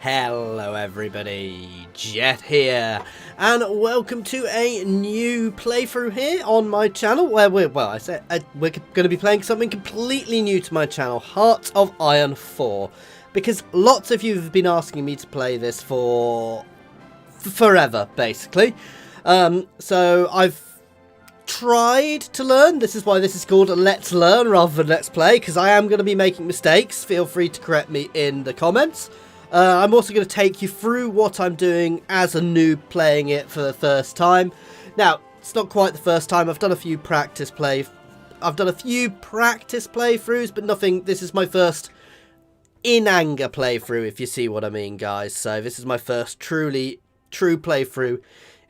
Hello everybody, Jet here, and welcome to a new playthrough here on my channel where we're going to be playing something completely new to my channel, Hearts of Iron 4, because lots of you have been asking me to play this for forever, basically. So I've tried to learn. This is why this is called Let's Learn rather than Let's Play, because I am going to be making mistakes. Feel free to correct me in the comments. I'm also going to take you through what I'm doing as a noob playing it for the first time. Now, it's not quite the first time. I've done a few practice playthroughs, but nothing. This is my first in anger playthrough, if you see what I mean, guys. So this is my first true playthrough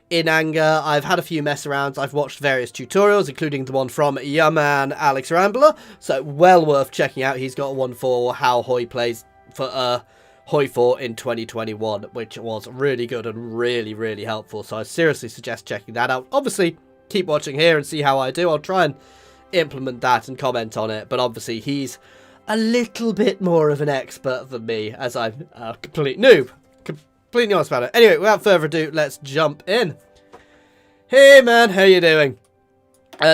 in anger. I've had a few mess arounds. I've watched various tutorials, including the one from Yaman Alex Rambler. So well worth checking out. He's got a one for how Hoi plays for Hoi 4 in 2021, which was really good and really helpful. So I seriously suggest checking that out. Obviously, keep watching here and see how I do. I'll try and implement that and comment on it. But obviously, he's a little bit more of an expert than me, as I'm a complete noob. Completely honest about it. Anyway, without further ado, let's jump in. Hey man, how you doing?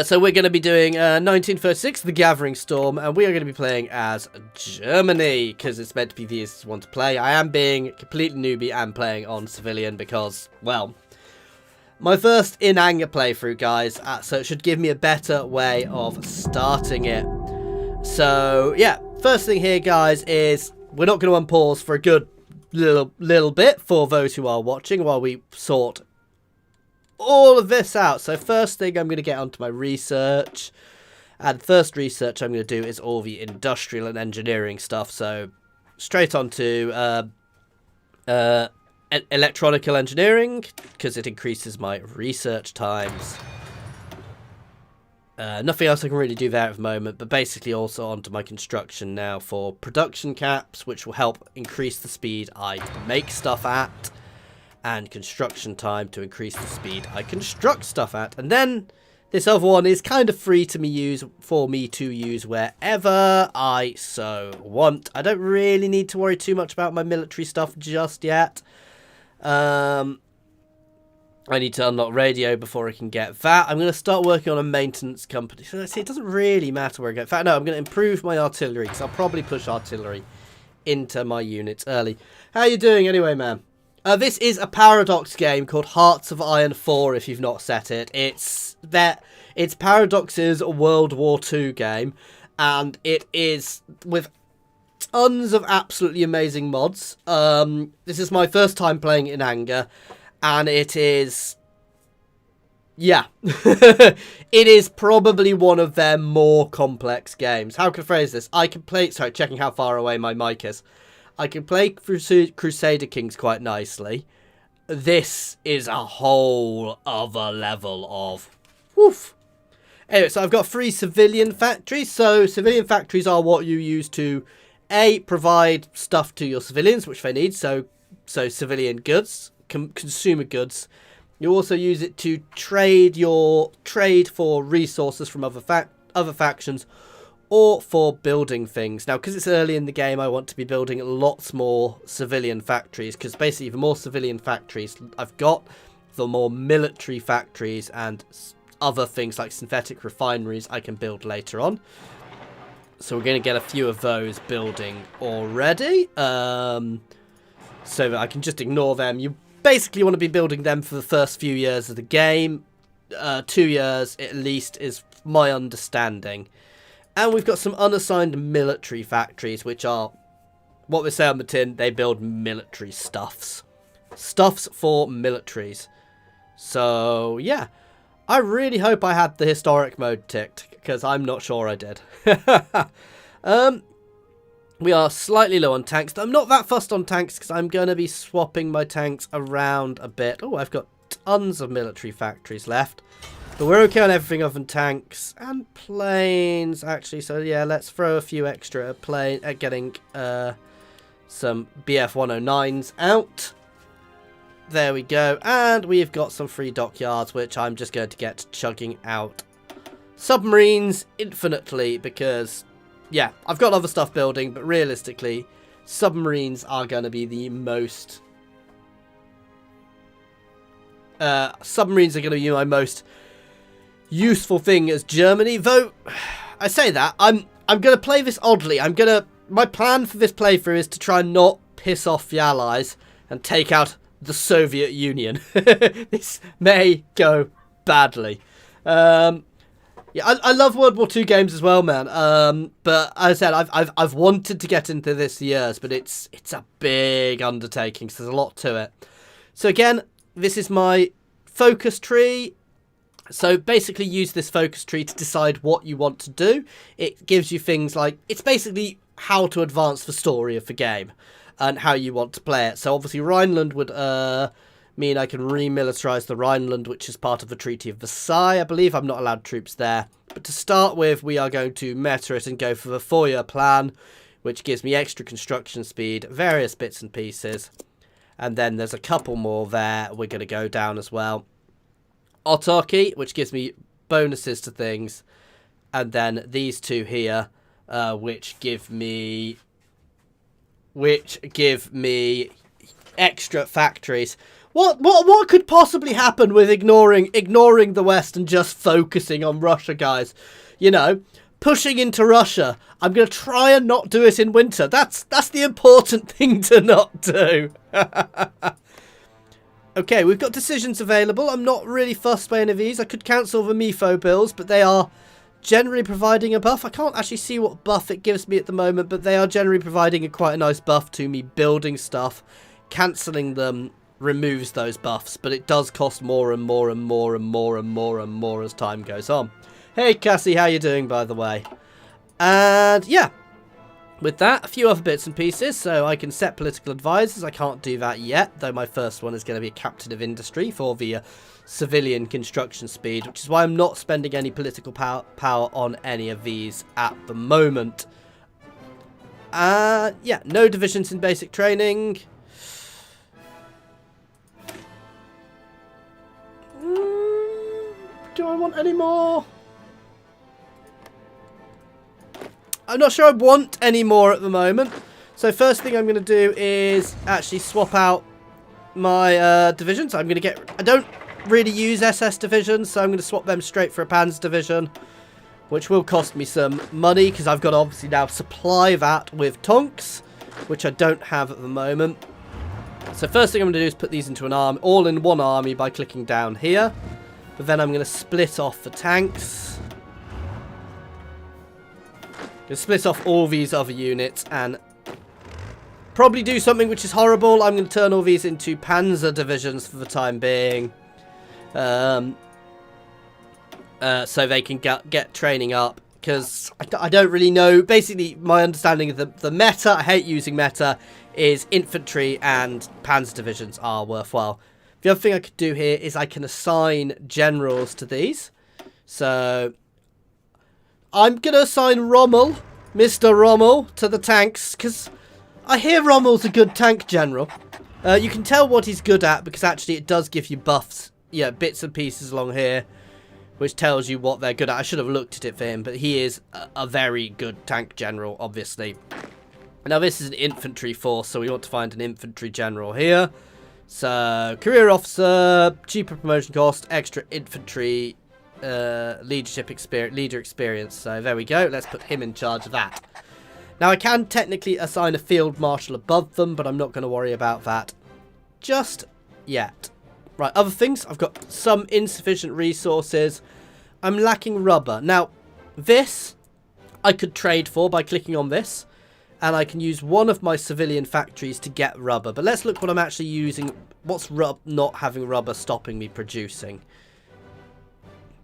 So we're going to be doing 1936, The Gathering Storm, and we are going to be playing as Germany, because it's meant to be the easiest one to play. I am being completely newbie and playing on civilian because, well, my first in anger playthrough, guys, so it should give me a better way of starting it. So, yeah, first thing here, guys, is we're not going to unpause for a good little bit for those who are watching while we sort all of this out. So first thing, I'm going to get onto my research, and first research I'm going to do is all the industrial and engineering stuff. So straight on to electronical engineering, because it increases my research times. Nothing else I can really do there at the moment, but basically also onto my construction now for production caps, which will help increase the speed I make stuff at, and construction time to increase the speed I construct stuff at. And then this other one is kind of free to for me to use wherever I so want. I don't really need to worry too much about my military stuff just yet. I need to unlock radio before I can get that. I'm going to start working on a maintenance company. So let's see, it doesn't really matter where I get. In fact, no, I'm going to improve my artillery, because I'll probably push artillery into my units early. How you doing anyway, man? This is a Paradox game called Hearts of Iron 4, if you've not set it. It's Paradox's World War II game, and it is with tons of absolutely amazing mods. This is my first time playing it in anger, and it is, yeah, it is probably one of their more complex games. How can I phrase this? I can play, sorry, checking how far away my mic is. I can play Crusader Kings quite nicely. This is a whole other level of woof. Anyway, so I've got 3 civilian factories. So civilian factories are what you use to provide stuff to your civilians, which they need. So civilian goods, consumer goods. You also use it to trade for resources from other factions, or for building things. Now, because it's early in the game, I want to be building lots more civilian factories, because basically the more civilian factories I've got, the more military factories and other things like synthetic refineries I can build later on. So we're going to get a few of those building already, so that I can just ignore them. You basically want to be building them for the first few years of the game. 2 years at least is my understanding. And we've got some unassigned military factories, which are what they say on the tin. They build military stuffs. Stuffs for militaries. So, yeah. I really hope I had the historic mode ticked, because I'm not sure I did. We are slightly low on tanks. I'm not that fussed on tanks, because I'm going to be swapping my tanks around a bit. Oh, I've got tons of military factories left. But we're okay on everything other than tanks and planes, actually. So, yeah, let's throw a few extra getting some BF-109s out. There we go. And we've got some free dockyards, which I'm just going to get chugging out submarines infinitely because, yeah, I've got other stuff building, but realistically, submarines are going to be the most... submarines are going to be my most useful thing as Germany. Though, I say that, I'm going to play this oddly. My plan for this playthrough is to try and not piss off the Allies and take out the Soviet Union. This may go badly. Yeah, I love World War II games as well, man. But as I said, I've wanted to get into this for years, but it's a big undertaking. So there's a lot to it. So again, this is my focus tree. So basically, use this focus tree to decide what you want to do. It gives you things like, it's basically how to advance the story of the game and how you want to play it. So obviously, Rhineland would mean I can remilitarize the Rhineland, which is part of the Treaty of Versailles. I believe I'm not allowed troops there. But to start with, we are going to meta it and go for the 4-year plan, which gives me extra construction speed, various bits and pieces. And then there's a couple more there we're going to go down as well. Autarky, which gives me bonuses to things. And then these two here, which give me extra factories. What could possibly happen with ignoring the West and just focusing on Russia, guys? You know, pushing into Russia. I'm going to try and not do it in winter. That's the important thing to not do. Okay, we've got decisions available. I'm not really fussed by any of these. I could cancel the MIFO bills, but they are generally providing a buff. I can't actually see what buff it gives me at the moment, but they are generally providing quite a nice buff to me building stuff. Cancelling them removes those buffs, but it does cost more and more and more and more and more and more as time goes on. Hey Cassie, how you doing, by the way? And yeah, with that, a few other bits and pieces. So I can set political advisors. I can't do that yet, though my first one is going to be a captain of industry for the civilian construction speed, which is why I'm not spending any political power on any of these at the moment. Yeah, no divisions in basic training. Do I want any more? I'm not sure I want any more at the moment. So first thing I'm going to do is actually swap out my divisions. I'm going to get... I don't really use SS divisions, so I'm going to swap them straight for a Panzer division, which will cost me some money because I've got to obviously now supply that with Tonks, which I don't have at the moment. So first thing I'm going to do is put these into an army, all in one army by clicking down here. But then I'm going to split off the tanks. Going to split off all these other units and probably do something which is horrible. I'm going to turn all these into Panzer divisions for the time being. So they can get training up. Because I don't really know. Basically, my understanding of the meta, I hate using meta, is infantry and Panzer divisions are worthwhile. The other thing I could do here is I can assign generals to these. So I'm going to assign Rommel, Mr. Rommel, to the tanks. Because I hear Rommel's a good tank general. You can tell what he's good at because actually it does give you buffs. Yeah, bits and pieces along here. Which tells you what they're good at. I should have looked at it for him. But he is a very good tank general, obviously. Now this is an infantry force. So we want to find an infantry general here. So, career officer, cheaper promotion cost, extra infantry, leader experience. So, there we go. Let's put him in charge of that. Now, I can technically assign a field marshal above them, but I'm not going to worry about that just yet. Right, other things. I've got some insufficient resources. I'm lacking rubber. Now, this I could trade for by clicking on this. And I can use one of my civilian factories to get rubber. But let's look what I'm actually using. What's not having rubber stopping me producing?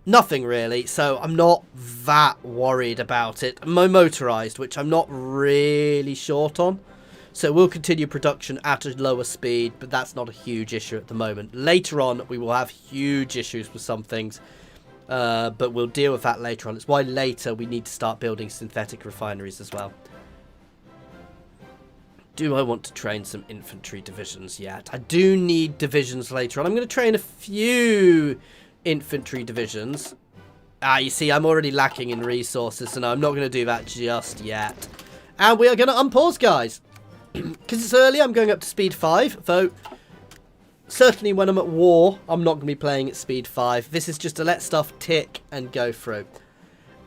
Nothing really. So I'm not that worried about it. My motorized, which I'm not really short on. So we'll continue production at a lower speed. But that's not a huge issue at the moment. Later on, we will have huge issues with some things. But we'll deal with that later on. It's why later we need to start building synthetic refineries as well. Do I want to train some infantry divisions yet? I do need divisions later on. I'm going to train a few infantry divisions. You see, I'm already lacking in resources, so no, I'm not going to do that just yet. And we are going to unpause, guys. because it's early, I'm going up to speed 5, though certainly when I'm at war, I'm not going to be playing at speed 5. This is just to let stuff tick and go through.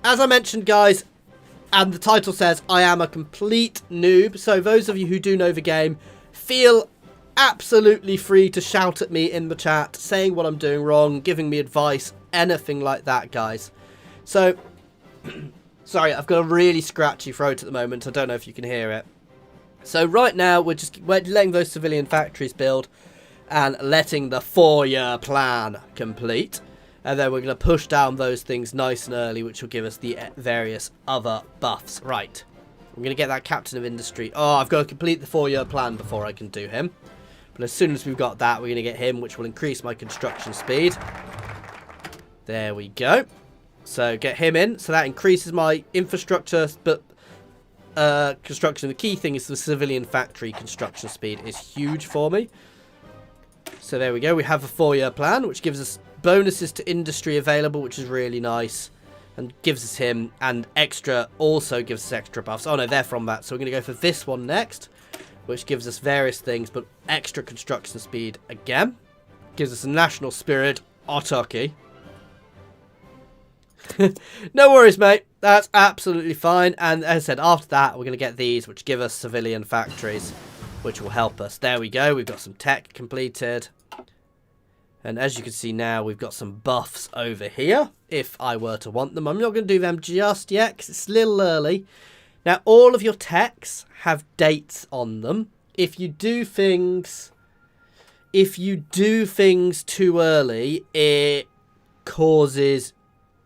As I mentioned, guys, and the title says, I am a complete noob, so those of you who do know the game, feel absolutely free to shout at me in the chat, saying what I'm doing wrong, giving me advice, anything like that, guys. So, sorry, I've got a really scratchy throat at the moment. I don't know if you can hear it. So right now, we're letting those civilian factories build and letting the 4-year plan complete. And then we're going to push down those things nice and early, which will give us the various other buffs. Right. I'm going to get that Captain of Industry. Oh, I've got to complete the 4-year plan before I can do him. But as soon as we've got that, we're going to get him, which will increase my construction speed. There we go. So get him in. So that increases my infrastructure, but construction. The key thing is the civilian factory construction speed is huge for me. So there we go. We have a 4-year plan, which gives us bonuses to industry available, which is really nice, and gives us him, and extra also gives us extra buffs. Oh no, they're from that. So we're going to go for this one next, which gives us various things, but extra construction speed again. Gives us a national spirit, autarky. No worries, mate. That's absolutely fine. And as I said, after that, we're going to get these, which give us civilian factories, which will help us. There we go. We've got some tech completed. And as you can see now, we've got some buffs over here, if I were to want them. I'm not going to do them just yet, because it's a little early. Now, all of your techs have dates on them. If you do things too early, it causes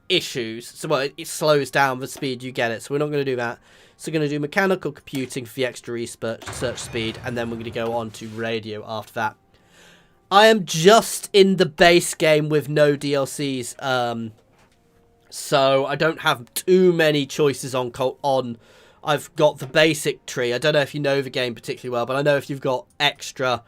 issues. So well, it slows down the speed you get it. So we're not going to do that. So we're going to do mechanical computing for the extra research speed, and then we're going to go on to radio after that. I am just in the base game with no DLCs, so I don't have too many choices on. I've got the basic tree. I don't know if you know the game particularly well, but I know if you've got extra,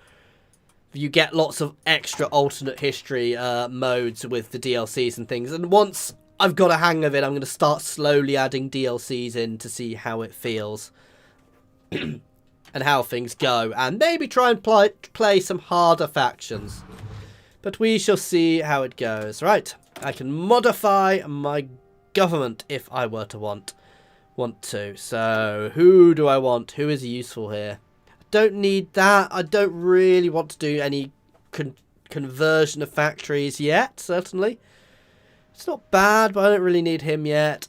you get lots of extra alternate history modes with the DLCs and things. And once I've got a hang of it, I'm going to start slowly adding DLCs in to see how it feels. And how things go, and maybe try and play some harder factions. But we shall see how it goes. Right, I can modify my government if I were to want to. So, who do I want? Who is useful here? I don't need that. I don't really want to do any conversion of factories yet, certainly. It's not bad, but I don't really need him yet.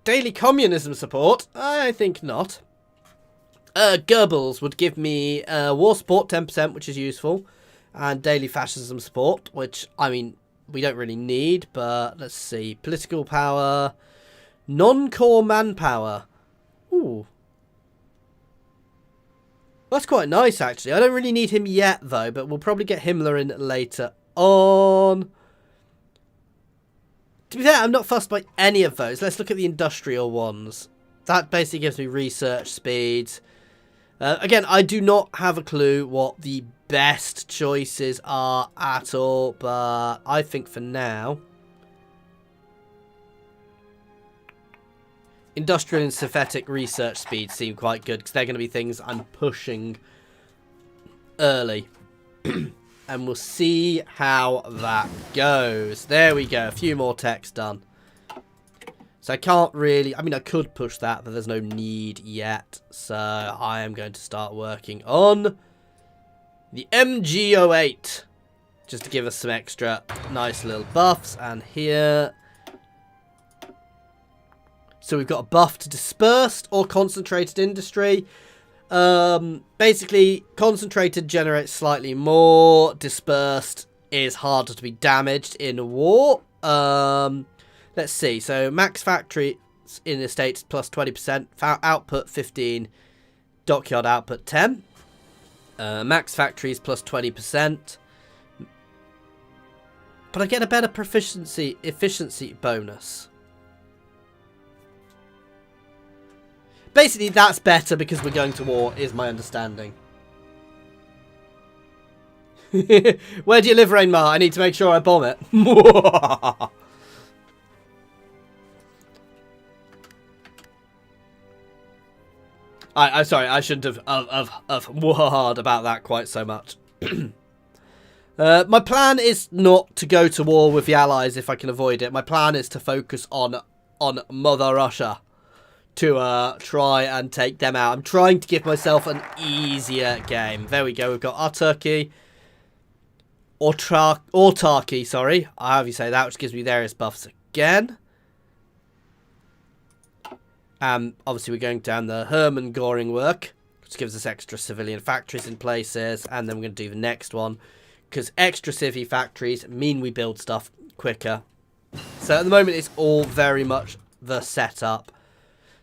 Daily communism support? I think not. Goebbels would give me war support 10%, which is useful, and daily fascism support, which, I mean, we don't really need, but let's see. Political power, non-core manpower. Ooh. That's quite nice, actually. I don't really need him yet, though, but we'll probably get Himmler in later on. To be fair, I'm not fussed by any of those. Let's look at the industrial ones. That basically gives me research speeds. Again, I do not have a clue what the best choices are at all, but I think for now, industrial and synthetic research speeds seem quite good, because they're going to be things I'm pushing early. And we'll see how that goes. There we go, a few more techs done. So I can't really, I mean, I could push that, but there's no need yet. So I am going to start working on the MG08, just to give us some extra nice little buffs. And here, so we've got a buff to dispersed or concentrated industry. Basically, concentrated generates slightly more. Dispersed is harder to be damaged in war. Let's see. So max factory in the States plus 20%. Output 15. Dockyard output 10. Max factories plus 20%. But I get a better efficiency bonus. Basically, that's better because we're going to war, is my understanding. Where do you live, Rainmar? I need to make sure I bomb it. I'm sorry, I shouldn't have warred about that quite so much. My plan is not to go to war with the Allies if I can avoid it. My plan is to focus on Mother Russia to try and take them out. I'm trying to give myself an easier game. There we go. We've got our Turkey. Autarky, sorry. However you say that, which gives me various buffs again. Obviously, we're going down the Hermann Göring work, which gives us extra civilian factories in places. And then we're going to do the next one, because extra civvy factories mean we build stuff quicker. So at the moment, it's all very much the setup.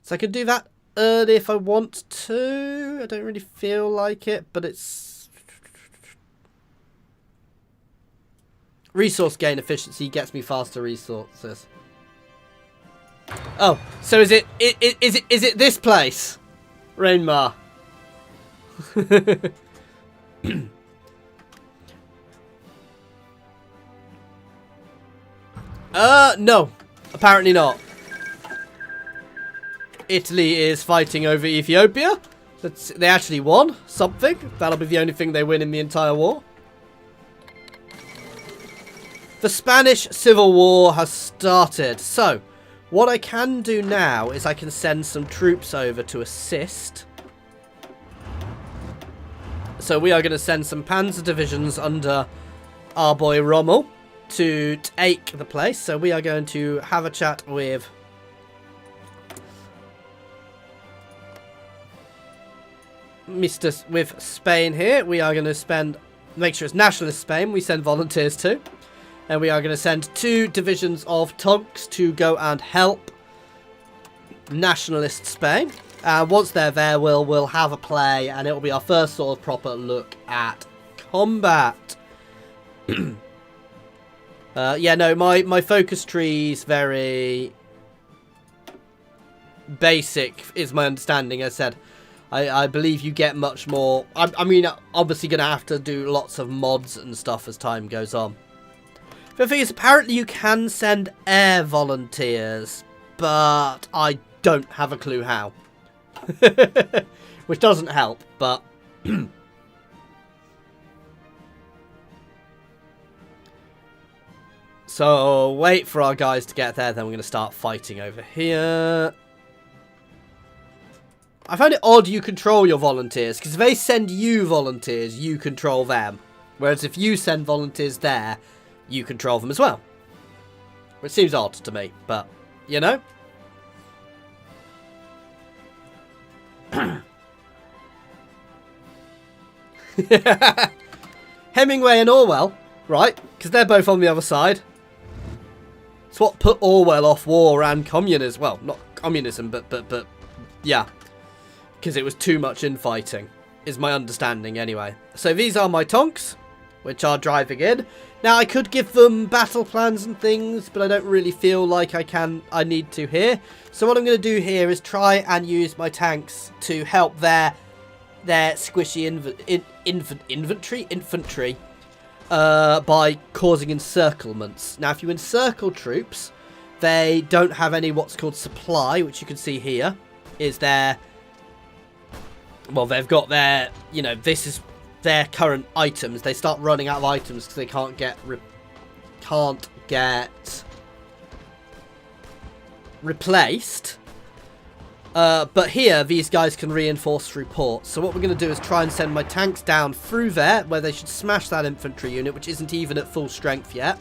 So I can do that early if I want to. I don't really feel like it, but it's... Resource gain efficiency gets me faster resources. Oh, so is it this place? Rainmar. No. Apparently not. Italy is fighting over Ethiopia. They actually won something. That'll be the only thing they win in the entire war. The Spanish Civil War has started. So, what I can do now is I can send some troops over to assist. So we are going to send some panzer divisions under our boy Rommel to take the place. So we are going to have a chat with with Spain here. We are going to make sure it's nationalist Spain. We send volunteers to. And we are going to send 2 divisions of tanks to go and help nationalist Spain. Once they're there, we'll have a play, and it will be our first sort of proper look at combat. Yeah, no, my focus tree is very basic, is my understanding. As I said, I believe you get much more. I mean, obviously going to have to do lots of mods and stuff as time goes on. The thing is, apparently you can send air volunteers, but I don't have a clue how. Which doesn't help, but... So, wait for our guys to get there, then we're going to start fighting over here. I find it odd you control your volunteers, because if they send you volunteers, you control them. Whereas if you send volunteers there, you control them as well. Which seems odd to me, but, you know. Hemingway and Orwell, right? Because they're both on the other side. It's what put Orwell off war and communism. Well, not communism, but yeah. Because it was too much infighting, is my understanding anyway. So these are my tonks, which are driving in. Now, I could give them battle plans and things, but I don't really feel like I need to here. So what I'm going to do here is try and use my tanks to help their squishy infantry by causing encirclements. Now, if you encircle troops, they don't have any what's called supply, which you can see here is their... Well, they've got their, you know, this is their current items. They start running out of items because they can't get replaced. But here, these guys can reinforce through ports. So what we're going to do is try and send my tanks down through there, where they should smash that infantry unit, which isn't even at full strength yet.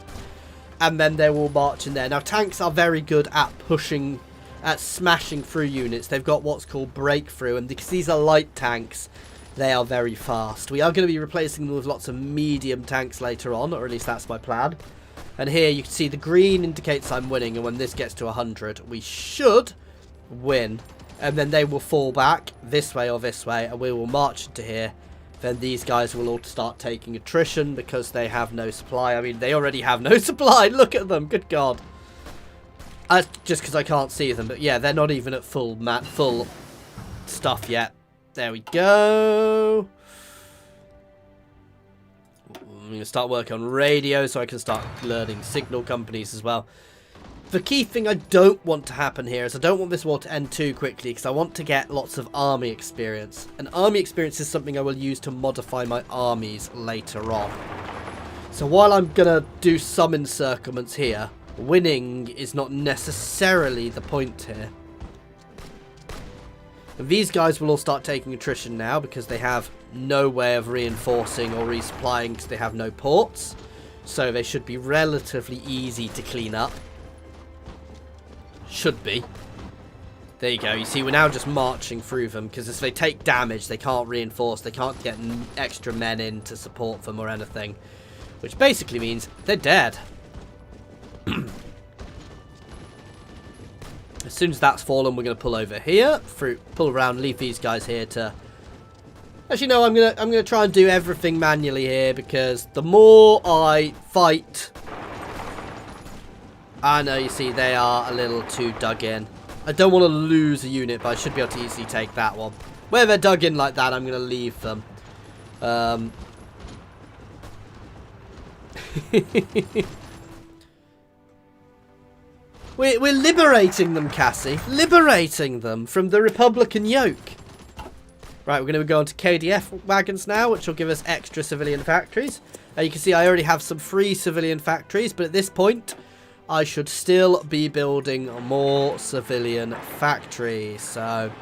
And then they will march in there. Now, tanks are very good at pushing, at smashing through units. They've got what's called breakthrough, and because these are light tanks, they are very fast. We are going to be replacing them with lots of medium tanks later on, or at least that's my plan. And here you can see the green indicates I'm winning, and when this gets to 100, we should win. And then they will fall back this way or this way, and we will march into here. Then these guys will all start taking attrition because they have no supply. I mean, they already have no supply. Look at them. Good God. Just because I can't see them. But yeah, they're not even at full stuff yet. There we go. I'm going to start working on radio so I can start learning signal companies as well. The key thing I don't want to happen here is I don't want this war to end too quickly because I want to get lots of army experience. And army experience is something I will use to modify my armies later on. So while I'm going to do some encirclements here, winning is not necessarily the point here. And these guys will all start taking attrition now because they have no way of reinforcing or resupplying because they have no ports. So they should be relatively easy to clean up. Should be. There you go. You see, we're now just marching through them because if they take damage, they can't reinforce. They can't get extra men in to support them or anything. Which basically means they're dead. As soon as that's fallen, we're going to pull over here, pull around, leave these guys here to... Actually, no, I'm gonna try and do everything manually here because the more I fight... I know, you see, they are a little too dug in. I don't want to lose a unit, but I should be able to easily take that one. Where they're dug in like that, I'm going to leave them. We're liberating them, Cassie. Liberating them from the Republican yoke. Right, we're going to go on to Kdf Wagons now, which will give us extra civilian factories. You can see I already have some free civilian factories, but at this point... I should still be building more civilian factories. So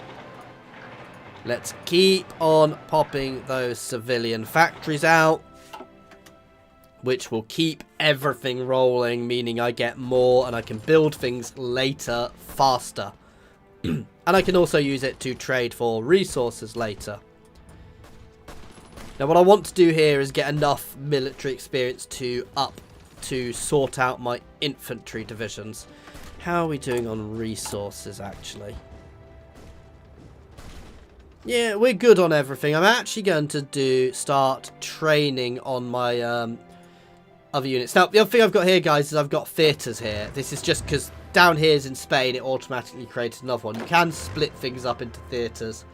let's keep on popping those civilian factories out, which will keep everything rolling, meaning I get more and I can build things later faster. And I can also use it to trade for resources later. Now what I want to do here is get enough military experience to sort out my infantry divisions. How are we doing on resources, actually? Yeah, we're good on everything. I'm actually going to start training on my other units. Now, the other thing I've got here, guys, is I've got theatres here. This is just because down here is in Spain, it automatically created another one. You can split things up into theatres,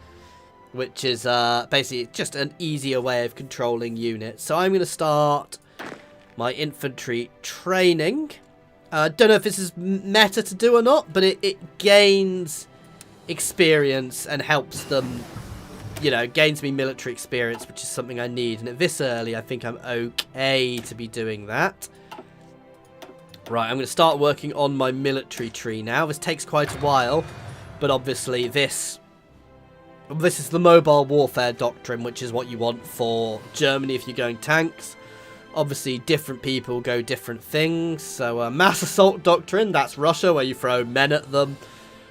which is basically just an easier way of controlling units. So I'm going to start... my infantry training. Don't know if this is meta to do or not, but it gains experience and helps them, you know, gains me military experience, which is something I need. And at this early, I think I'm okay to be doing that. Right, I'm going to start working on my military tree now. This takes quite a while, but obviously this is the mobile warfare doctrine, which is what you want for Germany if you're going tanks. Obviously, different people go different things. So, mass assault doctrine, that's Russia, where you throw men at them.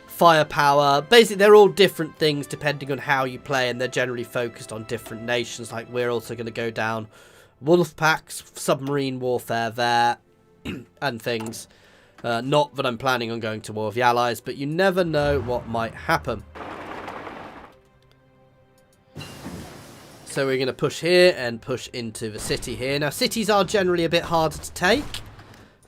Firepower, basically, they're all different things depending on how you play, and they're generally focused on different nations. Like, we're also going to go down wolf packs, submarine warfare there, and things. Not that I'm planning on going to war with the Allies, but you never know what might happen. So we're going to push here and push into the city here. Now, cities are generally a bit harder to take,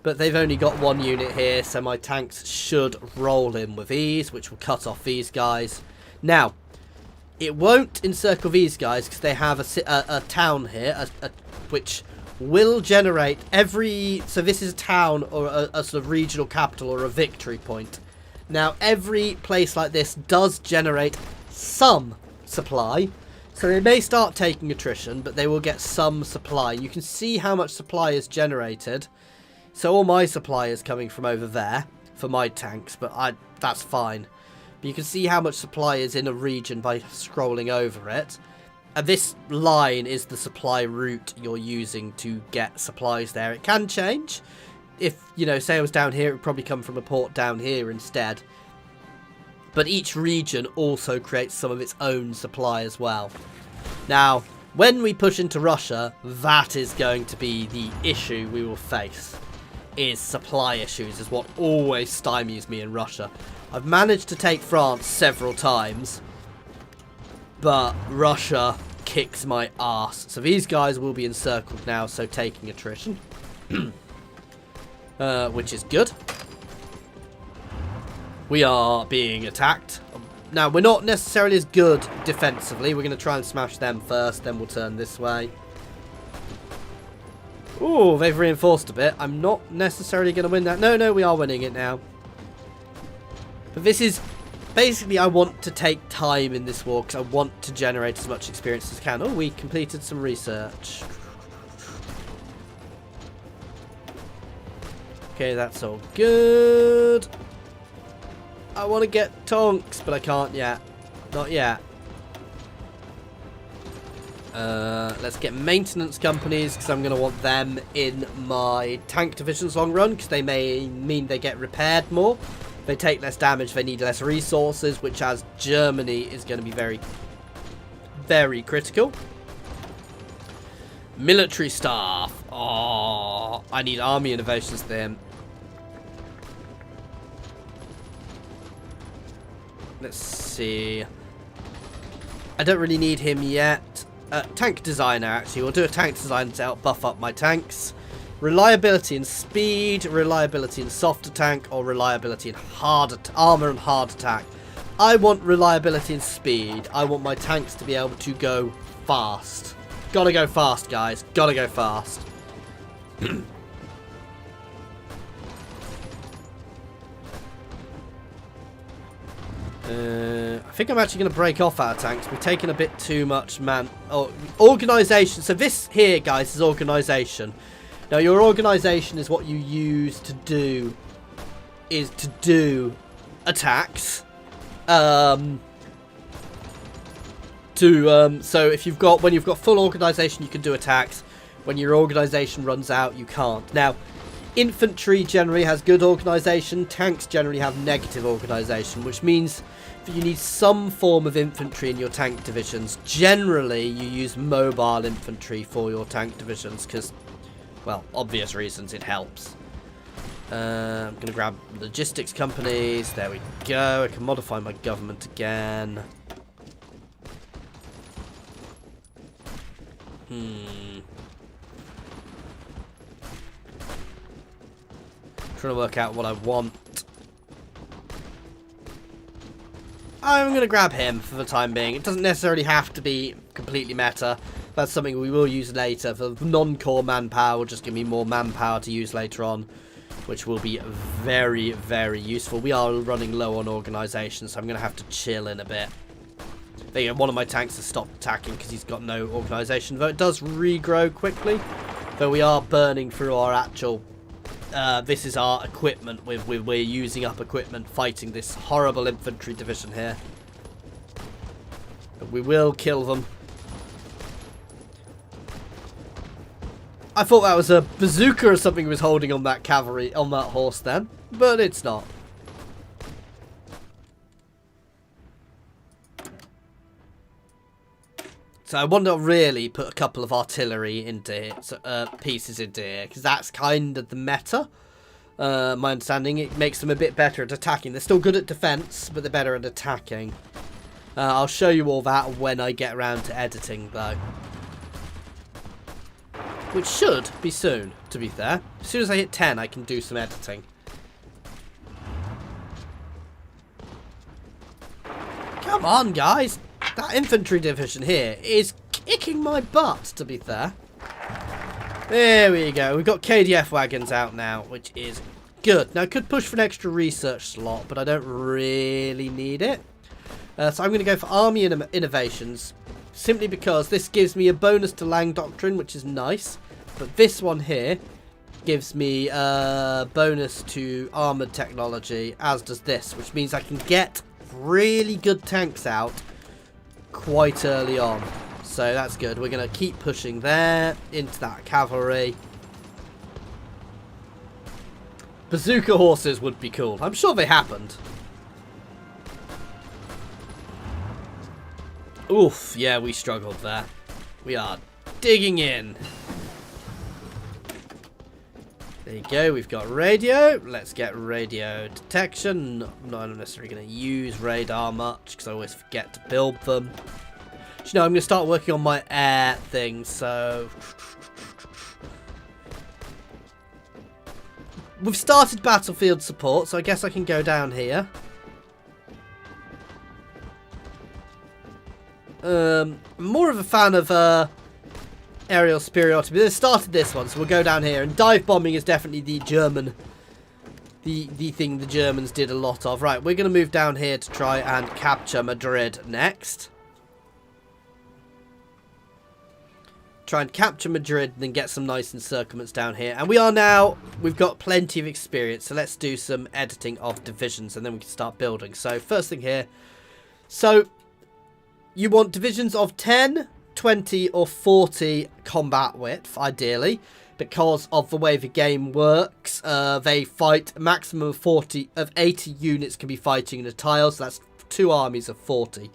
but they've only got one unit here, so my tanks should roll in with ease, which will cut off these guys. Now, it won't encircle these guys because they have a town here, which will generate every... So this is a town or a sort of regional capital or a victory point. Now, every place like this does generate some supply. So they may start taking attrition, but they will get some supply. You can see how much supply is generated. So all my supply is coming from over there for my tanks, but that's fine. But you can see how much supply is in a region by scrolling over it. And this line is the supply route you're using to get supplies there. It can change. If, you know, say I was down here, it would probably come from a port down here instead. But each region also creates some of its own supply as well. Now, when we push into Russia, that is going to be the issue we will face. Is supply issues, is what always stymies me in Russia. I've managed to take France several times, but Russia kicks my ass. So these guys will be encircled now, so taking attrition. Which is good. We are being attacked. Now, we're not necessarily as good defensively. We're going to try and smash them first, then we'll turn this way. Ooh, they've reinforced a bit. I'm not necessarily going to win that. No, we are winning it now. But this is... Basically, I want to take time in this war because I want to generate as much experience as I can. Oh, we completed some research. Okay, that's all good. I want to get tonks, but I can't yet. Not yet. Let's get maintenance companies because I'm going to want them in my tank divisions long run because they may mean they get repaired more. They take less damage, they need less resources, which as Germany is going to be very, very critical. Military staff. Oh, I need army innovations then. Let's see. I don't really need him yet. Tank designer, actually. We'll do a tank designer to help buff up my tanks. Reliability and speed, reliability and softer tank, or reliability and armor and hard attack. I want reliability and speed. I want my tanks to be able to go fast. Gotta go fast, guys. Gotta go fast. I think I'm actually going to break off our tanks. We're taking a bit too much organisation. So this here, guys, is organisation. Now, your organisation is what you use to do attacks. So if you've got when you've got full organisation, you can do attacks. When your organisation runs out, you can't. Now, infantry generally has good organisation. Tanks generally have negative organisation, which means that you need some form of infantry in your tank divisions. Generally, you use mobile infantry for your tank divisions because, well, obvious reasons, it helps. I'm going to grab logistics companies. There we go. I can modify my government again. Trying to work out what I want. I'm going to grab him for the time being. It doesn't necessarily have to be completely meta. That's something we will use later. For non-core manpower, will just give me more manpower to use later on, which will be very, very useful. We are running low on organisation, so I'm going to have to chill in a bit. There you go. One of my tanks has stopped attacking because he's got no organisation, though it does regrow quickly. Though we are burning through our actual... this is our equipment. We're using up equipment fighting this horrible infantry division here. But we will kill them. I thought that was a bazooka or something he was holding on that cavalry, on that horse then. But it's not. So I want to really put a couple of artillery into here, pieces into here, because that's kind of the meta. My understanding, it makes them a bit better at attacking. They're still good at defense, but they're better at attacking. I'll show you all that when I get around to editing, though. Which should be soon, to be fair. As soon as I hit 10, I can do some editing. Come on, guys. That infantry division here is kicking my butt, to be fair. There we go. We've got Kdf Wagons out now, which is good. Now, I could push for an extra research slot, but I don't really need it. So I'm going to go for army innovations, simply because this gives me a bonus to Naval Doctrine, which is nice. But this one here gives me a bonus to armoured technology, as does this, which means I can get really good tanks out quite early on. So that's good. We're going to keep pushing there into that cavalry. Bazooka horses would be cool. I'm sure they happened. Oof, yeah, we struggled there. We are digging in. There you go, we've got radio. Let's get radio detection. Not necessarily going to use radar much because I always forget to build them. You know, I'm going to start working on my air thing, so... We've started battlefield support, so I guess I can go down here. I'm more of a fan of aerial superiority. But they started this one, so we'll go down here. And dive bombing is definitely the German, the thing the Germans did a lot of. Right, we're going to move down here to try and capture Madrid next. Try and capture Madrid and then get some nice encirclements down here. And we are now, we've got plenty of experience. So let's do some editing of divisions and then we can start building. So first thing here. So you want divisions of 10, 20 or 40 combat width, ideally. Because of the way the game works, they fight a maximum of 80 units can be fighting in a tile. So that's 2 armies of 40.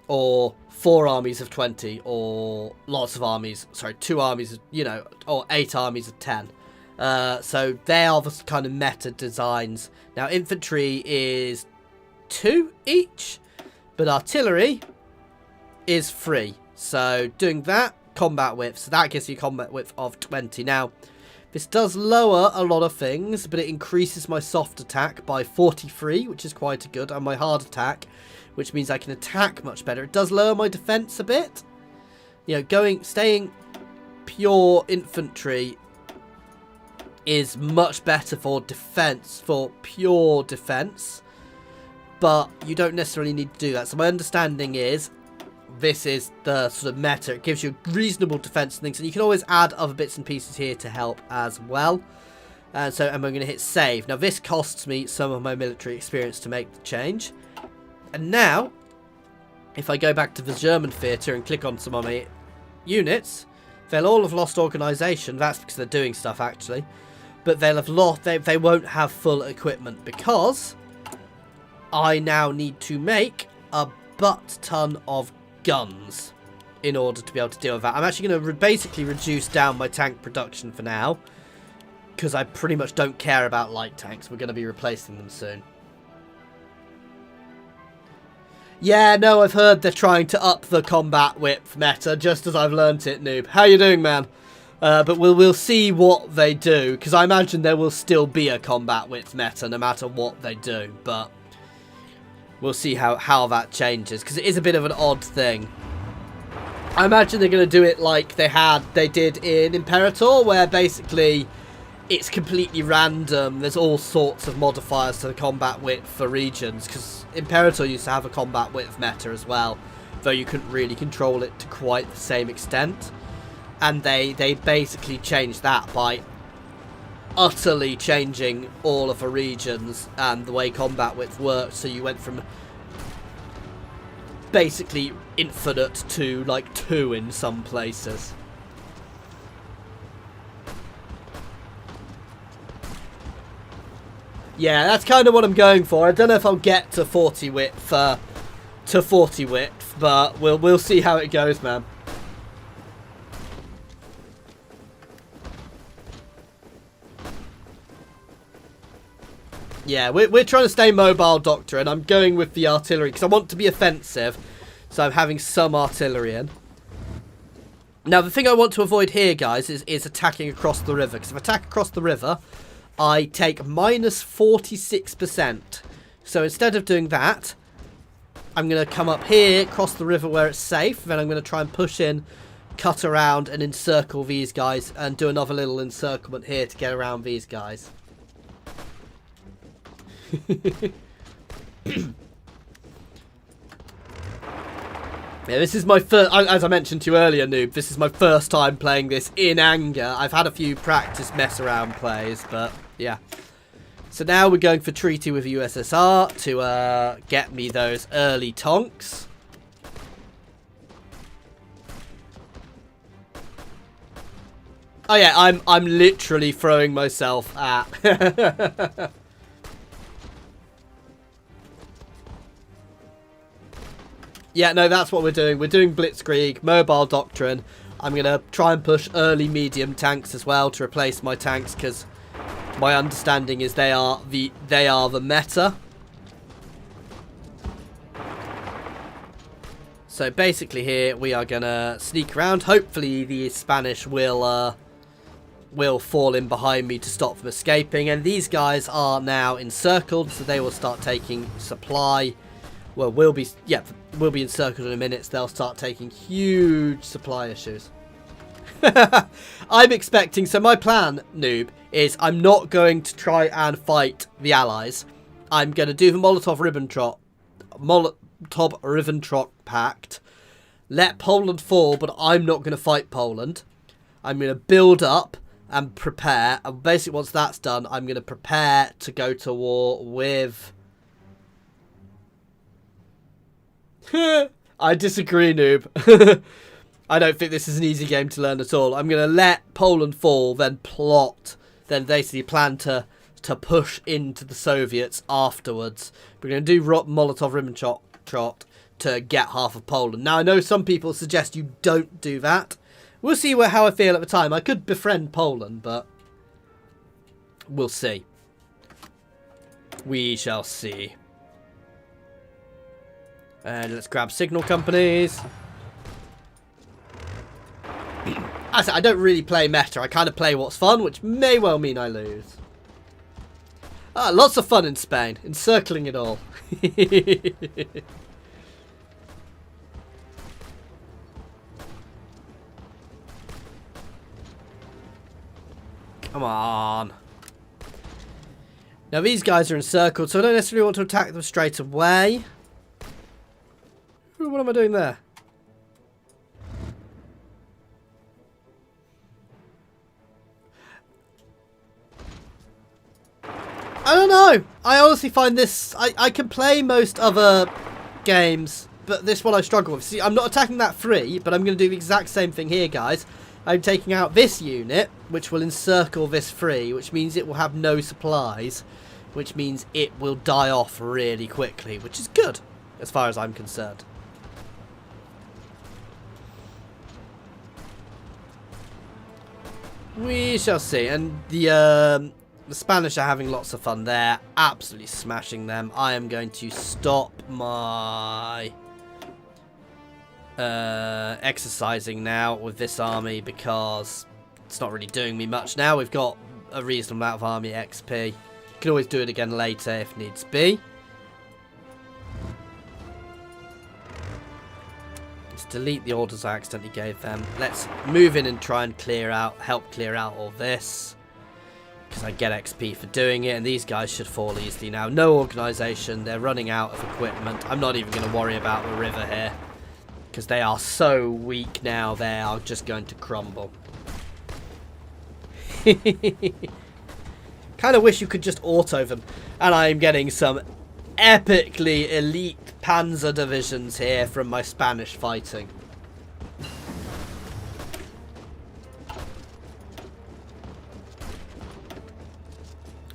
Or 4 armies of 20, or lots of armies, sorry, 2 armies, you know, or 8 armies of 10. So they are the kind of meta designs. Now, infantry is 2 each, but artillery is 3. So doing that, combat width, so that gives you combat width of 20. Now, this does lower a lot of things, but it increases my soft attack by 43, which is quite good, and my hard attack, which means I can attack much better. It does lower my defense a bit. You know, staying pure infantry is much better for defense, for pure defense. But you don't necessarily need to do that. So my understanding is this is the sort of meta. It gives you reasonable defense and things. And you can always add other bits and pieces here to help as well. And I'm going to hit save. Now this costs me some of my military experience to make the change. And now, if I go back to the German theatre and click on some of my units, they'll all have lost organisation. That's because they're doing stuff, actually. But they'll have lost, they won't have full equipment because I now need to make a butt ton of guns in order to be able to deal with that. I'm actually going to basically reduce down my tank production for now because I pretty much don't care about light tanks. We're going to be replacing them soon. Yeah, no, I've heard they're trying to up the combat width meta, just as I've learnt it, Noob. How you doing, man? But we'll see what they do, because I imagine there will still be a combat width meta, no matter what they do. But we'll see how that changes, because it is a bit of an odd thing. I imagine they're going to do it like they did in Imperator, where basically it's completely random. There's all sorts of modifiers to the combat width for regions, because Imperator used to have a combat width meta as well, though you couldn't really control it to quite the same extent. And they basically changed that by utterly changing all of the regions and the way combat width worked. So you went from basically infinite to like 2 in some places. Yeah, that's kind of what I'm going for. I don't know if I'll get to 40 width, but we'll see how it goes, man. Yeah, we're trying to stay Mobile Doctrine. I'm going with the artillery because I want to be offensive, so I'm having some artillery in. Now, the thing I want to avoid here, guys, is attacking across the river, because if I attack across the river, I take minus 46%. So instead of doing that, I'm going to come up here, cross the river where it's safe. Then I'm going to try and push in, cut around and encircle these guys. And do another little encirclement here to get around these guys. Yeah, this is my first, as I mentioned to you earlier, Noob, this is my first time playing this in anger. I've had a few practice mess around plays, but yeah. So now we're going for treaty with USSR to get me those early tonks. Oh yeah, I'm literally throwing myself at. Yeah, no, that's what we're doing. We're doing Blitzkrieg, Mobile Doctrine. I'm going to try and push early medium tanks as well to replace my tanks, because my understanding is they are the meta. So basically here we are going to sneak around. Hopefully the Spanish will fall in behind me to stop them escaping. And these guys are now encircled, so they will start taking supply. Well, we'll be encircled in a minute, so they'll start taking huge supply issues. I'm expecting... So my plan, Noob, is I'm not going to try and fight the Allies. I'm going to do the Molotov-Ribbentrop Pact. Let Poland fall, but I'm not going to fight Poland. I'm going to build up and prepare. And basically once that's done, I'm going to prepare to go to war with... I disagree, Noob. I don't think this is an easy game to learn at all. I'm going to let Poland fall, then plot, then basically plan to push into the Soviets afterwards. We're going to do Molotov-Ribbentrop to get half of Poland. Now, I know some people suggest you don't do that. We'll see how I feel at the time. I could befriend Poland, but we'll see. We shall see. And let's grab signal companies. I said I don't really play meta. I kind of play what's fun, which may well mean I lose. Lots of fun in Spain, encircling it all. Come on. Now these guys are encircled, so I don't necessarily want to attack them straight away. What am I doing there? I don't know. I honestly find this... I can play most other games, but this one I struggle with. See, I'm not attacking that 3, but I'm going to do the exact same thing here, guys. I'm taking out this unit, which will encircle this 3, which means it will have no supplies, which means it will die off really quickly, which is good, as far as I'm concerned. We shall see. And the Spanish are having lots of fun there. Absolutely smashing them. I am going to stop my exercising now with this army because it's not really doing me much now. We've got a reasonable amount of army XP. Can always do it again later if needs be. Let's delete the orders I accidentally gave them. Let's move in and try and help clear out all this. Because I get XP for doing it, and these guys should fall easily now. No organisation, they're running out of equipment. I'm not even going to worry about the river here. Because they are so weak now, they are just going to crumble. Kind of wish you could just auto them. And I'm getting some epically elite panzer divisions here from my Spanish fighting.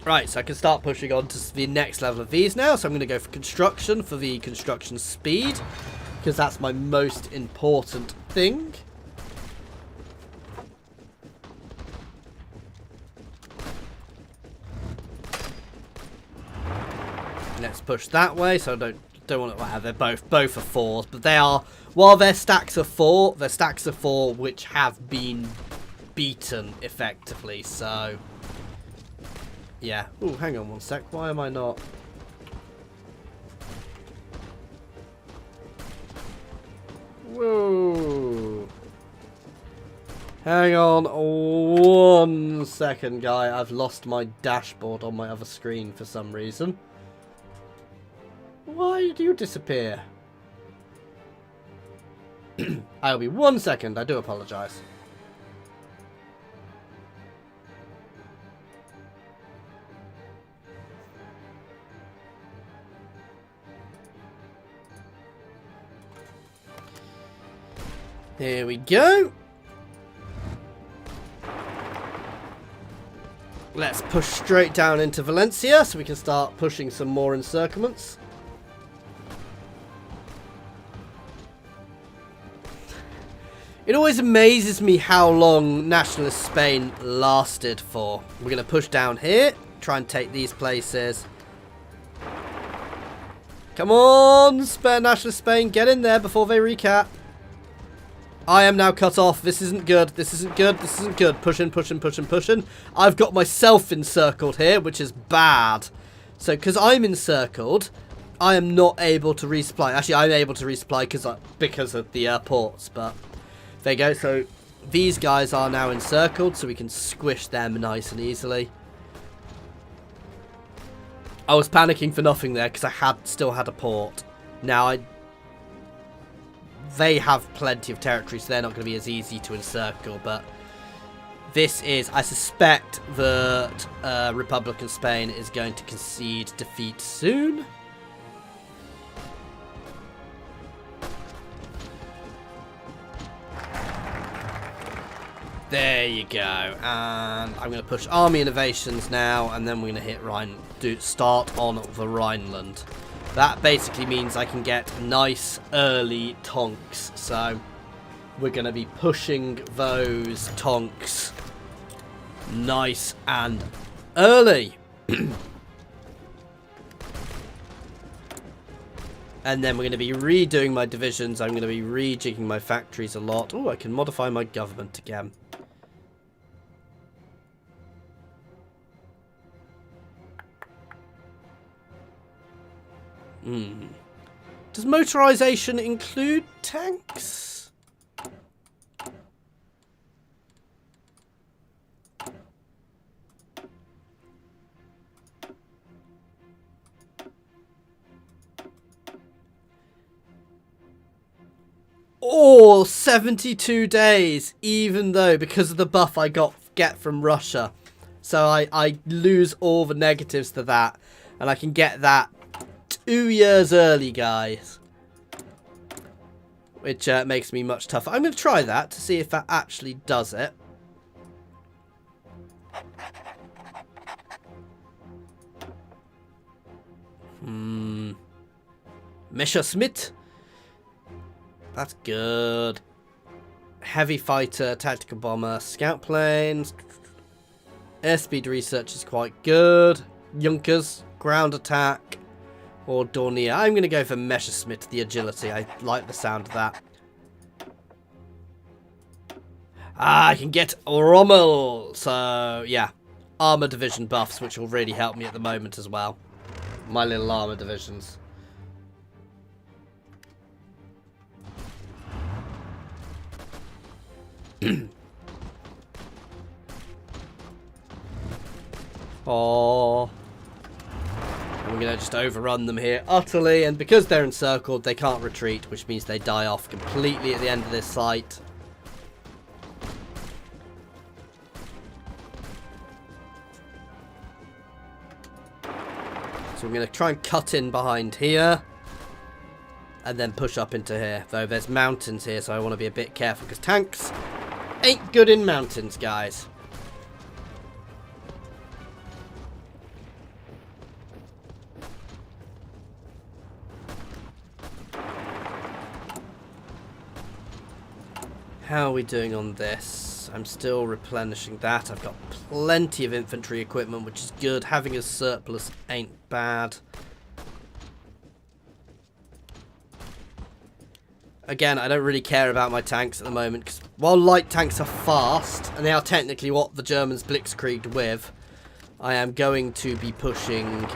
Right, so I can start pushing on to the next level of these now. So I'm going to go for construction, for the construction speed, because that's my most important thing. Let's push that way. So I don't want to have, they're both are 4s, but they are, while their stacks are 4, they're stacks of 4 which have been beaten effectively. So yeah. Oh, hang on one sec. Why am I not? Whoa. Hang on one second, guy. I've lost my dashboard on my other screen for some reason. Why did you disappear? I'll be 1 second. I do apologise. Here we go. Let's push straight down into Valencia so we can start pushing some more encirclements. It always amazes me how long Nationalist Spain lasted for. We're going to push down here, try and take these places. Come on, Nationalist Spain, get in there before they recap. I am now cut off. This isn't good. This isn't good. This isn't good. Pushing, pushing, pushing, pushing. I've got myself encircled here, which is bad. So, because I'm encircled, I am not able to resupply. Actually, I'm able to resupply because of the ports, but there you go. So, These guys are now encircled, so we can squish them nice and easily. I was panicking for nothing there because I still had a port. Now they have plenty of territory, so they're not going to be as easy to encircle. But this is, I suspect that Republican Spain is going to concede defeat soon. There you go. And I'm going to push army innovations now, and then we're going to hit start on the Rhineland. That basically means I can get nice early tonks. So we're going to be pushing those tonks nice and early. And then we're going to be redoing my divisions. I'm going to be rejigging my factories a lot. Oh, I can modify my government again. Does motorization include tanks? Oh, 72 days, even though because of the buff I get from Russia. So I lose all the negatives to that, and I can get that 2 years early, guys, which makes me much tougher. I'm going to try that to see if that actually does it. Messerschmitt. That's good. Heavy fighter, tactical bomber, scout planes. Airspeed research is quite good. Junkers, ground attack. Or Dornier. I'm going to go for Messerschmitt, the agility. I like the sound of that. I can get Rommel. So, yeah. Armor division buffs, which will really help me at the moment as well. My little armor divisions. Oh. We're going to just overrun them here utterly, and because they're encircled, they can't retreat, which means they die off completely at the end of this fight. So I'm going to try and cut in behind here, and then push up into here. Though there's mountains here, so I want to be a bit careful, because tanks ain't good in mountains, guys. How are we doing on this? I'm still replenishing that. I've got plenty of infantry equipment, which is good. Having a surplus ain't bad. Again, I don't really care about my tanks at the moment, because while light tanks are fast, and they are technically what the Germans blitzkrieged with, I am going to be pushing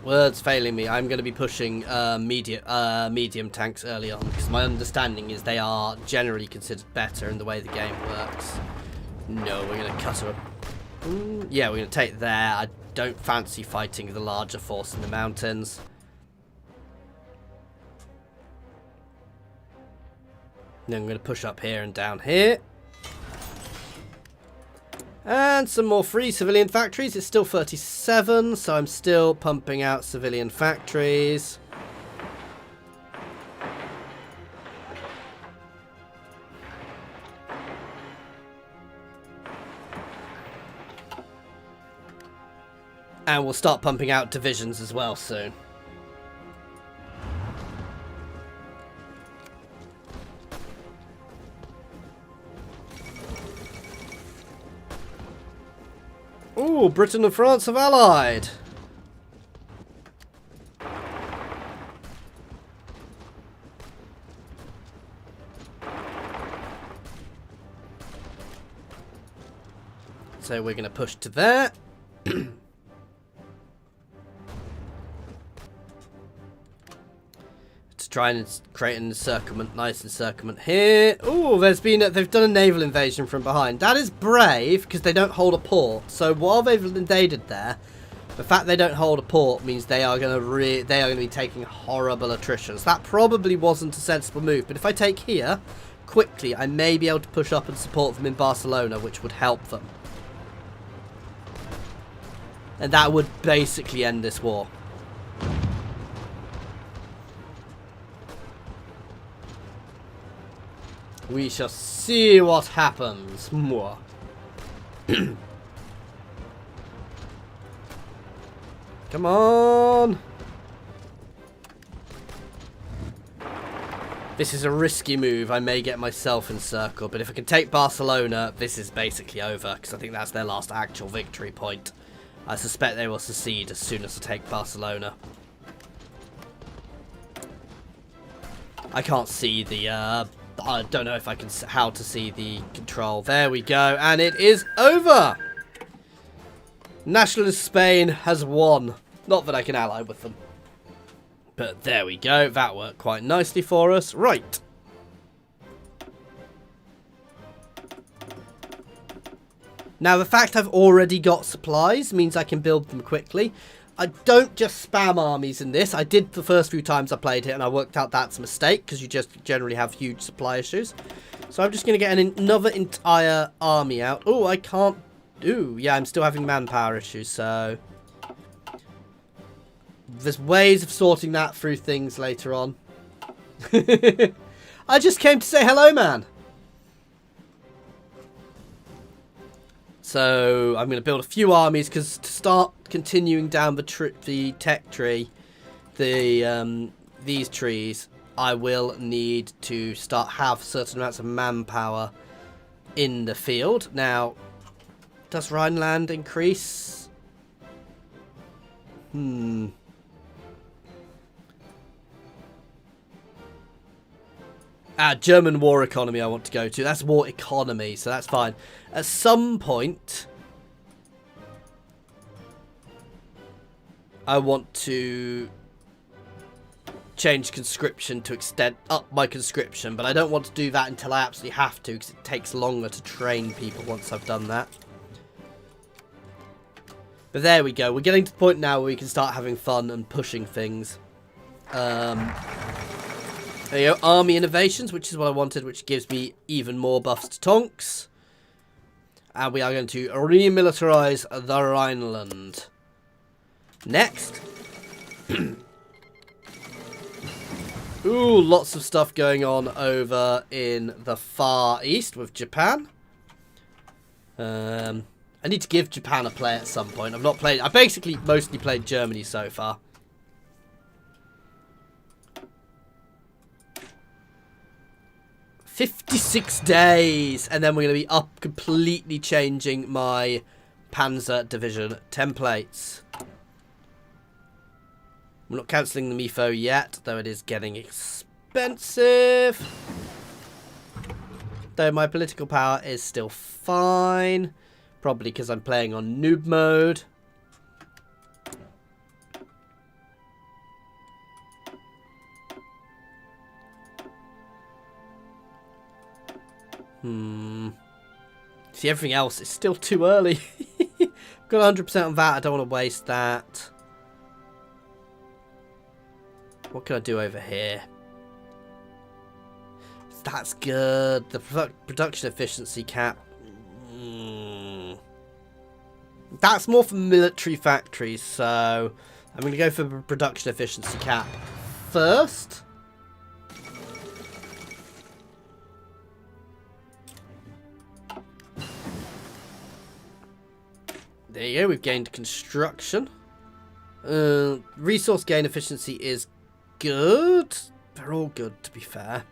words failing me. I'm going to be pushing medium tanks early on, because my understanding is they are generally considered better in the way the game works. No, we're going to cut her. Yeah, we're going to take there. I don't fancy fighting the larger force in the mountains. Then I'm going to push up here and down here. And some more free civilian factories. It's still 37, so I'm still pumping out civilian factories. And we'll start pumping out divisions as well soon. Ooh, Britain and France have allied. So we're going to push to there. To try and create an encirclement, nice encirclement here. Oh, they've done a naval invasion from behind. That is brave because they don't hold a port. So while they've invaded there, the fact they don't hold a port means they are going to be taking horrible attrition. So that probably wasn't a sensible move. But if I take here quickly, I may be able to push up and support them in Barcelona, which would help them. And that would basically end this war. We shall see what happens. Mwah. Come on. This is a risky move. I may get myself encircled, but if I can take Barcelona, this is basically over, because I think that's their last actual victory point. I suspect they will secede as soon as I take Barcelona. I can't see the, I don't know if I can, how to see the control. There we go, and it is over! Nationalist Spain has won. Not that I can ally with them. But there we go, that worked quite nicely for us. Right. Now, the fact I've already got supplies means I can build them quickly. I don't just spam armies in this. I did the first few times I played it, and I worked out that's a mistake, because you just generally have huge supply issues. So I'm just going to get another entire army out. Oh, I can't... Ooh, yeah, I'm still having manpower issues, so... There's ways of sorting that through things later on. I just came to say hello, man. So I'm going to build a few armies, because to start continuing down the tech tree, these trees, I will need to have certain amounts of manpower in the field. Now, does Rhineland increase? German war economy I want to go to. That's war economy, so that's fine. At some point, I want to change conscription to extend up my conscription, but I don't want to do that until I absolutely have to, because it takes longer to train people once I've done that. But there we go. We're getting to the point now where we can start having fun and pushing things. There you go, army innovations, which is what I wanted, which gives me even more buffs to Tonks. And we are going to remilitarize the Rhineland. Next. Ooh, lots of stuff going on over in the Far East with Japan. I need to give Japan a play at some point. I basically mostly played Germany so far. "56 days, and then we're going to be up completely changing my Panzer Division templates. I'm not cancelling the MIFO yet, though it is getting expensive. Though my political power is still fine, probably because I'm playing on noob mode. See, everything else is still too early. Got 100% on that. I don't want to waste that. What can I do over here? That's good. The production efficiency cap. That's more for military factories, so I'm going to go for the production efficiency cap first. There you go, we've gained construction. Resource gain efficiency is good. They're all good, to be fair.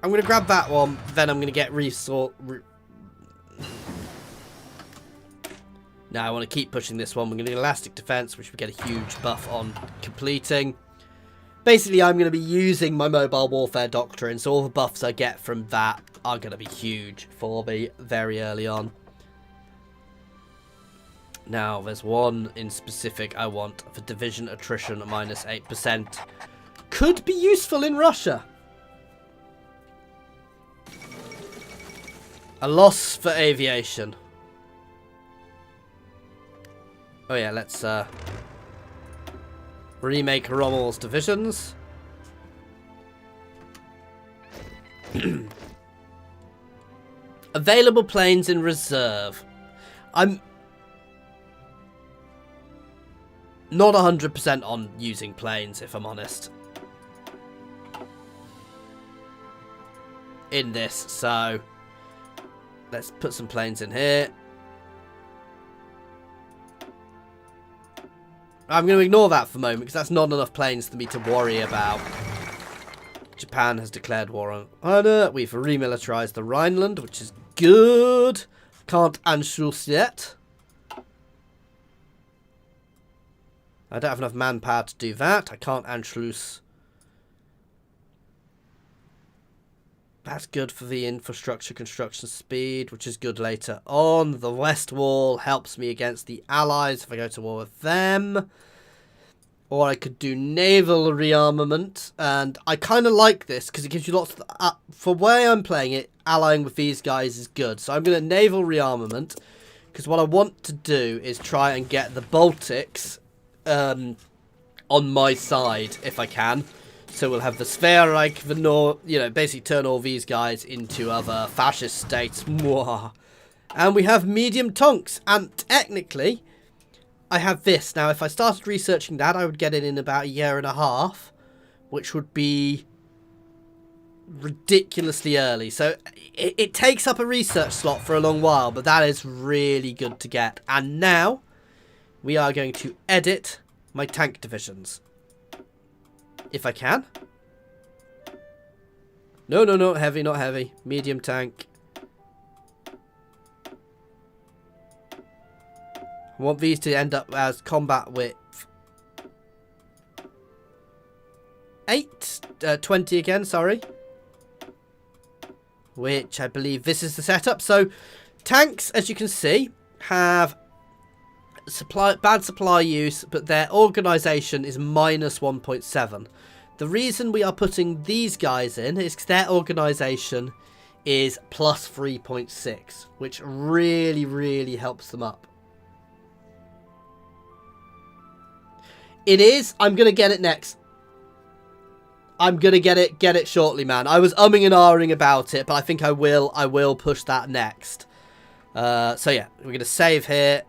I'm going to grab that one, then I'm going to get resource... Now I want to keep pushing this one. We're going to get elastic defense, which we get a huge buff on completing. Basically, I'm going to be using my mobile warfare doctrine, so all the buffs I get from that are going to be huge for me very early on. Now, there's one in specific I want for division attrition minus 8%. Could be useful in Russia. A loss for aviation. Oh yeah, let's remake Rommel's divisions. Available planes in reserve. I'm not 100% on using planes, if I'm honest, in this, so let's put some planes in here. I'm going to ignore that for a moment because that's not enough planes for me to worry about. Japan has declared war on China. We've remilitarized the Rhineland, which is good. Can't Anschluss yet. I don't have enough manpower to do that. I can't Anschluss. That's good for the infrastructure construction speed, which is good later on. The West Wall helps me against the Allies if I go to war with them. Or I could do naval rearmament. And I kind of like this because it gives you lots of... for where I'm playing it, allying with these guys is good. So I'm going to naval rearmament. Because what I want to do is try and get the Baltics on my side if I can. So we'll have the Sverreich, the Nord, you know, basically turn all these guys into other fascist states. Mwah. And we have medium tanks. And technically, I have this. Now, if I started researching that, I would get it in about a year and a half, which would be ridiculously early. So it takes up a research slot for a long while, but that is really good to get. And now we are going to edit my tank divisions. If I can. No, no, not heavy, not heavy. Medium tank. I want these to end up as combat width 20 again, sorry. Which I believe this is the setup. So tanks, as you can see, have bad supply use, but their organisation is minus 1.7. The reason we are putting these guys in is because their organisation is plus 3.6, which really, really helps them up. It is. I'm going to get it next. I'm going to get it shortly, man. I was umming and ahhing about it, but I think I will push that next. So yeah, we're going to save here.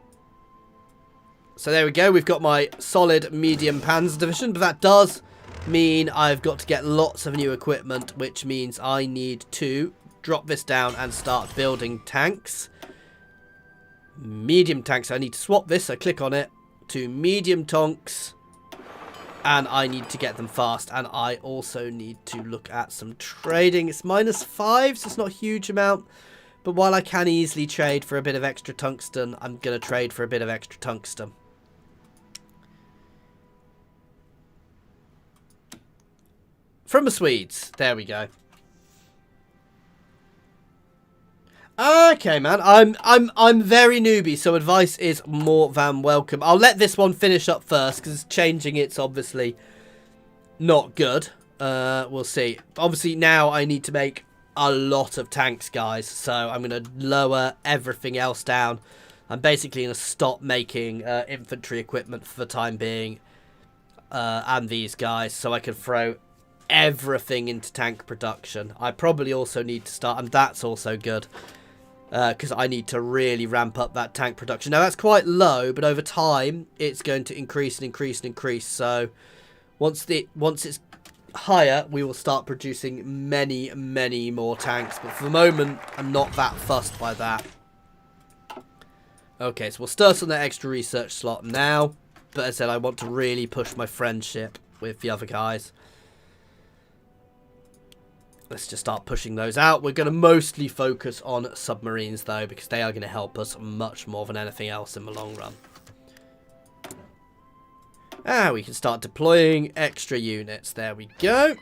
So there we go. We've got my solid medium Panzer division, but that does mean I've got to get lots of new equipment, which means I need to drop this down and start building tanks. Medium tanks. I need to swap this. I click on it to medium tanks, and I need to get them fast. And I also need to look at some trading. It's -5, so it's not a huge amount. But while I can easily trade for a bit of extra tungsten, I'm going to trade for a bit of extra tungsten. From the Swedes. There we go. Okay, man. I'm very newbie, so advice is more than welcome. I'll let this one finish up first, because changing it's obviously not good. We'll see. Obviously, now I need to make a lot of tanks, guys, so I'm going to lower everything else down. I'm basically going to stop making infantry equipment for the time being, and these guys, so I can throw everything into tank production. I probably also need to start, and that's also good, because I need to really ramp up that tank production. Now that's quite low, but over time it's going to increase and increase and increase. So once it's higher, we will start producing many more tanks, but for the moment I'm not that fussed by that. Okay, so we'll start on that extra research slot now, but as I said, I want to really push my friendship with the other guys. Let's just start pushing those out. We're going to mostly focus on submarines, though, because they are going to help us much more than anything else in the long run. We can start deploying extra units. There we go.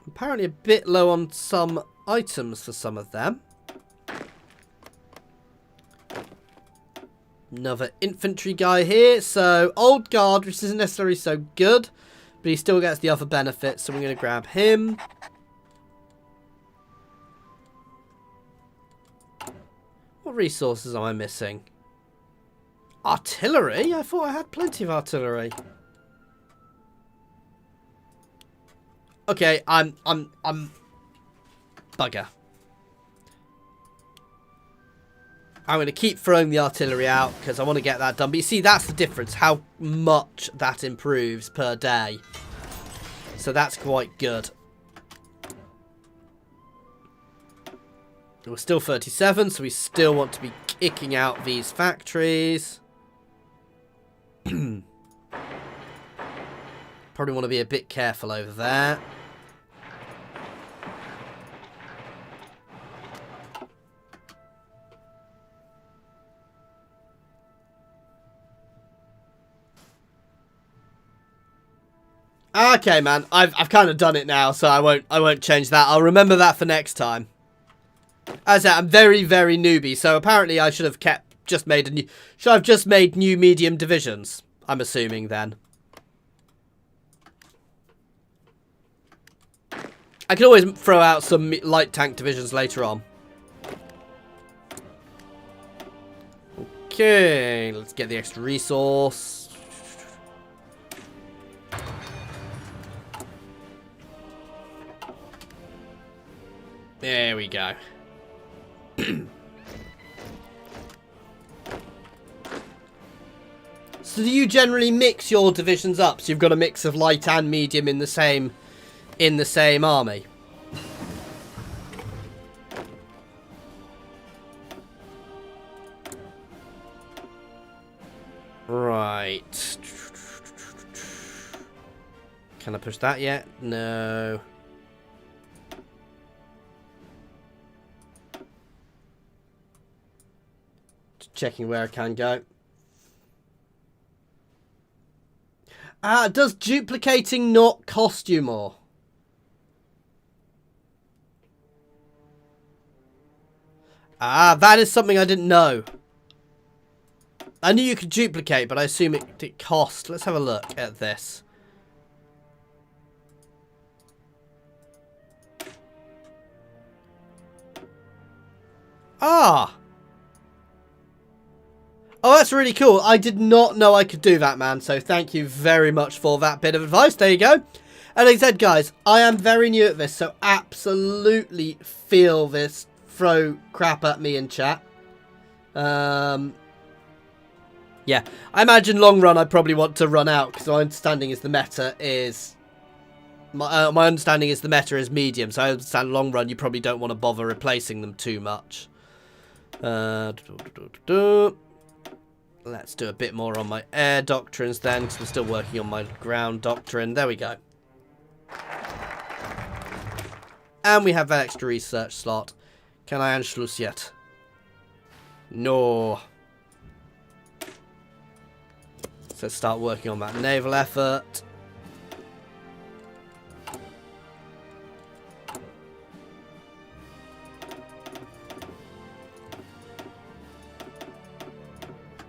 Apparently a bit low on some items for some of them. Another infantry guy here. So, old guard, which isn't necessarily so good. But he still gets the other benefits. So, we're going to grab him. What resources am I missing? Artillery? I thought I had plenty of artillery. Okay, I'm bugger. I'm going to keep throwing the artillery out because I want to get that done. But you see, that's the difference, how much that improves per day. So that's quite good. We're still 37, so we still want to be kicking out these factories. Probably want to be a bit careful over there. Okay, man. I've kind of done it now, so I won't change that. I'll remember that for next time. As I said, I'm very, very newbie, so apparently I should have just made new medium divisions. I'm assuming then. I can always throw out some light tank divisions later on. Okay, let's get the extra resource. There we go. So do you generally mix your divisions up? So you've got a mix of light and medium in the same army? Right. Can I push that yet? No. Checking where I can go. Does duplicating not cost you more? That is something I didn't know. I knew you could duplicate, but I assume it cost. Let's have a look at this. Ah! Oh, that's really cool. I did not know I could do that, man. So thank you very much for that bit of advice. There you go. And like I said, guys, I am very new at this, so absolutely feel this. Throw crap at me in chat. Yeah, I imagine long run I probably want to run out because my understanding is the meta is medium. So I understand long run you probably don't want to bother replacing them too much. Let's do a bit more on my air doctrines then, because we're still working on my ground doctrine. There we go. And we have that extra research slot. Can I Anschluss yet? No. So let's start working on that naval effort.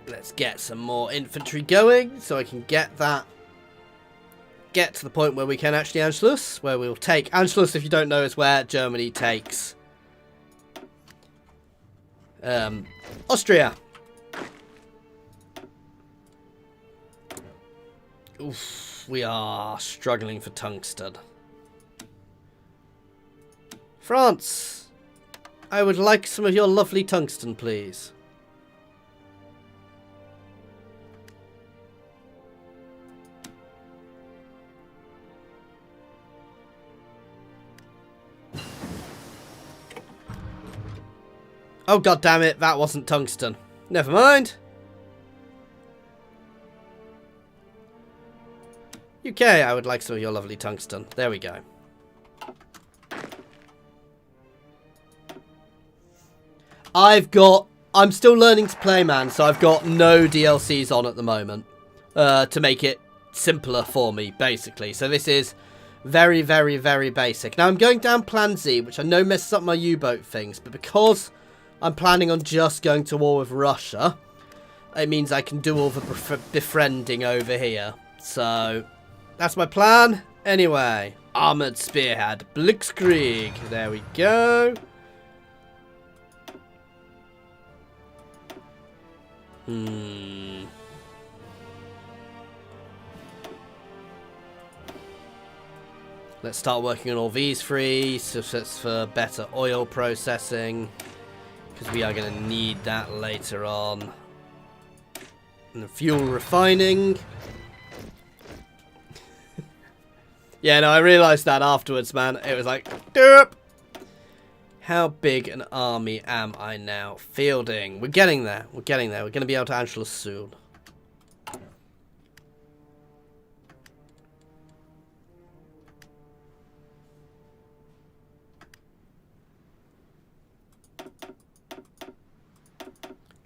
Let's get some more infantry going so I can get to the point where we can actually Anschluss, where we'll take Anschluss, if you don't know, is where Germany takes Austria. Oof, we are struggling for tungsten. France, I would like some of your lovely tungsten, please. Oh, god damn it, that wasn't tungsten. Never mind. UK, I would like some of your lovely tungsten. There we go. I'm still learning to play, man, so I've got no DLCs on at the moment. To make it simpler for me, basically. So this is very, very, very basic. Now, I'm going down Plan Z, which I know messes up my U-boat things, but because I'm planning on just going to war with Russia, it means I can do all the befriending over here. So, that's my plan. Anyway, Armoured Spearhead, Blitzkrieg. There we go. Let's start working on all these three, so it's for better oil processing, because we are going to need that later on. And the fuel refining. Yeah, no, I realised that afterwards, man. It was like, derp. How big an army am I now fielding? We're getting there. We're getting there. We're going to be able to Anschluss soon.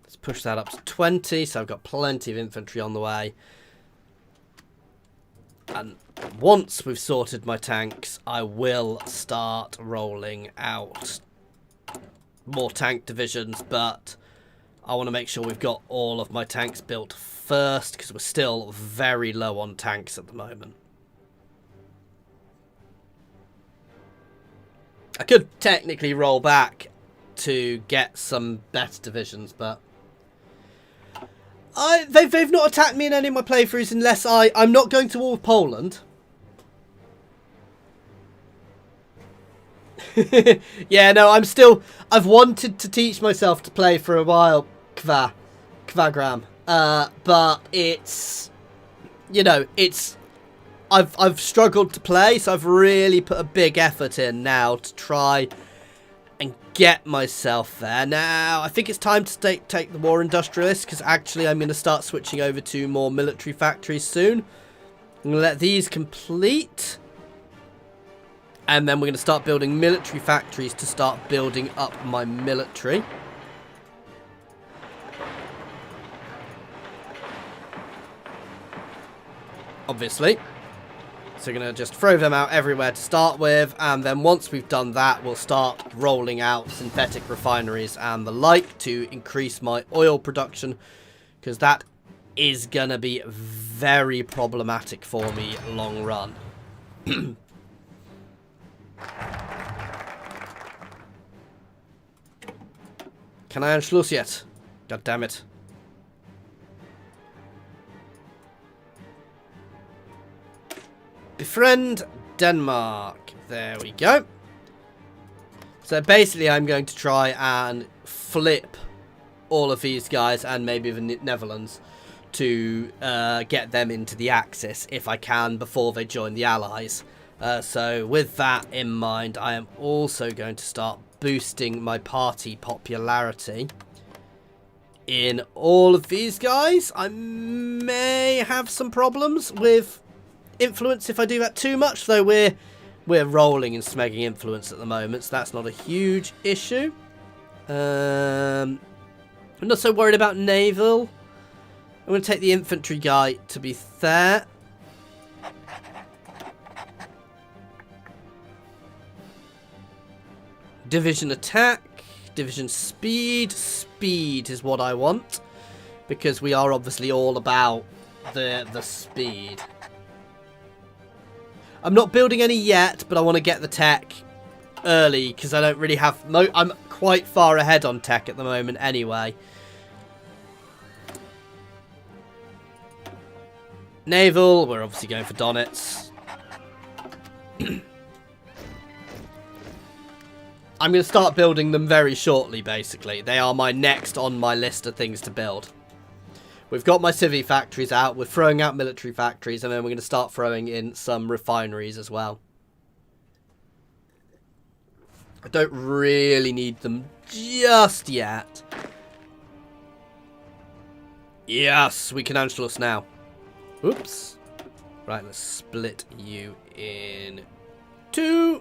Let's push that up to 20, so I've got plenty of infantry on the way. And once we've sorted my tanks, I will start rolling out more tank divisions, but I want to make sure we've got all of my tanks built first, because we're still very low on tanks at the moment. I could technically roll back to get some better divisions, but they've not attacked me in any of my playthroughs unless I'm not going to war with Poland. Yeah, no, I've wanted to teach myself to play for a while, Kvagram. But it's, you know, I've struggled to play, so I've really put a big effort in now to try and get myself there. Now, I think it's time to take the War Industrialist, because actually I'm going to start switching over to more military factories soon. I'm going to let these complete. And then we're going to start building military factories to start building up my military. Obviously. So we're going to just throw them out everywhere to start with. And then once we've done that, we'll start rolling out synthetic refineries and the like to increase my oil production. Because that is going to be very problematic for me long run. Can I Anschluss yet? God damn it. Befriend Denmark. There we go. So basically I'm going to try and flip all of these guys and maybe the Netherlands to get them into the Axis if I can before they join the Allies. So with that in mind, I am also going to start boosting my party popularity in all of these guys. I may have some problems with influence if I do that too much, though we're rolling in smegging influence at the moment, so that's not a huge issue. I'm not so worried about naval. I'm going to take the infantry guy to be fair. Division attack, division speed. Speed is what I want, because we are obviously all about the speed. I'm not building any yet, but I want to get the tech early, because I don't really have... I'm quite far ahead on tech at the moment anyway. Naval, we're obviously going for Donetsk. I'm going to start building them very shortly, basically. They are my next on my list of things to build. We've got my civvy factories out. We're throwing out military factories. And then we're going to start throwing in some refineries as well. I don't really need them just yet. Yes, we can Anschluss now. Oops. Right, let's split you in two.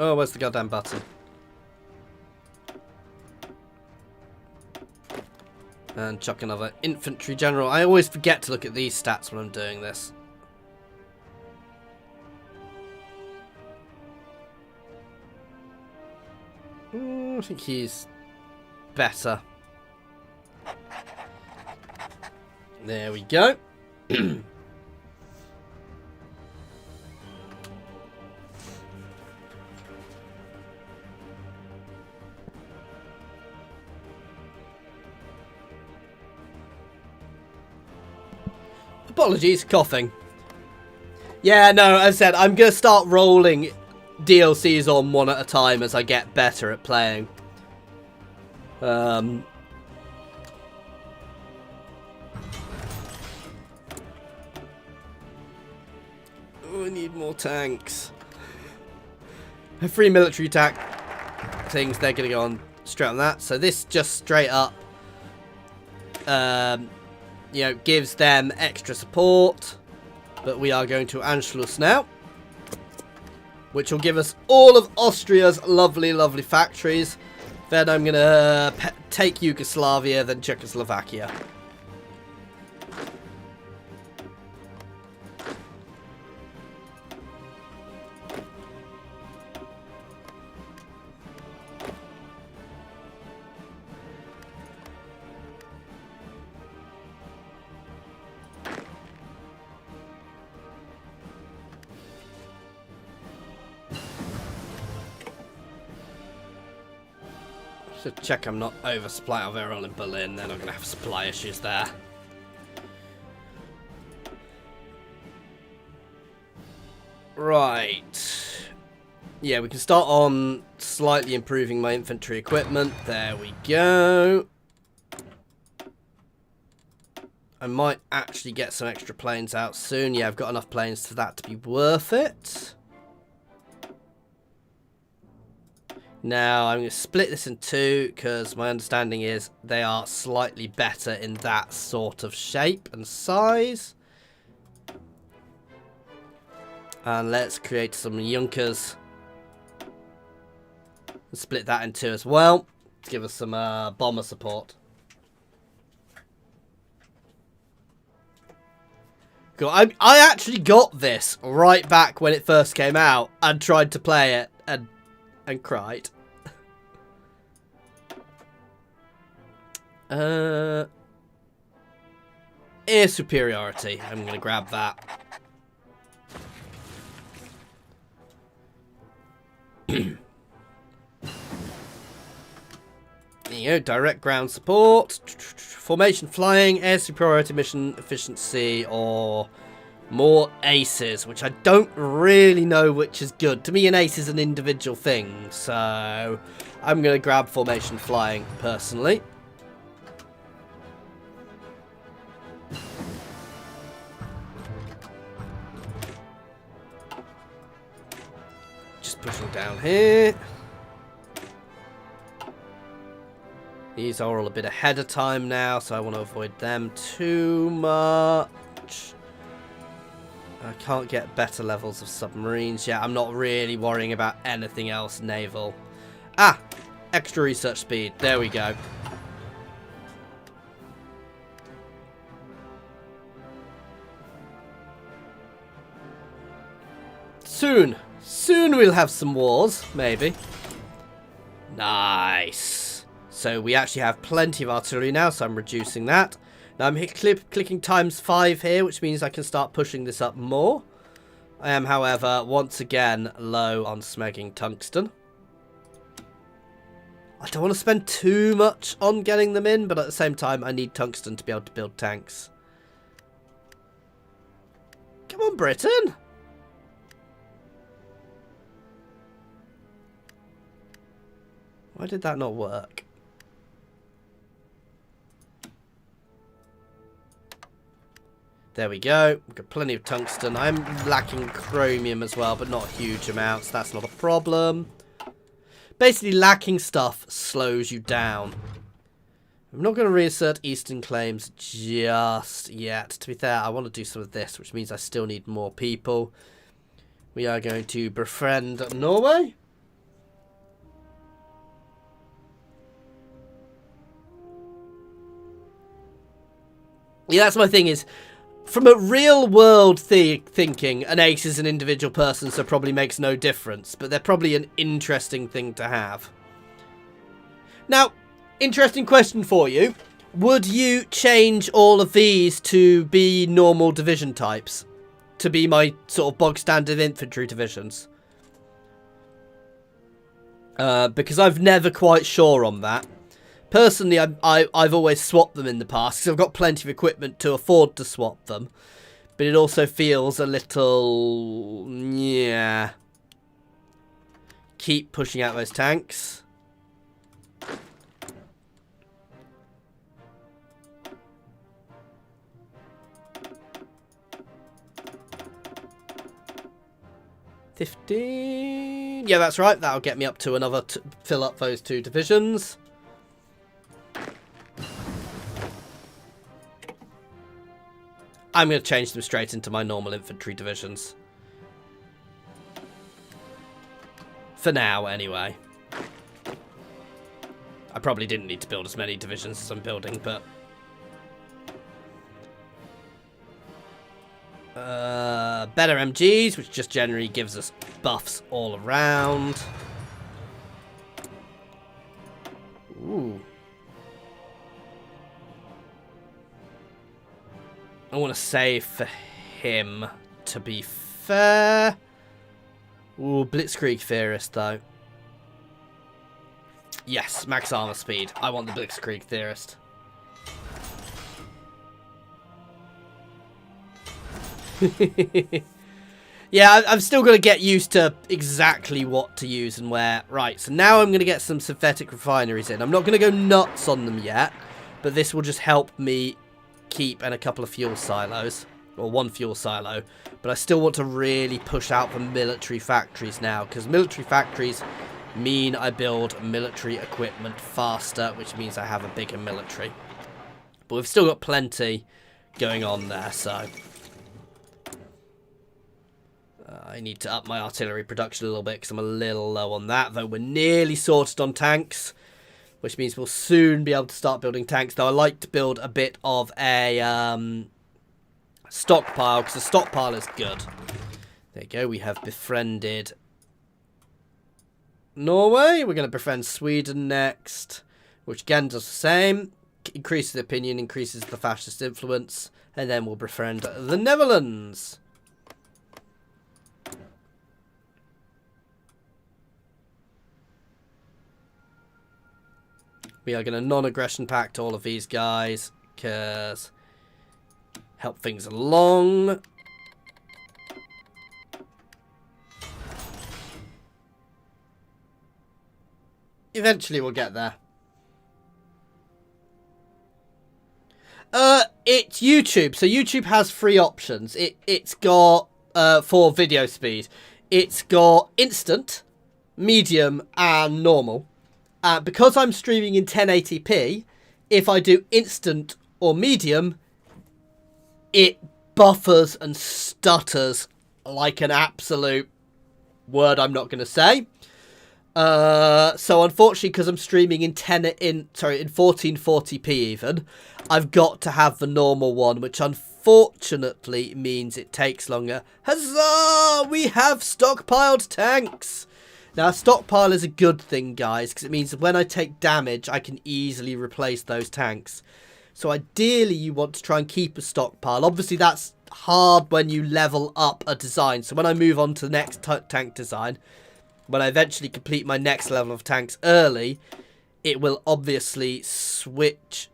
Oh, where's the goddamn button? And chuck another infantry general. I always forget to look at these stats when I'm doing this. I think he's better. There we go. Apologies, coughing. Yeah, no, as I said, I'm going to start rolling DLCs on one at a time as I get better at playing. Oh, I need more tanks. Free military attack things, they're going to go on straight on that. So this just straight up, you know, gives them extra support. But we are going to Anschluss now, which will give us all of Austria's lovely, lovely factories. Then I'm going to take Yugoslavia, then Czechoslovakia. So check I'm not oversupply of everyone in Berlin, then I'm going to have supply issues there. Right. Yeah, we can start on slightly improving my infantry equipment. There we go. I might actually get some extra planes out soon. Yeah, I've got enough planes for that to be worth it. Now, I'm going to split this in two because my understanding is they are slightly better in that sort of shape and size. And let's create some Junkers. And split that in two as well to give us some bomber support. Cool. I actually got this right back when it first came out and tried to play it and cried. Air superiority. I'm going to grab that. There you go. Direct ground support. Formation flying, air superiority, mission efficiency, or more aces, which I don't really know which is good. To me, an ace is an individual thing, so I'm going to grab formation flying personally. Just pushing down here. These are all a bit ahead of time now, so I want to avoid them too much. I can't get better levels of submarines yet. I'm not really worrying about anything else naval. Ah! Extra research speed. There we go. Soon. Soon we'll have some wars, maybe. Nice. So we actually have plenty of artillery now, so I'm reducing that. Now I'm clicking ×5 here, which means I can start pushing this up more. I am, however, once again low on smegging tungsten. I don't want to spend too much on getting them in, but at the same time, I need tungsten to be able to build tanks. Come on, Britain! Why did that not work? There we go. We've got plenty of tungsten. I'm lacking chromium as well, but not huge amounts. That's not a problem. Basically, lacking stuff slows you down. I'm not going to reassert Eastern claims just yet. To be fair, I want to do some of this, which means I still need more people. We are going to befriend Norway. Yeah, that's my thing is, from a real-world thinking, an ace is an individual person, so probably makes no difference. But they're probably an interesting thing to have. Now, interesting question for you. Would you change all of these to be normal division types? To be my sort of bog standard infantry divisions? Because I've never quite sure on that. Personally, I've always swapped them in the past because I've got plenty of equipment to afford to swap them. But it also feels a little... yeah. Keep pushing out those tanks. $15. Yeah, that's right. That'll get me up to another fill up those 2 divisions. I'm going to change them straight into my normal infantry divisions. For now, anyway. I probably didn't need to build as many divisions as I'm building, but... better MGs, which just generally gives us buffs all around. Ooh. I want to save for him, to be fair. Ooh, Blitzkrieg Theorist, though. Yes, max armor speed. I want the Blitzkrieg Theorist. Yeah, I'm still going to get used to exactly what to use and where. Right, so now I'm going to get some synthetic refineries in. I'm not going to go nuts on them yet, but this will just help me keep and a couple of fuel silos, or 1 fuel silo. But I still want to really push out the military factories now, because military factories mean I build military equipment faster, which means I have a bigger military. But we've still got plenty going on there, so... I need to up my artillery production a little bit because I'm a little low on that, though we're nearly sorted on tanks, which means we'll soon be able to start building tanks. Though I like to build a bit of a stockpile, because the stockpile is good. There you go, we have befriended Norway. We're going to befriend Sweden next, which again does the same. Increases the opinion, increases the fascist influence, and then we'll befriend the Netherlands. We are going to non-aggression pact all of these guys, because help things along. Eventually we'll get there. It's YouTube. So YouTube has 3 options. It's got, for video speed, it's got instant, medium, and normal. Because I'm streaming in 1080p, if I do instant or medium, it buffers and stutters like an absolute word I'm not going to say. So unfortunately, because I'm streaming in 1440p even, I've got to have the normal one, which unfortunately means it takes longer. Huzzah! We have stockpiled tanks! Now, a stockpile is a good thing, guys, because it means that when I take damage, I can easily replace those tanks. So ideally, you want to try and keep a stockpile. Obviously, that's hard when you level up a design. So when I move on to the next tank design, when I eventually complete my next level of tanks early, it will obviously switch...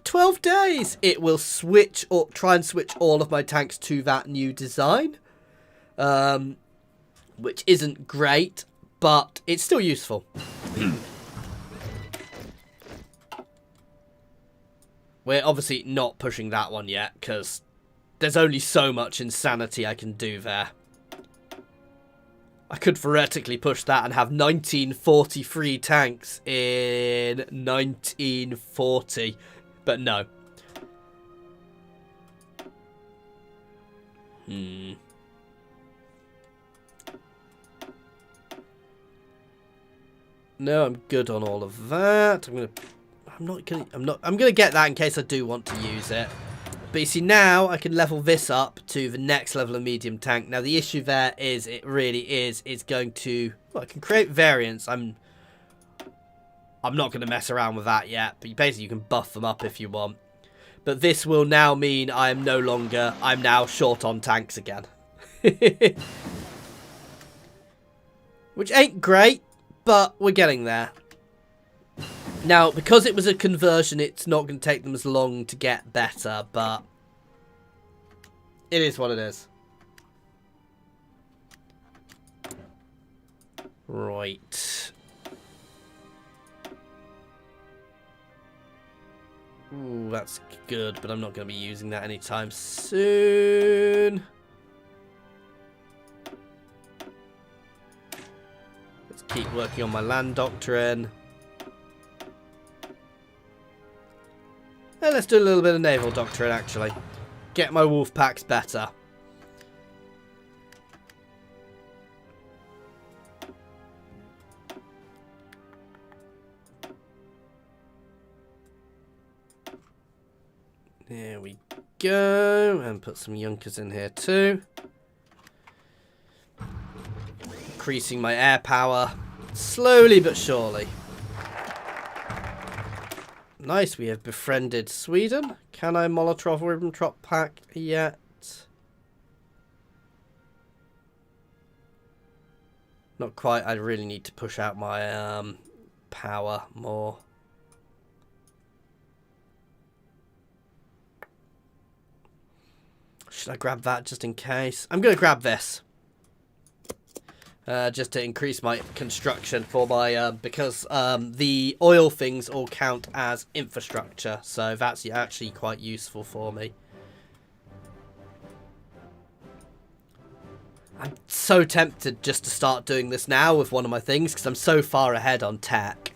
12 days! It will switch, or try and switch all of my tanks to that new design. Which isn't great, but it's still useful. We're obviously not pushing that one yet, because there's only so much insanity I can do there. I could theoretically push that and have 1943 tanks in 1940, but no. No, I'm good on all of that. I'm gonna get that in case I do want to use it. But you see, now I can level this up to the next level of medium tank. Now the issue there is, it really is going to, well, I can create variants. I'm not going to mess around with that yet. But basically, you can buff them up if you want. But this will now mean I'm now short on tanks again. Which ain't great, but we're getting there. Now, because it was a conversion, it's not going to take them as long to get better, but it is what it is. Right. Ooh, that's good, but I'm not going to be using that anytime soon. Let's keep working on my land doctrine. And let's do a little bit of naval doctrine, actually. Get my wolf packs better. There we go. And put some Junkers in here too. Increasing my air power. Slowly but surely. Nice, we have befriended Sweden. Can I Molotov Ribbentrop pack yet? Not quite. I really need to push out my power more. Should I grab that just in case? I'm going to grab this. Just to increase my construction for my, because the oil things all count as infrastructure. So that's actually quite useful for me. I'm so tempted just to start doing this now with one of my things because I'm so far ahead on tech.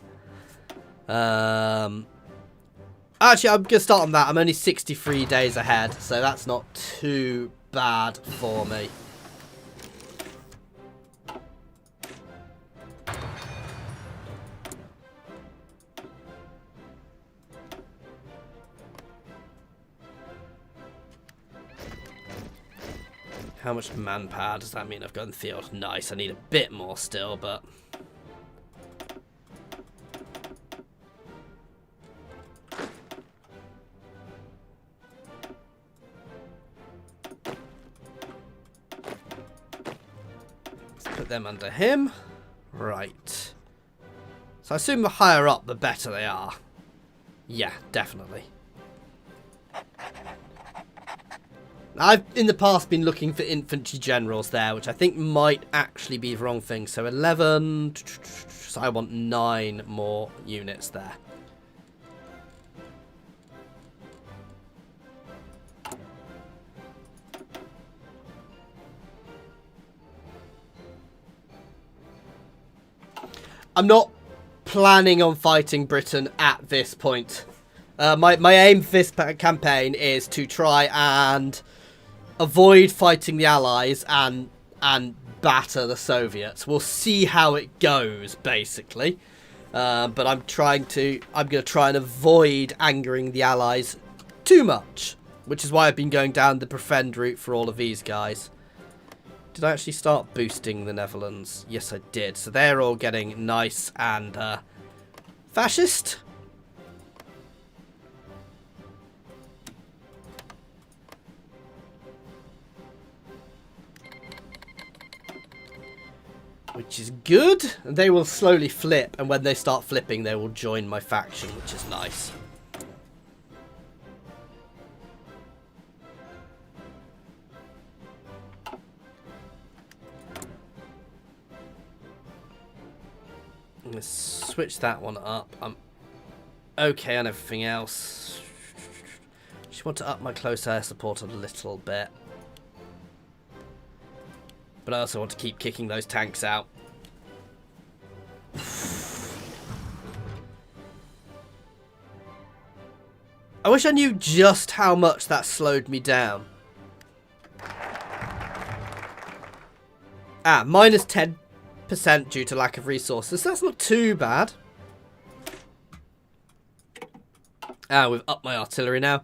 Actually, I'm going to start on that. I'm only 63 days ahead, so that's not too bad for me. How much manpower does that mean I've got in the field? Nice, I need a bit more still, but... let's put them under him. Right. So I assume the higher up, the better they are. Yeah, definitely. I've, in the past, been looking for infantry generals there, which I think might actually be the wrong thing. So 11, so I want 9 more units there. I'm not planning on fighting Britain at this point. My aim for this campaign is to try and avoid fighting the Allies and batter the Soviets. We'll see how it goes, basically. But I'm going to try and avoid angering the Allies too much, which is why I've been going down the befriend route for all of these guys. Did I actually start boosting the Netherlands? Yes, I did. So they're all getting nice and fascist. Which is good. And they will slowly flip, and when they start flipping, they will join my faction, which is nice. Let's switch that one up. I'm okay on everything else. Just want to up my close air support a little bit. But I also want to keep kicking those tanks out. I wish I knew just how much that slowed me down. Minus 10% due to lack of resources. That's not too bad. We've upped my artillery now.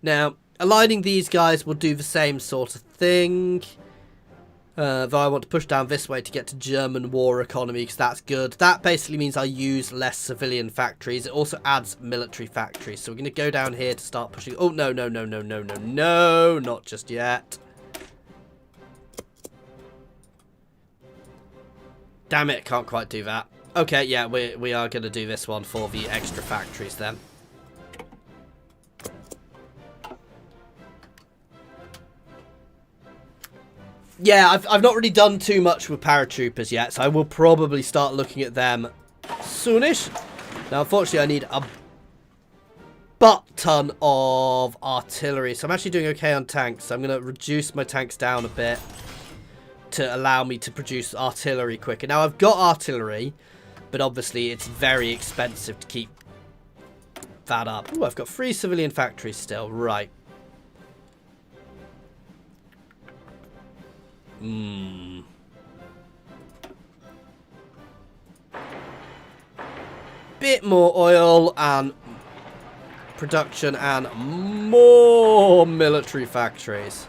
Now, aligning these guys will do the same sort of thing. Though I want to push down this way to get to German war economy, because that's good. That basically means I use less civilian factories. It also adds military factories. So we're going to go down here to start pushing. Oh, no, no, no, no, no, no, no. Not just yet. Damn it, can't quite do that. Okay, yeah, we are going to do this one for the extra factories then. Yeah, I've not really done too much with paratroopers yet, so I will probably start looking at them soonish. Now, unfortunately, I need a butt ton of artillery, so I'm actually doing okay on tanks. So I'm going to reduce my tanks down a bit to allow me to produce artillery quicker. Now, I've got artillery, but obviously it's very expensive to keep that up. Ooh, I've got 3 civilian factories still. Right. Bit more oil and production and more military factories.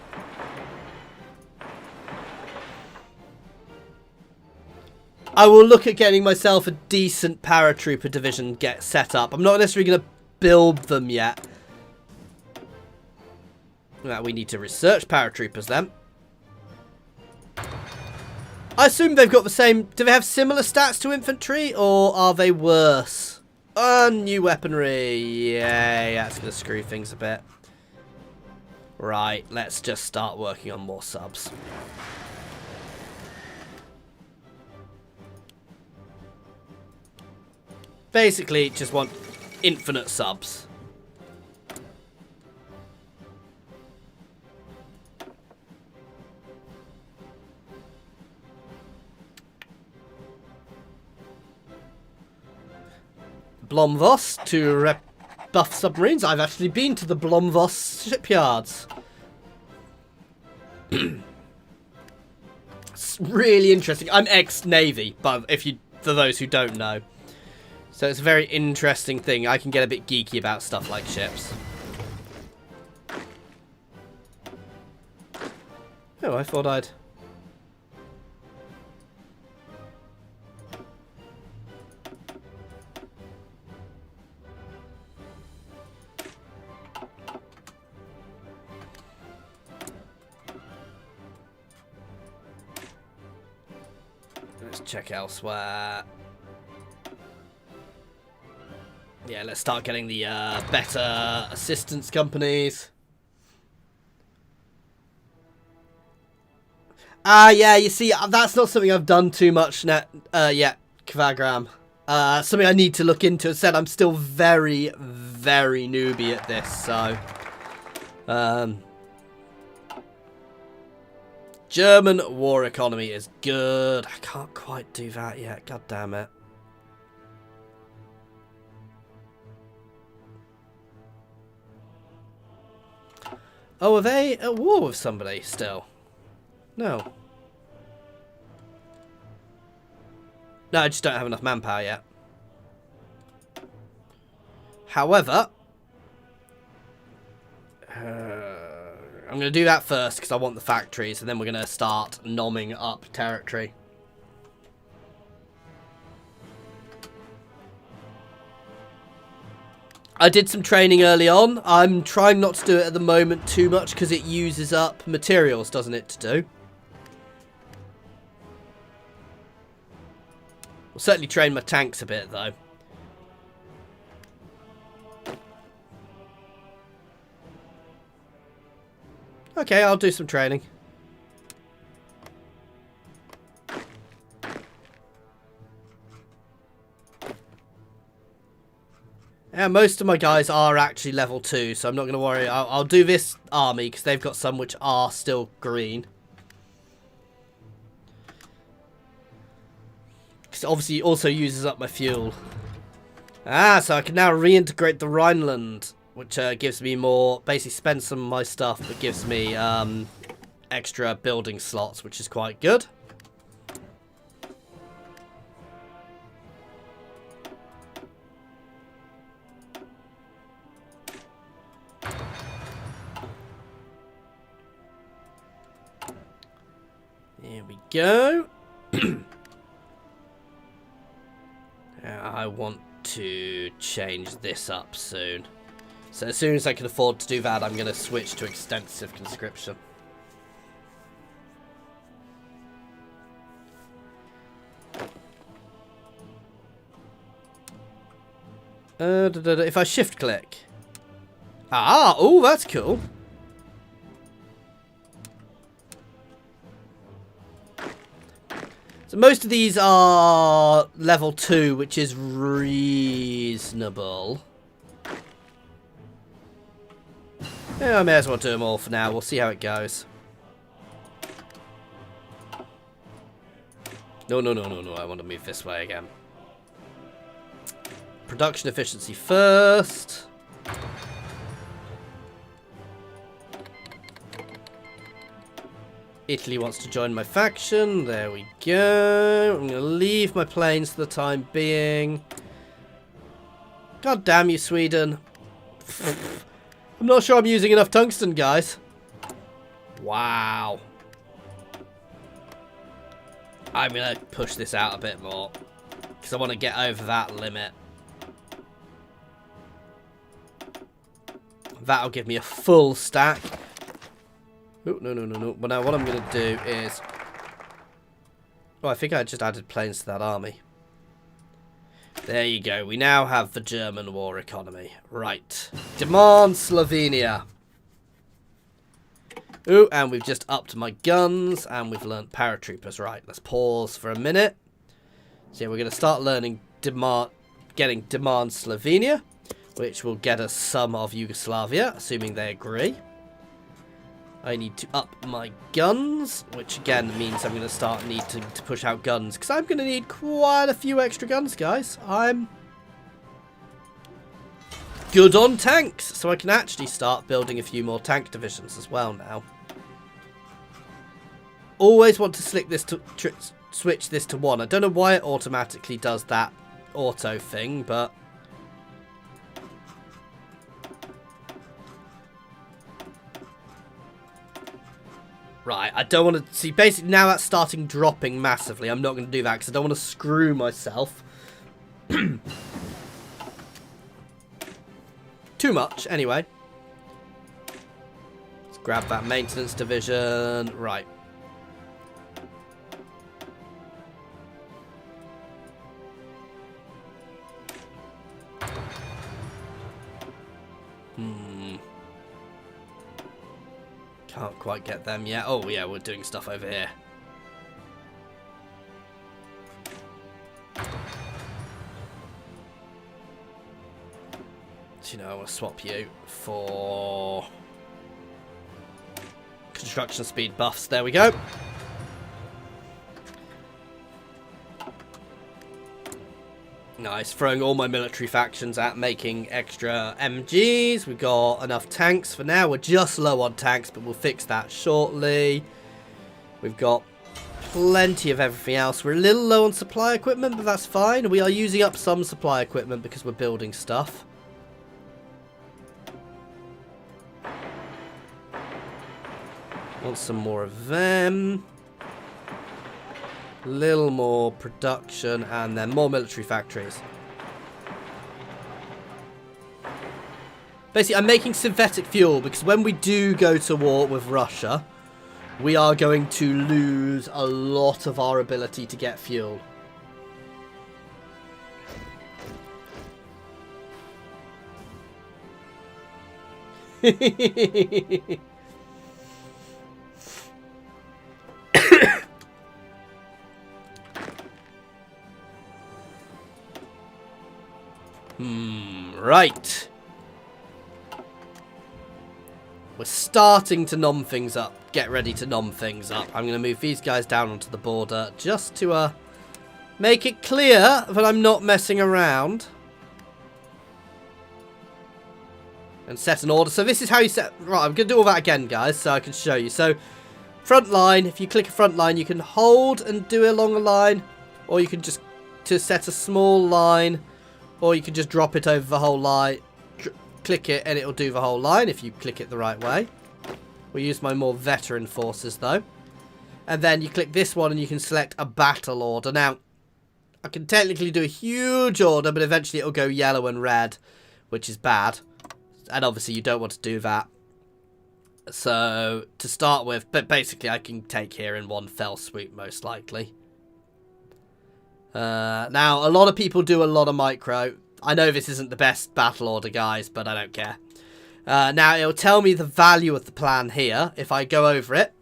I will look at getting myself a decent paratrooper division set up. I'm not necessarily going to build them yet. Now we need to research paratroopers then. I assume they've got the same... Do they have similar stats to infantry, or are they worse? New weaponry. Yay, that's going to screw things a bit. Right, let's just start working on more subs. Basically, just want infinite subs. Blomvos to rebuff submarines. I've actually been to the Blomvos shipyards. It's really interesting. I'm ex-Navy, but for those who don't know. So it's a very interesting thing. I can get a bit geeky about stuff like ships. Oh, I thought I'd... Let's check elsewhere. Yeah, let's start getting the better assistance companies. Yeah, you see, that's not something I've done too much yet, Kvagram. Something I need to look into. As I said, I'm still very, very newbie at this, so... German war economy is good. I can't quite do that yet. God damn it. Oh, are they at war with somebody still? No. No, I just don't have enough manpower yet. However... I'm going to do that first because I want the factories, and then we're going to start nomming up territory. I did some training early on. I'm trying not to do it at the moment too much because it uses up materials, doesn't it, to do? We'll certainly train my tanks a bit, though. Okay, I'll do some training. Yeah, most of my guys are actually level 2, so I'm not going to worry. I'll do this army, because they've got some which are still green. Because it obviously also uses up my fuel. So I can now reintegrate the Rhineland, which gives me more, basically spend some of my stuff, but gives me extra building slots, which is quite good. Here we go. I want to change this up soon. So as soon as I can afford to do that, I'm going to switch to extensive conscription. If I shift click. Ah, oh, that's cool. So most of these are level 2, which is reasonable. Yeah, I may as well do them all for now. We'll see how it goes. No. I want to move this way again. Production efficiency first. Italy wants to join my faction. There we go. I'm going to leave my planes for the time being. God damn you, Sweden. I'm not sure I'm using enough tungsten, guys. Wow. I'm going to push this out a bit more, because I want to get over that limit. That'll give me a full stack. Oh, no. But now what I'm going to do is... Oh, I think I just added planes to that army. There you go. We now have the German war economy. Right. Demand Slovenia. Ooh, and we've just upped my guns, and we've learnt paratroopers. Right, let's pause for a minute. So yeah, we're going to start learning getting Demand Slovenia, which will get us some of Yugoslavia, assuming they agree. I need to up my guns, which again means I'm going to start needing to push out guns, because I'm going to need quite a few extra guns, guys. I'm good on tanks, so I can actually start building a few more tank divisions as well now. Always want to switch this to 1. I don't know why it automatically does that auto thing, but... Right, I don't want to... See, basically now that's starting dropping massively. I'm not going to do that because I don't want to screw myself. Too much, anyway. Let's grab that maintenance division. Right. Can't quite get them yet. Oh, yeah, we're doing stuff over here. So, you know, I want to swap you for construction speed buffs. There we go. Nice, throwing all my military factions at making extra MGs. We've got enough tanks for now. We're just low on tanks, but we'll fix that shortly. We've got plenty of everything else. We're a little low on supply equipment, but that's fine. We are using up some supply equipment because we're building stuff. Want some more of them. Little more production and then more military factories. Basically, I'm making synthetic fuel because when we do go to war with Russia, we are going to lose a lot of our ability to get fuel. Right. We're starting to nom things up. Get ready to nom things up. I'm going to move these guys down onto the border just to make it clear that I'm not messing around. And set an order. So this is how you set... Right, I'm going to do all that again, guys, so I can show you. So, front line. If you click a front line, you can hold and do it along a line. Or you can just to set a small line. Or you can just drop it over the whole line, click it, and it'll do the whole line if you click it the right way. We'll use my more veteran forces, though. And then you click this one and you can select a battle order. Now, I can technically do a huge order, but eventually it'll go yellow and red, which is bad. And obviously you don't want to do that. So, to start with, but basically I can take here in one fell swoop, most likely. Now, a lot of people do a lot of micro. I know this isn't the best battle order, guys, but I don't care. Now, it'll tell me the value of the plan here, if I go over it.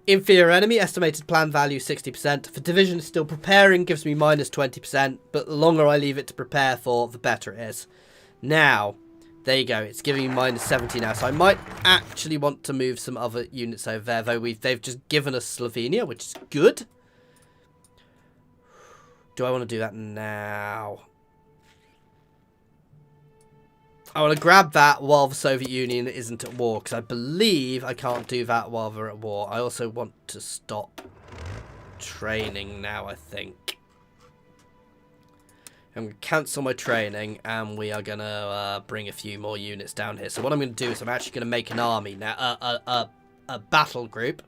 Inferior enemy, estimated plan value 60%. For division still preparing, gives me minus 20%, but the longer I leave it to prepare for, the better it is. Now, there you go, it's giving me minus 70 now, so I might actually want to move some other units over there, though they've just given us Slovenia, which is good. Do I want to do that now? I want to grab that while the Soviet Union isn't at war, because I believe I can't do that while they're at war. I also want to stop training now, I think. I'm going to cancel my training, and we are going to bring a few more units down here. So what I'm going to do is I'm actually going to make an army now, a battle group.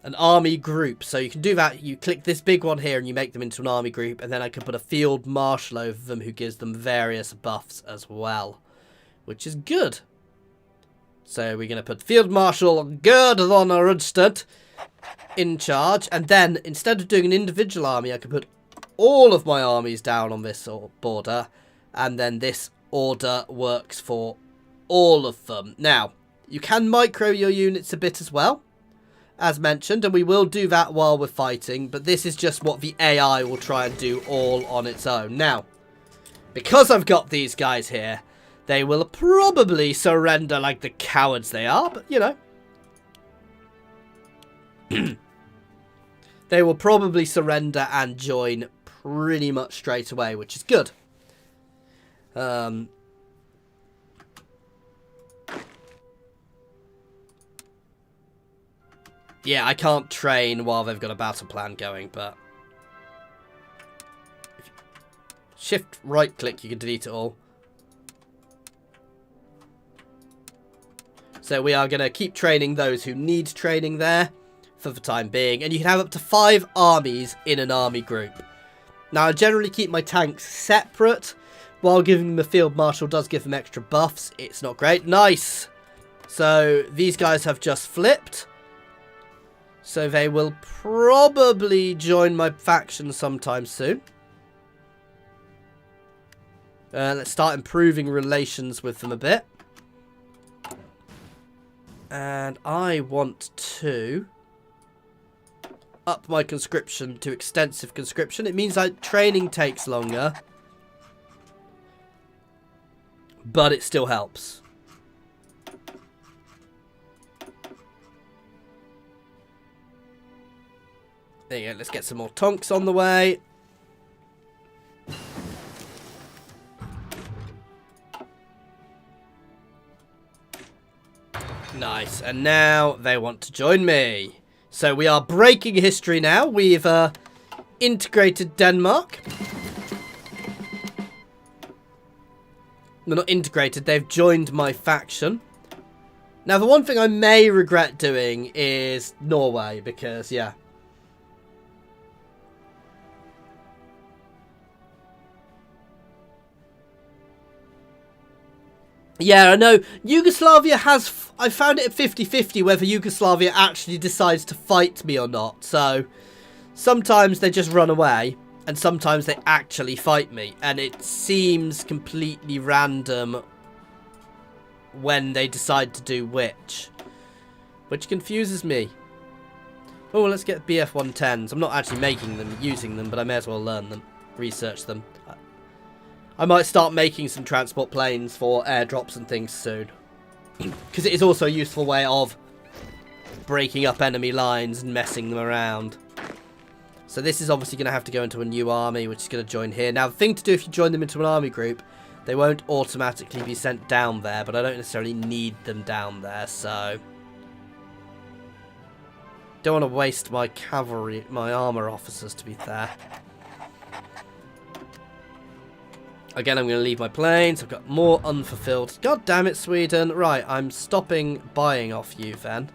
An army group. So you can do that. You click this big one here and you make them into an army group, and then I can put a field marshal over them who gives them various buffs as well, which is good. So we're going to put Field Marshal Gerd von Rudstedt in charge, and then instead of doing an individual army, I can put all of my armies down on this border, and then this order works for all of them. Now, you can micro your units a bit as well, as mentioned, and we will do that while we're fighting, but this is just what the AI will try and do all on its own. Now, because I've got these guys here, they will probably surrender like the cowards they are, but, you know. They will probably surrender and join pretty much straight away, which is good. Yeah, I can't train while they've got a battle plan going, but... Shift right click, you can delete it all. So we are going to keep training those who need training there for the time being. And you can have up to 5 armies in an army group. Now, I generally keep my tanks separate. While giving them a field marshal does give them extra buffs. It's not great. Nice! So these guys have just flipped. So they will probably join my faction sometime soon. Let's start improving relations with them a bit. And I want to up my conscription to extensive conscription. It means that training takes longer, but it still helps. There you go. Let's get some more tonks on the way. Nice. And now they want to join me. So we are breaking history now. We've integrated Denmark. They're not integrated. They've joined my faction. Now, the one thing I may regret doing is Norway, because, yeah. Yeah, I know. Yugoslavia has... I found it at 50-50 whether Yugoslavia actually decides to fight me or not. So, sometimes they just run away, and sometimes they actually fight me. And it seems completely random when they decide to do which confuses me. Oh, let's get BF 110s. I'm not actually making them, using them, but I may as well learn them, research them. I might start making some transport planes for airdrops and things soon. Because it is also a useful way of breaking up enemy lines and messing them around. So this is obviously going to have to go into a new army, which is going to join here. Now, the thing to do if you join them into an army group, they won't automatically be sent down there, but I don't necessarily need them down there, so... Don't want to waste my cavalry, my armor officers, to be fair. Again, I'm going to leave my planes. I've got more unfulfilled. God damn it, Sweden. Right, I'm stopping buying off you then.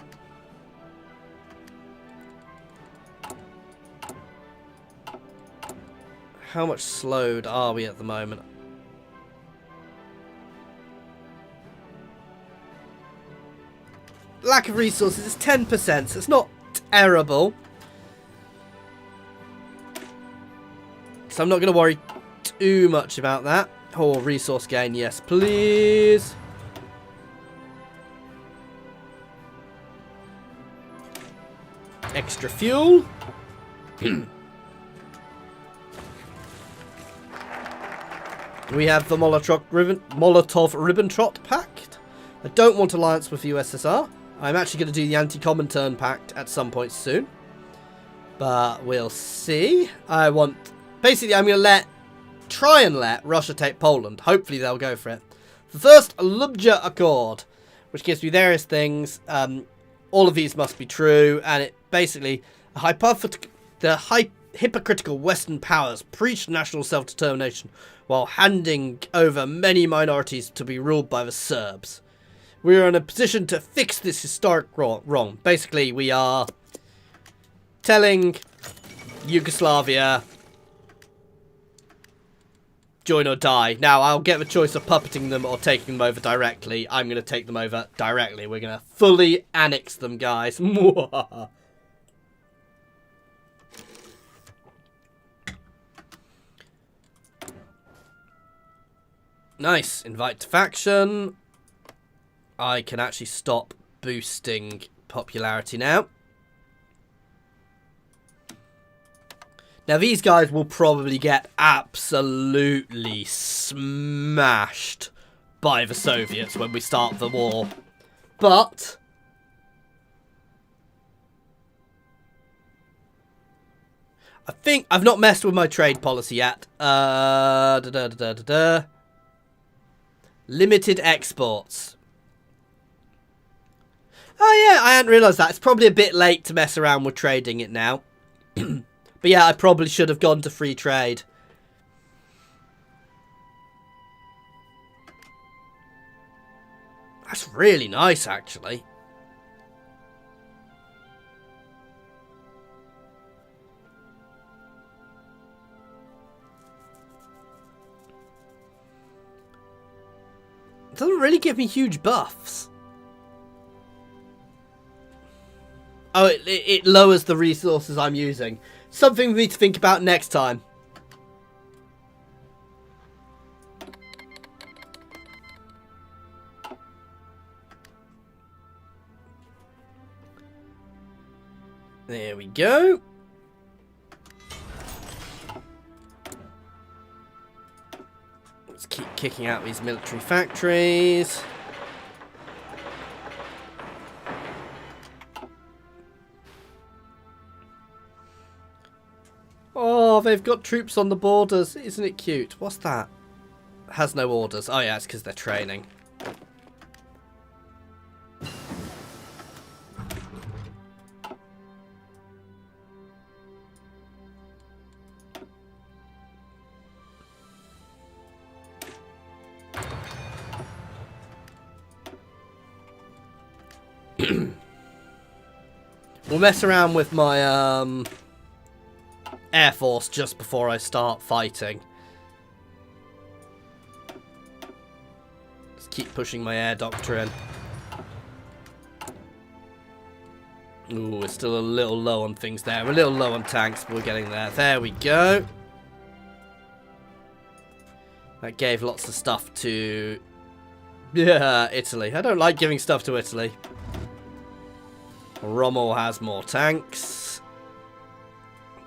How much slowed are we at the moment? Lack of resources is 10%, so it's not terrible. So I'm not going to worry too much about that. Oh, resource gain, yes, please. Extra fuel. We have the Molotov Ribbentrop Pact. I don't want alliance with USSR. I'm actually going to do the Anti-Comintern Pact at some point soon. But we'll see. Basically, I'm going to try and let Russia take Poland. Hopefully they'll go for it. The first, Lubja Accord, which gives me various things. All of these must be true, and it basically the hypocritical Western powers preach national self-determination while handing over many minorities to be ruled by the Serbs. We are in a position to fix this historic wrong. Basically, we are telling Yugoslavia, join or die. Now, I'll get the choice of puppeting them or taking them over directly. I'm going to take them over directly. We're going to fully annex them, guys. Nice. Invite to faction. I can actually stop boosting popularity now. Now, these guys will probably get absolutely smashed by the Soviets when we start the war. But I think I've not messed with my trade policy yet. Limited exports. Oh yeah, I hadn't realised that. It's probably a bit late to mess around with trading it now. But yeah, I probably should have gone to free trade. That's really nice, actually. It doesn't really give me huge buffs. Oh, it lowers the resources I'm using. Something for me to think about next time. There we go. Let's keep kicking out these military factories. Oh, they've got troops on the borders. Isn't it cute? What's that? Has no orders. Oh yeah, it's because they're training. We'll mess around with my Air Force just before I start fighting. Just keep pushing my air doctrine. Ooh, we're still a little low on things there. We're a little low on tanks, but we're getting there. There we go. That gave lots of stuff to... yeah, Italy. I don't like giving stuff to Italy. Rommel has more tanks.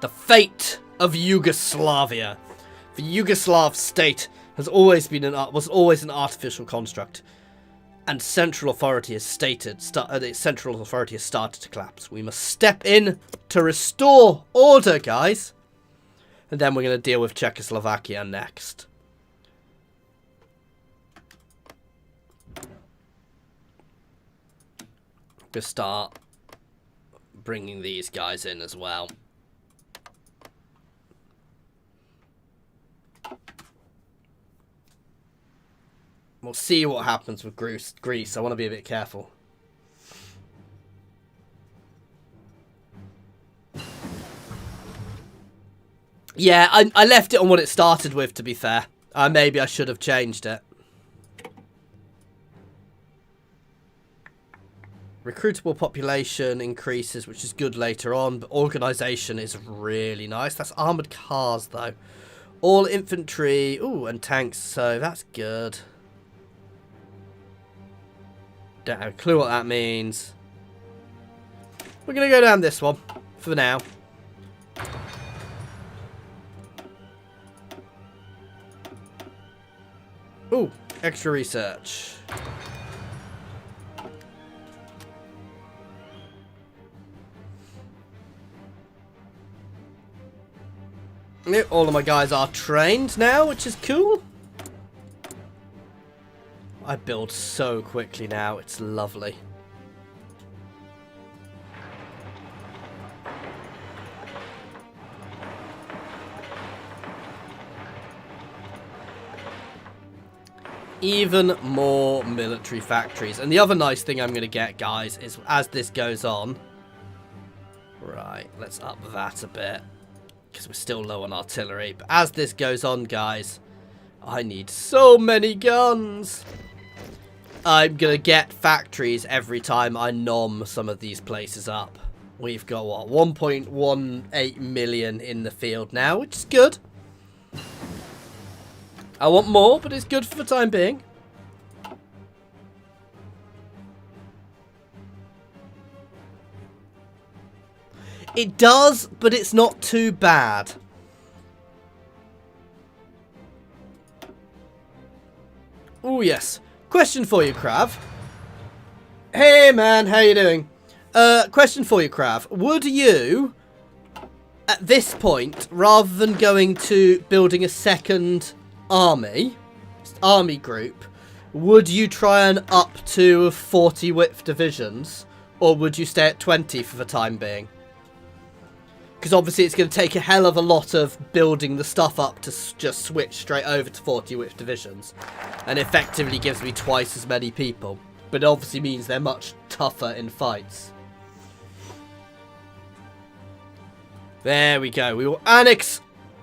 The fate of Yugoslavia. The Yugoslav state has always been was always an artificial construct, and central authority has started to collapse. We must step in to restore order, guys, and then we're going to deal with Czechoslovakia next. We'll start bringing these guys in as well. We'll see what happens with Greece. I want to be a bit careful. Yeah, I left it on what it started with, to be fair. Maybe I should have changed it. Recruitable population increases, which is good later on, but organisation is really nice. That's armoured cars, though. All infantry, ooh, and tanks, so that's good. Don't have a clue what that means. We're going to go down this one, for now. Ooh, extra research. All of my guys are trained now, which is cool. I build so quickly now, it's lovely. Even more military factories. And the other nice thing I'm going to get, guys, is as this goes on... Right, let's up that a bit. Because we're still low on artillery. But as this goes on, guys, I need so many guns. I'm going to get factories every time I nom some of these places up. We've got, what, 1.18 million in the field now, which is good. I want more, but it's good for the time being. It does, but it's not too bad. Oh, yes. Question for you, Krav. Hey, man. How you doing? Question for you, Krav. Would you, at this point, rather than going to building a second army group, would you try and up to 40 width divisions? Or would you stay at 20 for the time being? Because obviously it's going to take a hell of a lot of building the stuff up to just switch straight over to 40 width divisions. And effectively gives me twice as many people. But it obviously means they're much tougher in fights. There we go. We will annex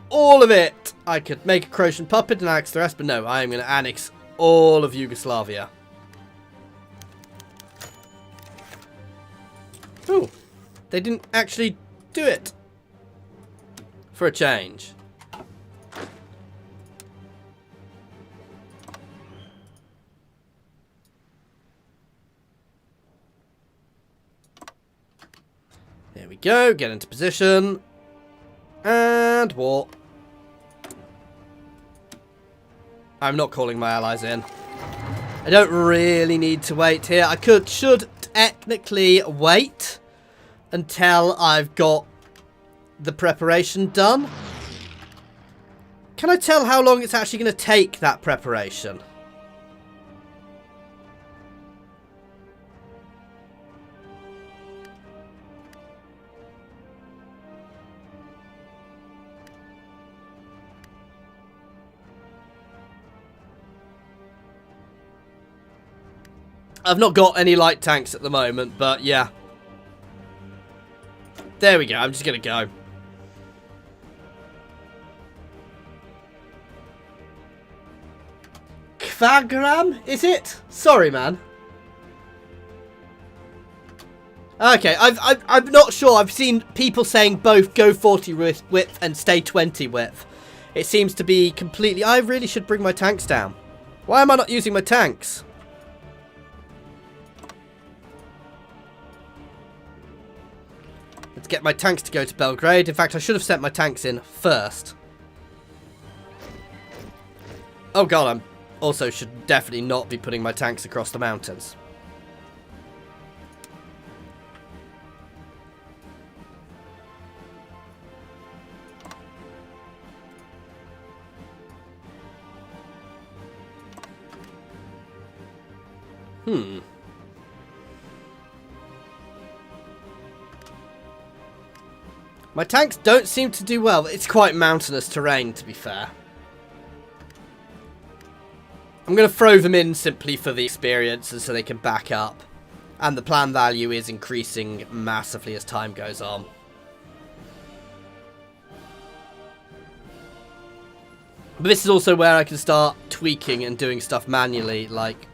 all of it. I could make a Croatian puppet and annex the rest. But no, I am going to annex all of Yugoslavia. Ooh. They didn't actually do it. For a change. There we go. Get into position. And war. I'm not calling my allies in. I don't really need to wait here. I should technically wait until I've got the preparation done. Can I tell how long it's actually going to take, that preparation? I've not got any light tanks at the moment, but yeah. There we go. I'm just going to go. Kvagram, is it? Sorry, man. Okay, I'm not sure. I've seen people saying both go 40 width and stay 20 width. It seems to be completely... I really should bring my tanks down. Why am I not using my tanks? Let's get my tanks to go to Belgrade. In fact, I should have sent my tanks in first. Oh god, I'm also should definitely not be putting my tanks across the mountains. My tanks don't seem to do well. It's quite mountainous terrain, to be fair. I'm going to throw them in simply for the experience and so they can back up. And the plan value is increasing massively as time goes on. But this is also where I can start tweaking and doing stuff manually, like...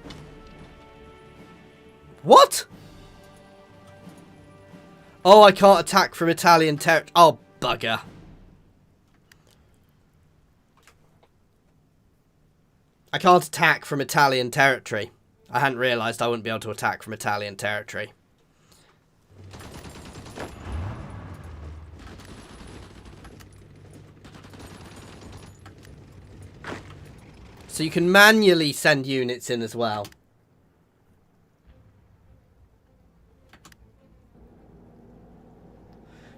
What? Oh, I can't attack from Italian territory. Oh, bugger. I can't attack from Italian territory. I hadn't realised I wouldn't be able to attack from Italian territory. So you can manually send units in as well.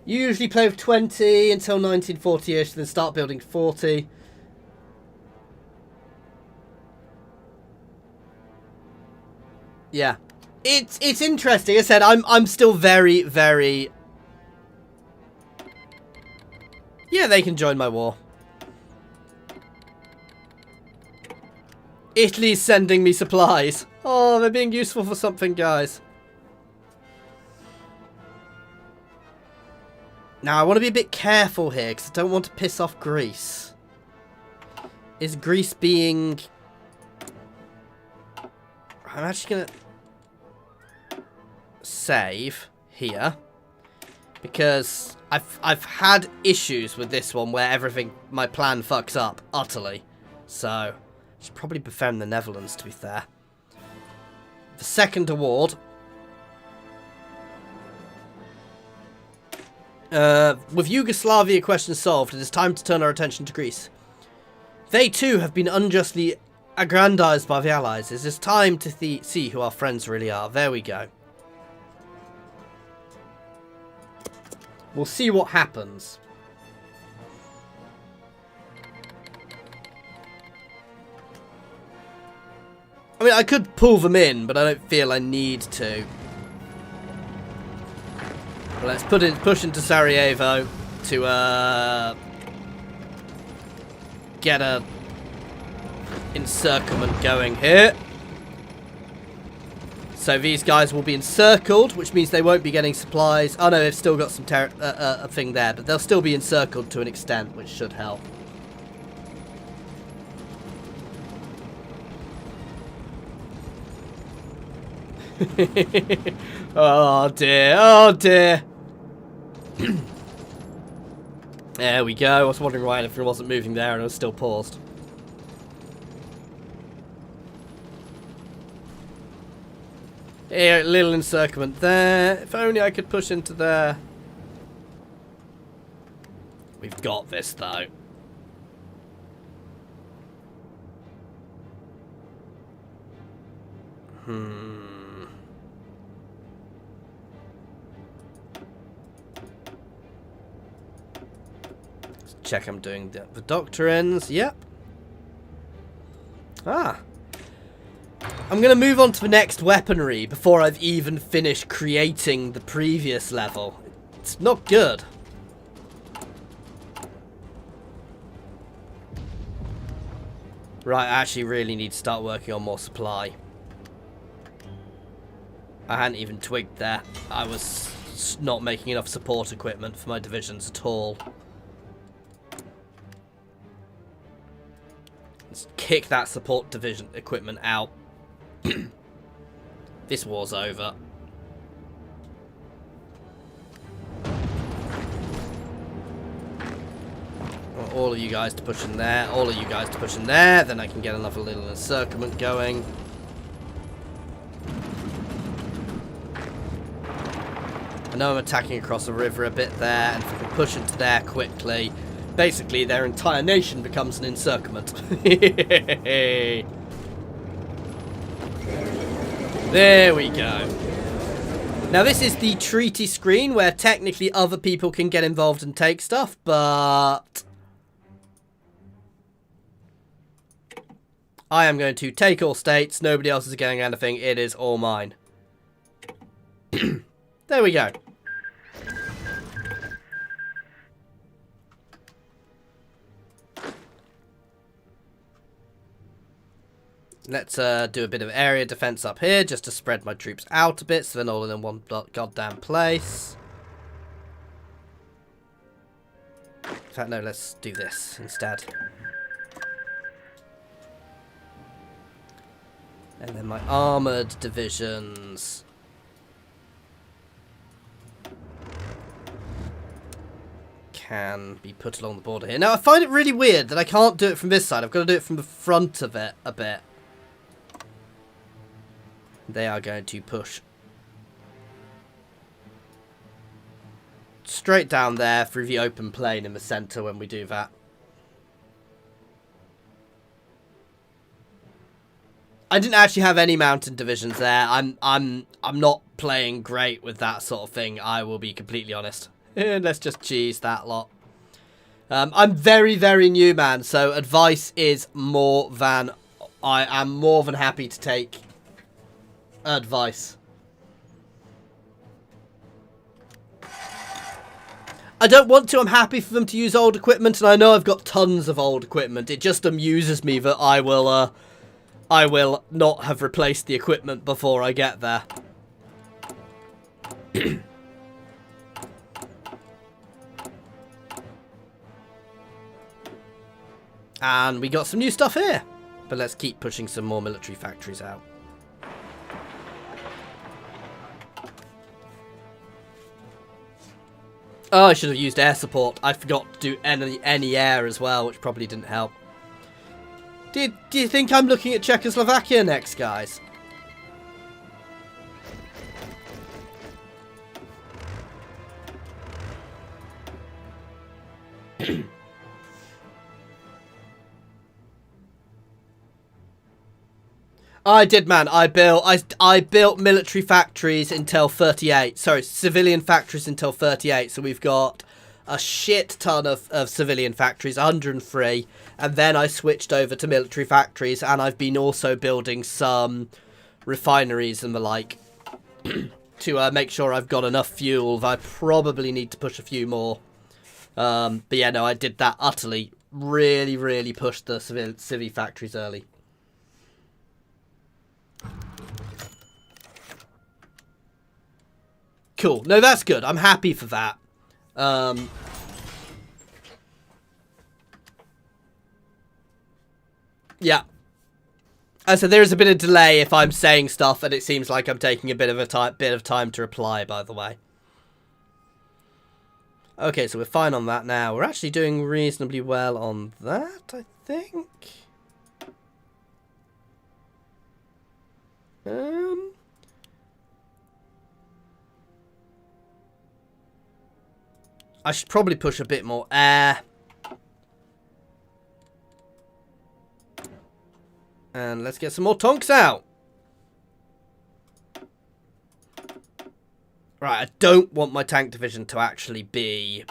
You usually play with 20 until 1940-ish, then start building 40. Yeah. It's interesting. As I said, I'm still very, very... Yeah, they can join my war. Italy's sending me supplies. Oh, they're being useful for something, guys. Now, I want to be a bit careful here, because I don't want to piss off Greece. Is Greece being... I'm actually going to save here. Because I've had issues with this one where everything, my plan fucks up utterly. So... should probably befriend the Netherlands, to be fair. The second award. With Yugoslavia question solved, it is time to turn our attention to Greece. They too have been unjustly aggrandized by the Allies. It is time to see who our friends really are. There we go. We'll see what happens. I mean, I could pull them in, but I don't feel I need to. Well, let's push into Sarajevo to get a encirclement going here. So these guys will be encircled, which means they won't be getting supplies. Oh no, they've still got some a thing there, but they'll still be encircled to an extent, which should help. Oh dear, oh dear. There we go. I was wondering why anything wasn't moving there and it was still paused. Here, little encirclement there. If only I could push into there. We've got this though. Check I'm doing the doctrines. Yep. Ah. I'm going to move on to the next weaponry before I've even finished creating the previous level. It's not good. Right, I actually really need to start working on more supply. I hadn't even twigged there. I was not making enough support equipment for my divisions at all. Let's kick that support division equipment out. This war's over. Want all of you guys to push in there, all of you guys to push in there, then I can get another little encirclement going. I know I'm attacking across the river a bit there, and if I can push into there quickly, basically their entire nation becomes an encirclement. There we go. Now this is the treaty screen where technically other people can get involved and take stuff, but I am going to take all states. Nobody else is getting anything. It is all mine. There we go. Let's do a bit of area defense up here just to spread my troops out a bit so they're all in one goddamn place. In fact, no, let's do this instead. And then my armoured divisions. Can be put along the border here. Now, I find it really weird that I can't do it from this side. I've got to do it from the front of it a bit. They are going to push straight down there through the open plain in the centre when we do that. I didn't actually have any mountain divisions there. I'm not playing great with that sort of thing. I will be completely honest. Let's just cheese that lot. I'm very, very new, man. So advice is more than... I am more than happy to take advice. I don't want to. I'm happy for them to use old equipment. And I know I've got tons of old equipment. It just amuses me that I will not have replaced the equipment before I get there. And we got some new stuff here. But let's keep pushing some more military factories out. Oh, I should have used air support. I forgot to do any air as well, which probably didn't help. Do you think I'm looking at Czechoslovakia next, guys? I did, man. I built military factories until 38. Sorry, civilian factories until 38. So we've got a shit ton of civilian factories, 103. And then I switched over to military factories. And I've been also building some refineries and the like to make sure I've got enough fuel. I probably need to push a few more. But yeah, no, I did that utterly. Really, really pushed the civvy factories early. Cool. No, that's good. I'm happy for that. Yeah. So there is a bit of delay if I'm saying stuff, and it seems like I'm taking a bit of time to reply, by the way. Okay, so we're fine on that now. We're actually doing reasonably well on that, I think. I should probably push a bit more air. And let's get some more tonks out. Right, I don't want my tank division to actually be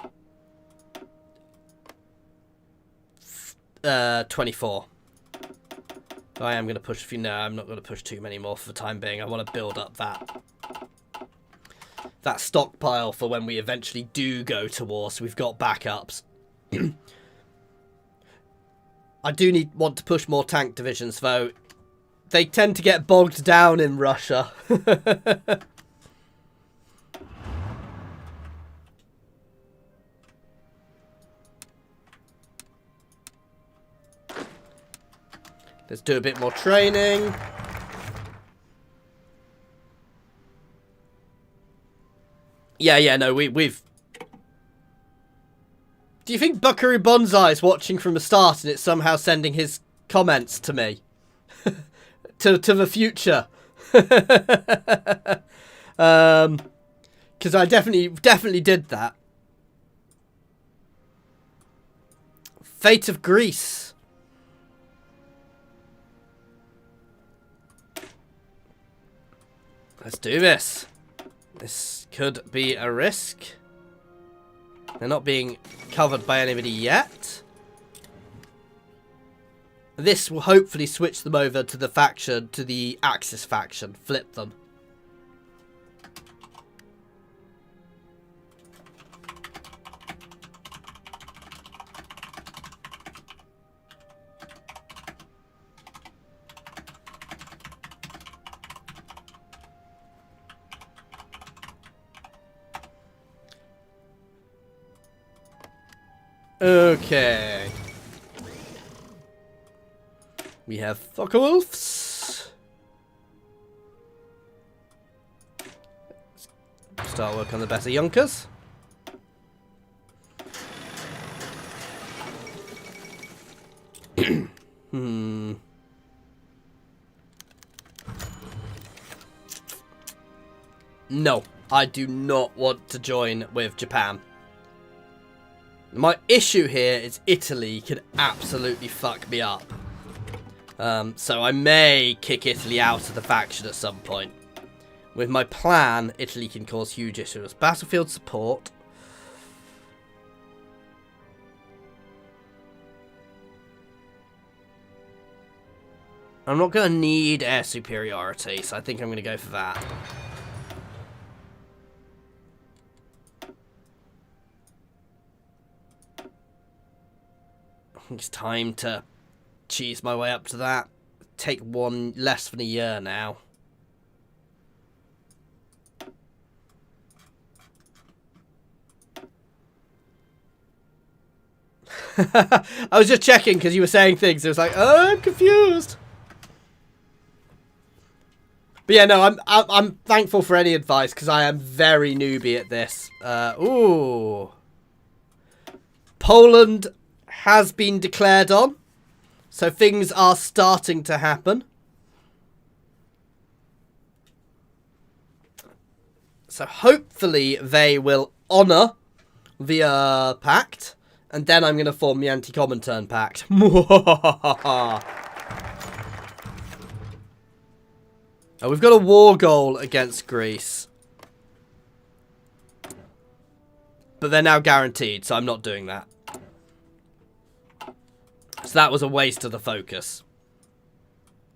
24. I am going to push a few. No, I'm not going to push too many more for the time being. I want to build up that stockpile for when we eventually do go to war, so we've got backups. I do want to push more tank divisions, though. They tend to get bogged down in Russia. Let's do a bit more training. Yeah, no, we've... Do you think Buckaroo Bonsai is watching from the start and it's somehow sending his comments to me? to the future? Because I definitely did that. Fate of Greece. Let's do this. This could be a risk. They're not being covered by anybody yet. This will hopefully switch them over to the faction, to the Axis faction. Flip them. Okay. We have Focke-Wulfs. start work on the better Junkers. No, I do not want to join with Japan. My issue here is Italy can absolutely fuck me up. So I may kick Italy out of the faction at some point. With my plan, Italy can cause huge issues. Battlefield support. I'm not going to need air superiority, so I think I'm going to go for that. I think it's time to cheese my way up to that. Take one less than a year now. I was just checking because you were saying things. It was like, oh, I'm confused. But yeah, no, I'm thankful for any advice because I am very newbie at this. Ooh. Poland has been declared on. So things are starting to happen. So hopefully they will honour the pact. And then I'm going to form the anti-Comintern pact. Oh, we've got a war goal against Greece. But they're now guaranteed, so I'm not doing that. So that was a waste of the focus.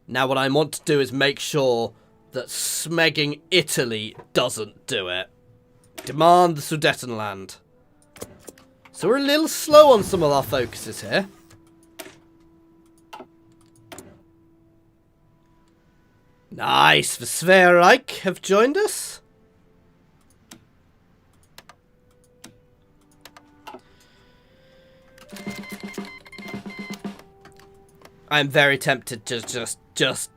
Now what I want to do is make sure that smegging Italy doesn't do it. Demand the Sudetenland. So we're a little slow on some of our focuses here. Nice, the Svereich have joined us. I'm very tempted to just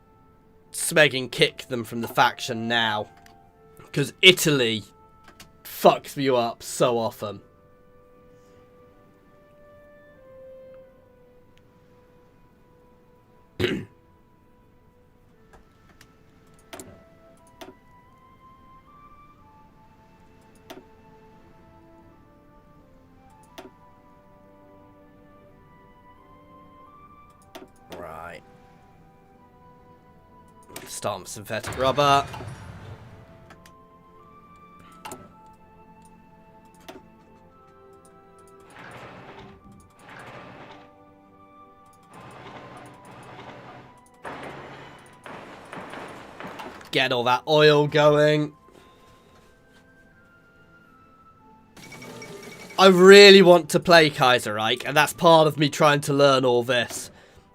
smegging kick them from the faction now. Because Italy fucks you up so often. Right. Start with synthetic rubber. Get all that oil going. I really want to play Kaiserreich, and that's part of me trying to learn all this.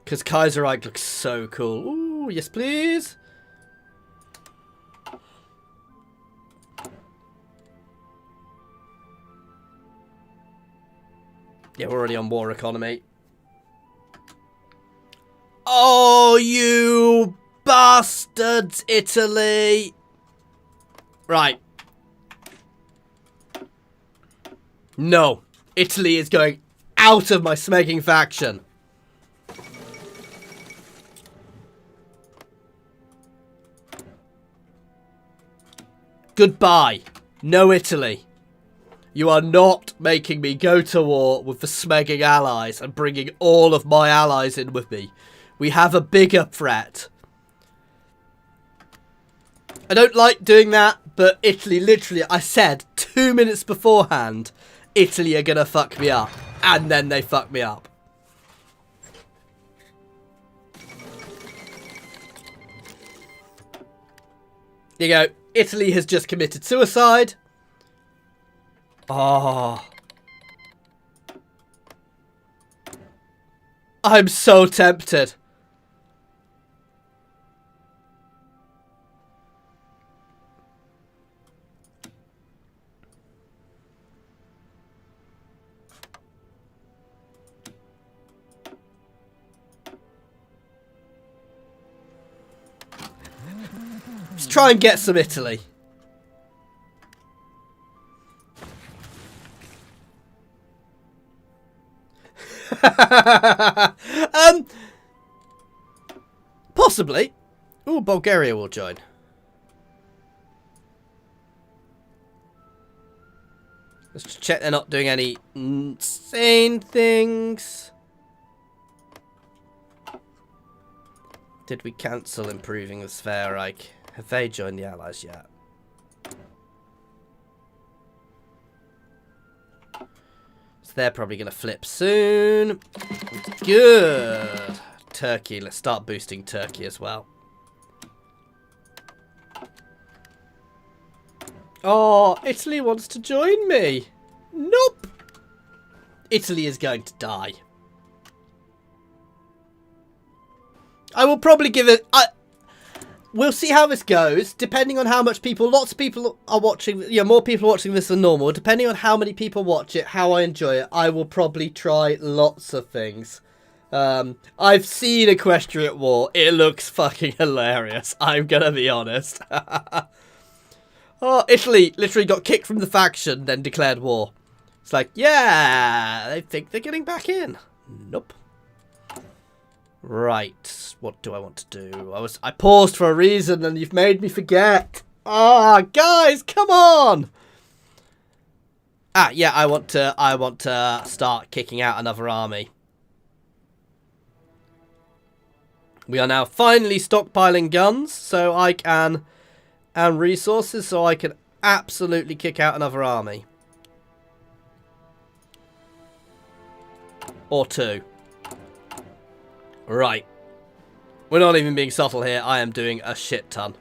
Because Kaiserreich looks so cool. Ooh, yes please. Yeah, we're already on war economy. Oh, you bastards, Italy. Right. No. Italy is going out of my smegging faction. Goodbye. No Italy. You are not making me go to war with the smegging allies and bringing all of my allies in with me. We have a bigger threat. I don't like doing that, but Italy, literally, I said 2 minutes beforehand, Italy are gonna fuck me up. And then they fuck me up. There you go. Italy has just committed suicide. Oh. I'm so tempted. Let's try and get some Italy. Possibly. Ooh, Bulgaria will join. Let's just check they're not doing any insane things. Did we cancel improving the Sphere-Reich? Have they joined the Allies yet? So they're probably going to flip soon. Good. Turkey. Let's start boosting Turkey as well. Oh, Italy wants to join me. Nope. Italy is going to die. I will probably give it... we'll see how this goes, depending on how much people... Lots of people are watching... Yeah, more people are watching this than normal. Depending on how many people watch it, how I enjoy it, I will probably try lots of things. I've seen Equestrian War. It looks fucking hilarious. I'm gonna be honest. Oh, Italy literally got kicked from the faction, then declared war. It's like, yeah, they think they're getting back in. Nope. Right, what do I want to do? I paused for a reason, and you've made me forget. Ah, guys, come on! Ah, yeah, I want to start kicking out another army. We are now finally stockpiling guns, so I can... and resources, so I can absolutely kick out another army. Or two. Right. We're not even being subtle here. I am doing a shit ton.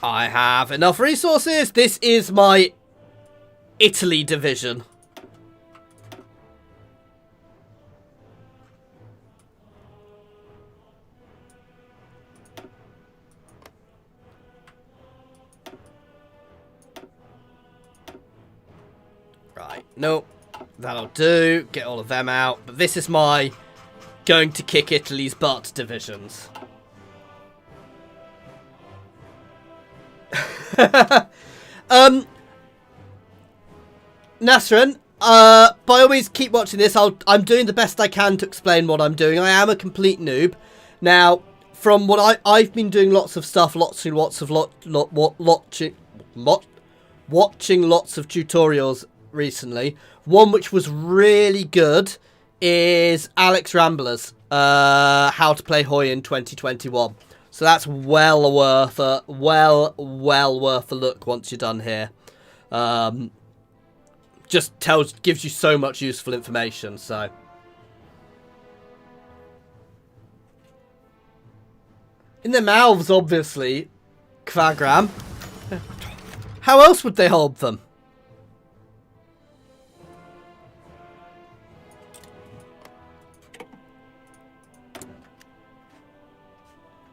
I have enough resources. This is my Italy division. Right, nope, that'll do. Get all of them out. But this is my going to kick Italy's butt divisions. Nasrin, by all means keep watching this. I'm doing the best I can to explain what I'm doing. I am a complete noob. Now, from what I've been doing lots of stuff, watching lots of tutorials recently. One which was really good is Alex Rambler's How to Play Hoy in 2021. So that's well worth a look once you're done here. Just gives you so much useful information. So in their mouths, obviously, Kvagram. How else would they hold them?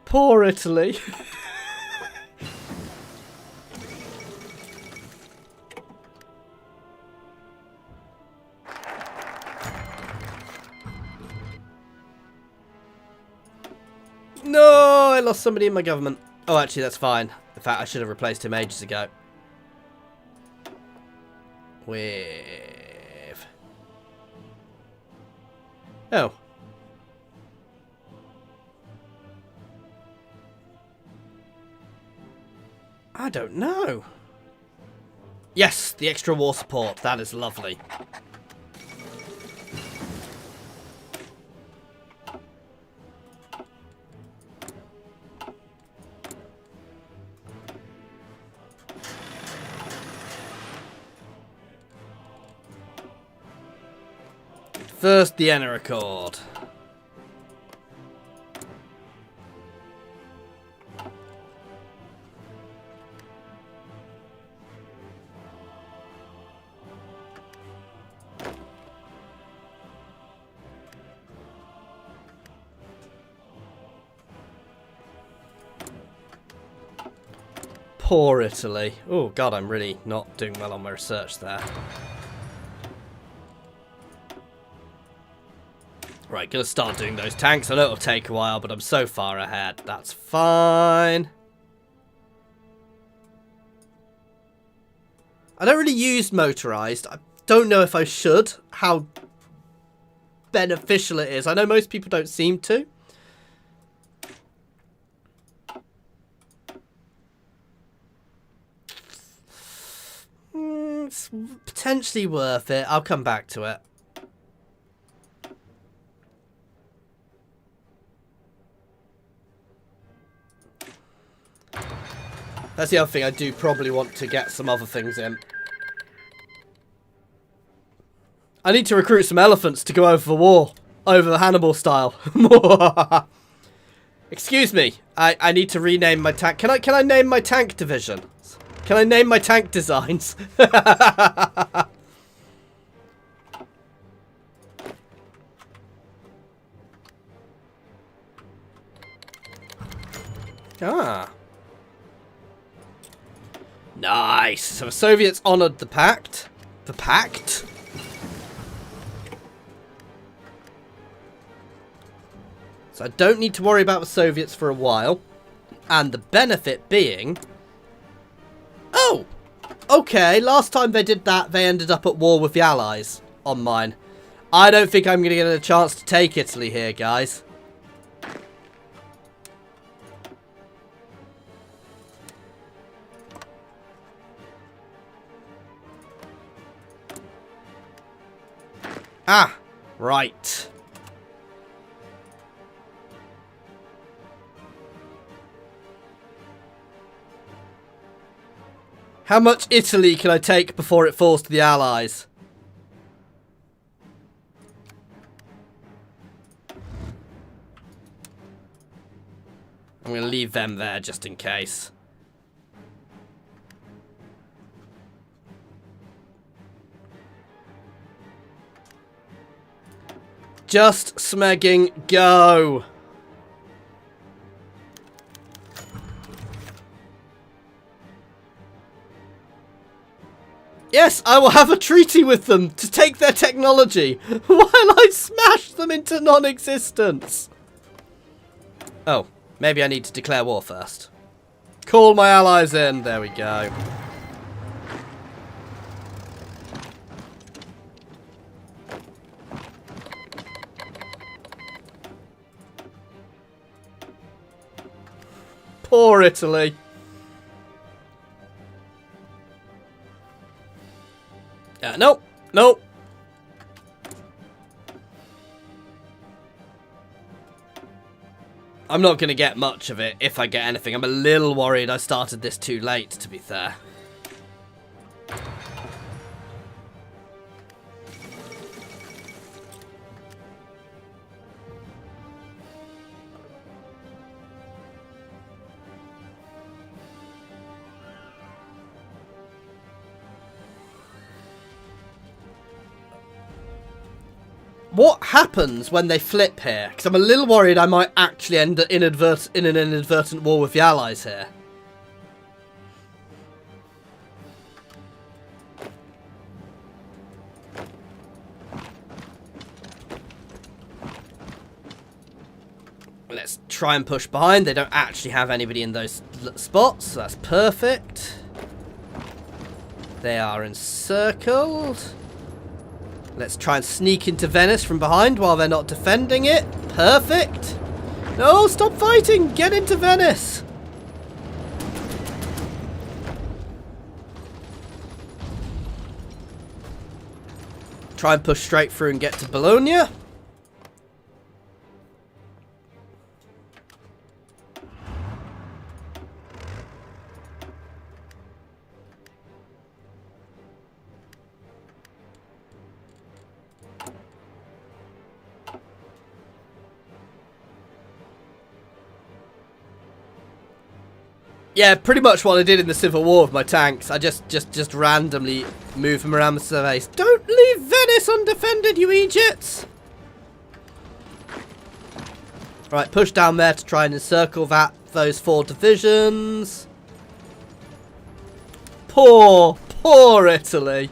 Poor Italy. No, I lost somebody in my government. Oh, actually, that's fine. In fact, I should have replaced him ages ago. With... Oh. I don't know. Yes, the extra war support. That is lovely. First, the Enna Accord. Poor Italy. Oh, God, I'm really not doing well on my research there. Right, gonna start doing those tanks. I know it'll take a while, but I'm so far ahead. That's fine. I don't really use motorized. I don't know if I should. How beneficial it is. I know most people don't seem to. It's potentially worth it. I'll come back to it. That's the other thing. I do probably want to get some other things in. I need to recruit some elephants to go over the wall. Over the Hannibal style. Excuse me. I need to rename my tank. Can I name my tank division? Can I name my tank designs? Ah. Nice. So the Soviets honored the pact. The pact? So I don't need to worry about the Soviets for a while. And the benefit being... Oh! Okay, last time they did that, they ended up at war with the Allies on mine. I don't think I'm going to get a chance to take Italy here, guys. Ah, right. How much Italy can I take before it falls to the Allies? I'm going to leave them there just in case. Just smegging go. Yes, I will have a treaty with them to take their technology while I smash them into non-existence. Oh, maybe I need to declare war first. Call my allies in. There we go. Poor Italy. Nope. Nope. I'm not going to get much of it, if I get anything. I'm a little worried I started this too late, to be fair. What happens when they flip here? Because I'm a little worried I might actually end in an inadvertent war with the Allies here. Let's try and push behind. They don't actually have anybody in those spots, so that's perfect. They are encircled. Let's try and sneak into Venice from behind while they're not defending it. Perfect. No, stop fighting. Get into Venice. Try and push straight through and get to Bologna. Yeah, pretty much what I did in the Civil War with my tanks. I just randomly move them around the surveys. Don't leave Venice undefended, you Egypts! Right, push down there to try and encircle those 4 divisions. Poor Italy.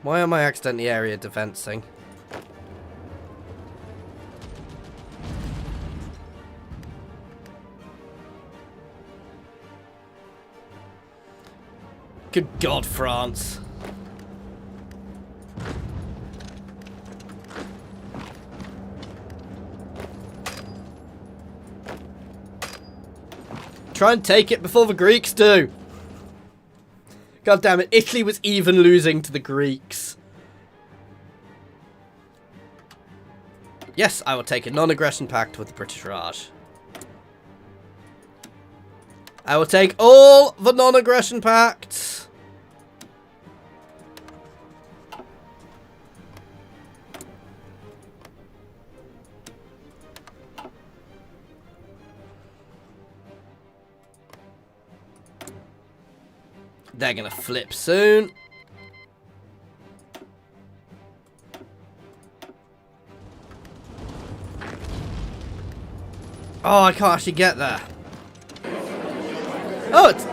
Why am I accidentally area defensing? Good God, France. Try and take it before the Greeks do. God damn it, Italy was even losing to the Greeks. Yes, I will take a non-aggression pact with the British Raj. I will take all the non-aggression pacts. They're gonna flip soon. Oh, I can't actually get there. Oh, it's...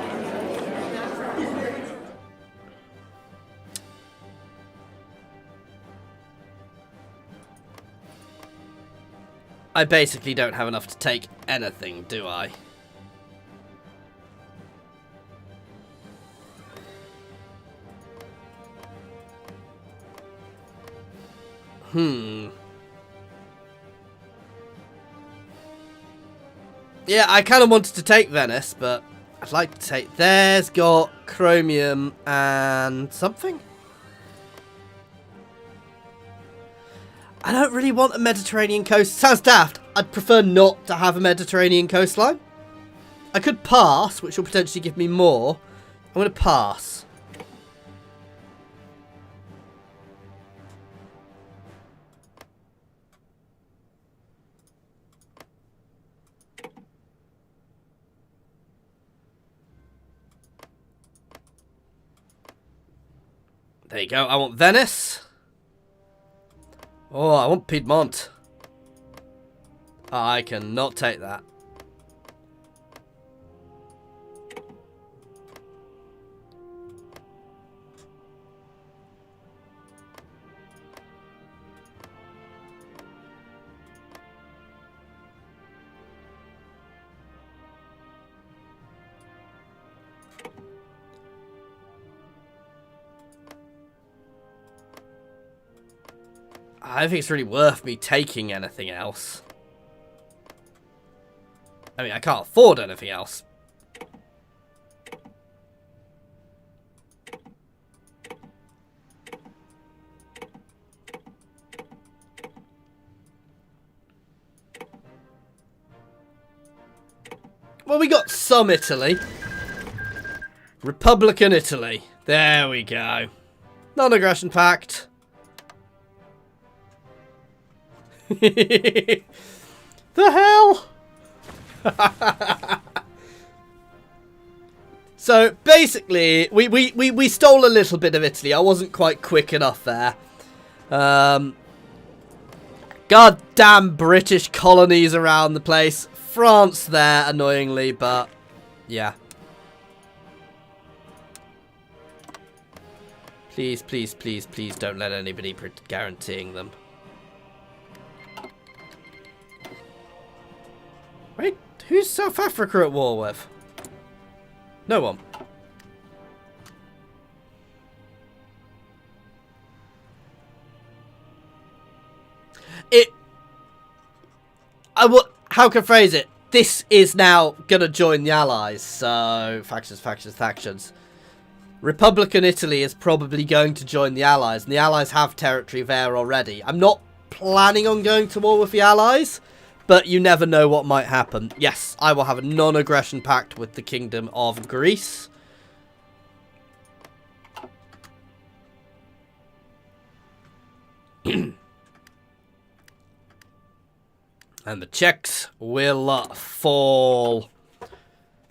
I basically don't have enough to take anything, do I? Yeah, I kind of wanted to take Venice, but I'd like to take... There's got chromium and something. I don't really want a Mediterranean coast. Sounds daft. I'd prefer not to have a Mediterranean coastline. I could pass, which will potentially give me more. I'm going to pass. There you go. I want Venice. Oh, I want Piedmont. I cannot take that. I don't think it's really worth me taking anything else. I mean, I can't afford anything else. Well, we got some Italy. Republican Italy. There we go. Non-aggression pact. The hell? So basically, we stole a little bit of Italy. I wasn't quite quick enough there. Goddamn British colonies around the place. France there, annoyingly, but yeah. Please, please, please, please don't let anybody guaranteeing them. Wait, who's South Africa at war with? No one. How can I phrase it? This is now gonna join the Allies, so factions. Republican Italy is probably going to join the Allies, and the Allies have territory there already. I'm not planning on going to war with the Allies, but you never know what might happen. Yes, I will have a non-aggression pact with the Kingdom of Greece. And the Czechs will fall.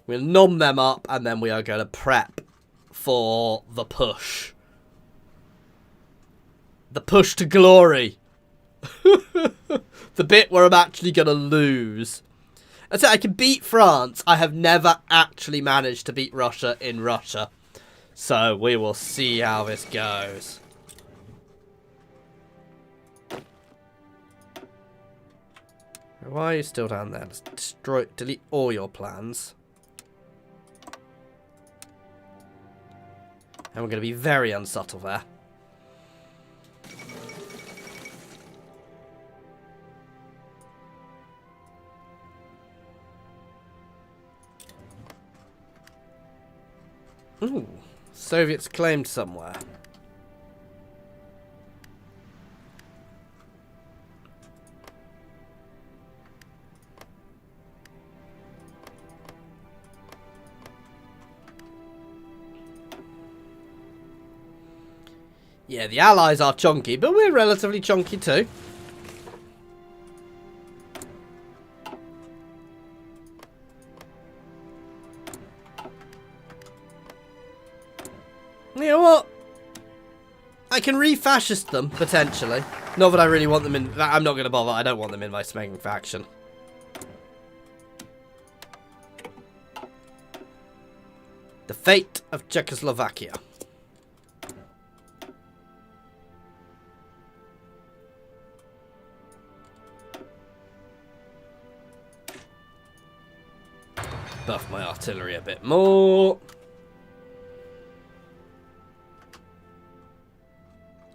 We'll numb them up, and then we are going to prep for the push. The push to glory. The bit where I'm actually going to lose. And so I can beat France. I have never actually managed to beat Russia in Russia. So we will see how this goes. Why are you still down there? Let's delete all your plans. And we're going to be very unsubtle there. Ooh, Soviets claimed somewhere. Yeah, the Allies are chunky, but we're relatively chunky too. You know what? I can re-fascist them, potentially. Not that I really want them in... I'm not going to bother. I don't want them in my smacking faction. The fate of Czechoslovakia. Buff my artillery a bit more.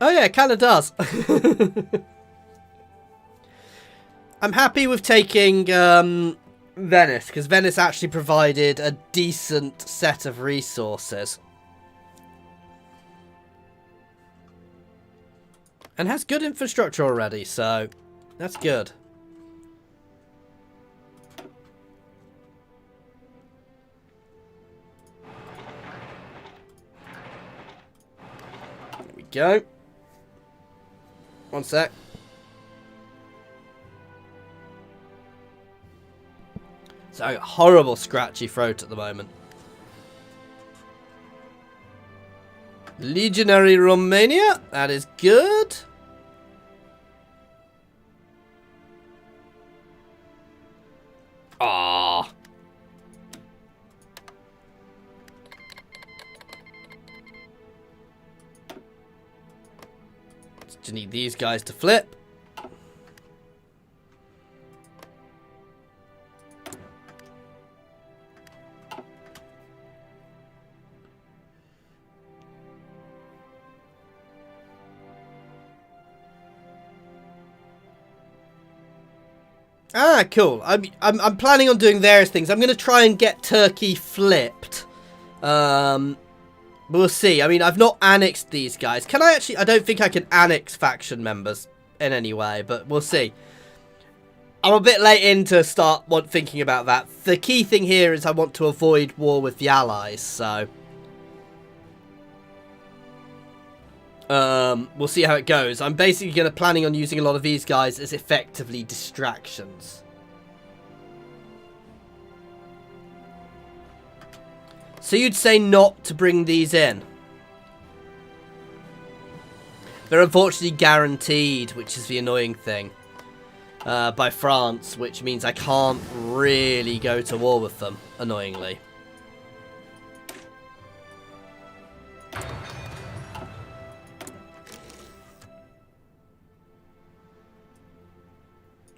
Oh yeah, it kind of does. I'm happy with taking Venice, because Venice actually provided a decent set of resources. And has good infrastructure already, so that's good. There we go. One sec. So, horrible scratchy throat at the moment. Legionary Romania. That is good. Ah. Just need these guys to flip. Ah, cool. I'm planning on doing various things. I'm going to try and get Turkey flipped. We'll see. I mean, I've not annexed these guys. Can I actually... I don't think I can annex faction members in any way, but we'll see. I'm a bit late in to start thinking about that. The key thing here is I want to avoid war with the Allies, so... we'll see how it goes. I'm basically planning on using a lot of these guys as effectively distractions. So you'd say not to bring these in? They're unfortunately guaranteed, which is the annoying thing, by France, which means I can't really go to war with them, annoyingly.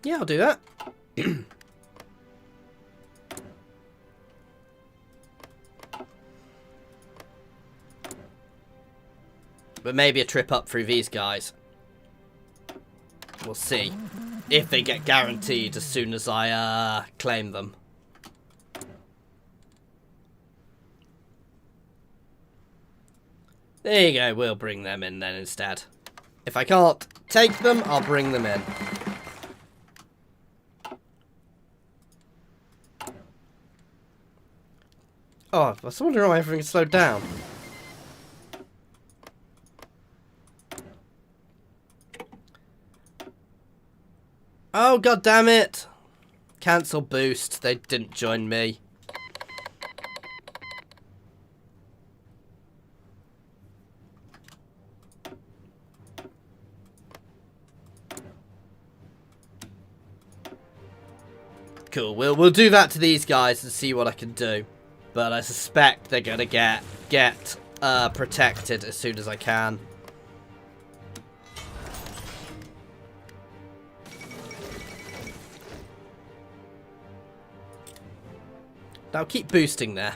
Yeah, I'll do that. But maybe a trip up through these guys. We'll see. If they get guaranteed as soon as I claim them. There you go, we'll bring them in then instead. If I can't take them, I'll bring them in. Oh, I was wondering why everything slowed down. Oh, god damn it! Cancel boost. They didn't join me. Cool. We'll do that to these guys and see what I can do. But I suspect they're gonna get protected as soon as I can. Now keep boosting there.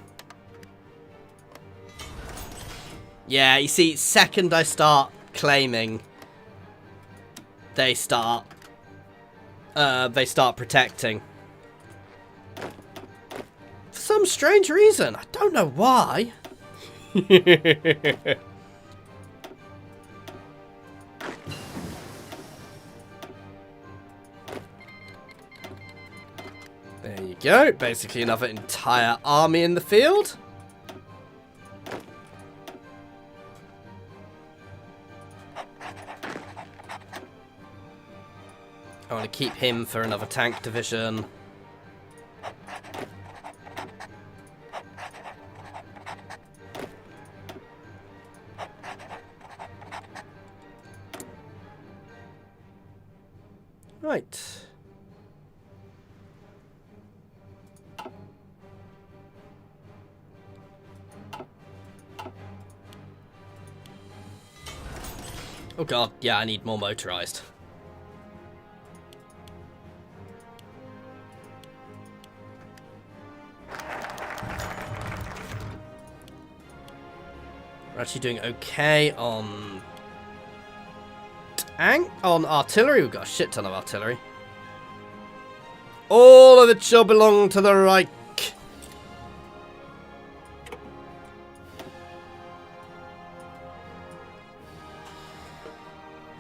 Yeah, you see, second I start claiming, they start protecting. For some strange reason. I don't know why. There you go. Basically another entire army in the field. I want to keep him for another tank division. Right. Oh god, yeah, I need more motorized. We're actually doing okay on artillery. We've got a shit ton of artillery. All of it shall belong to the Reich.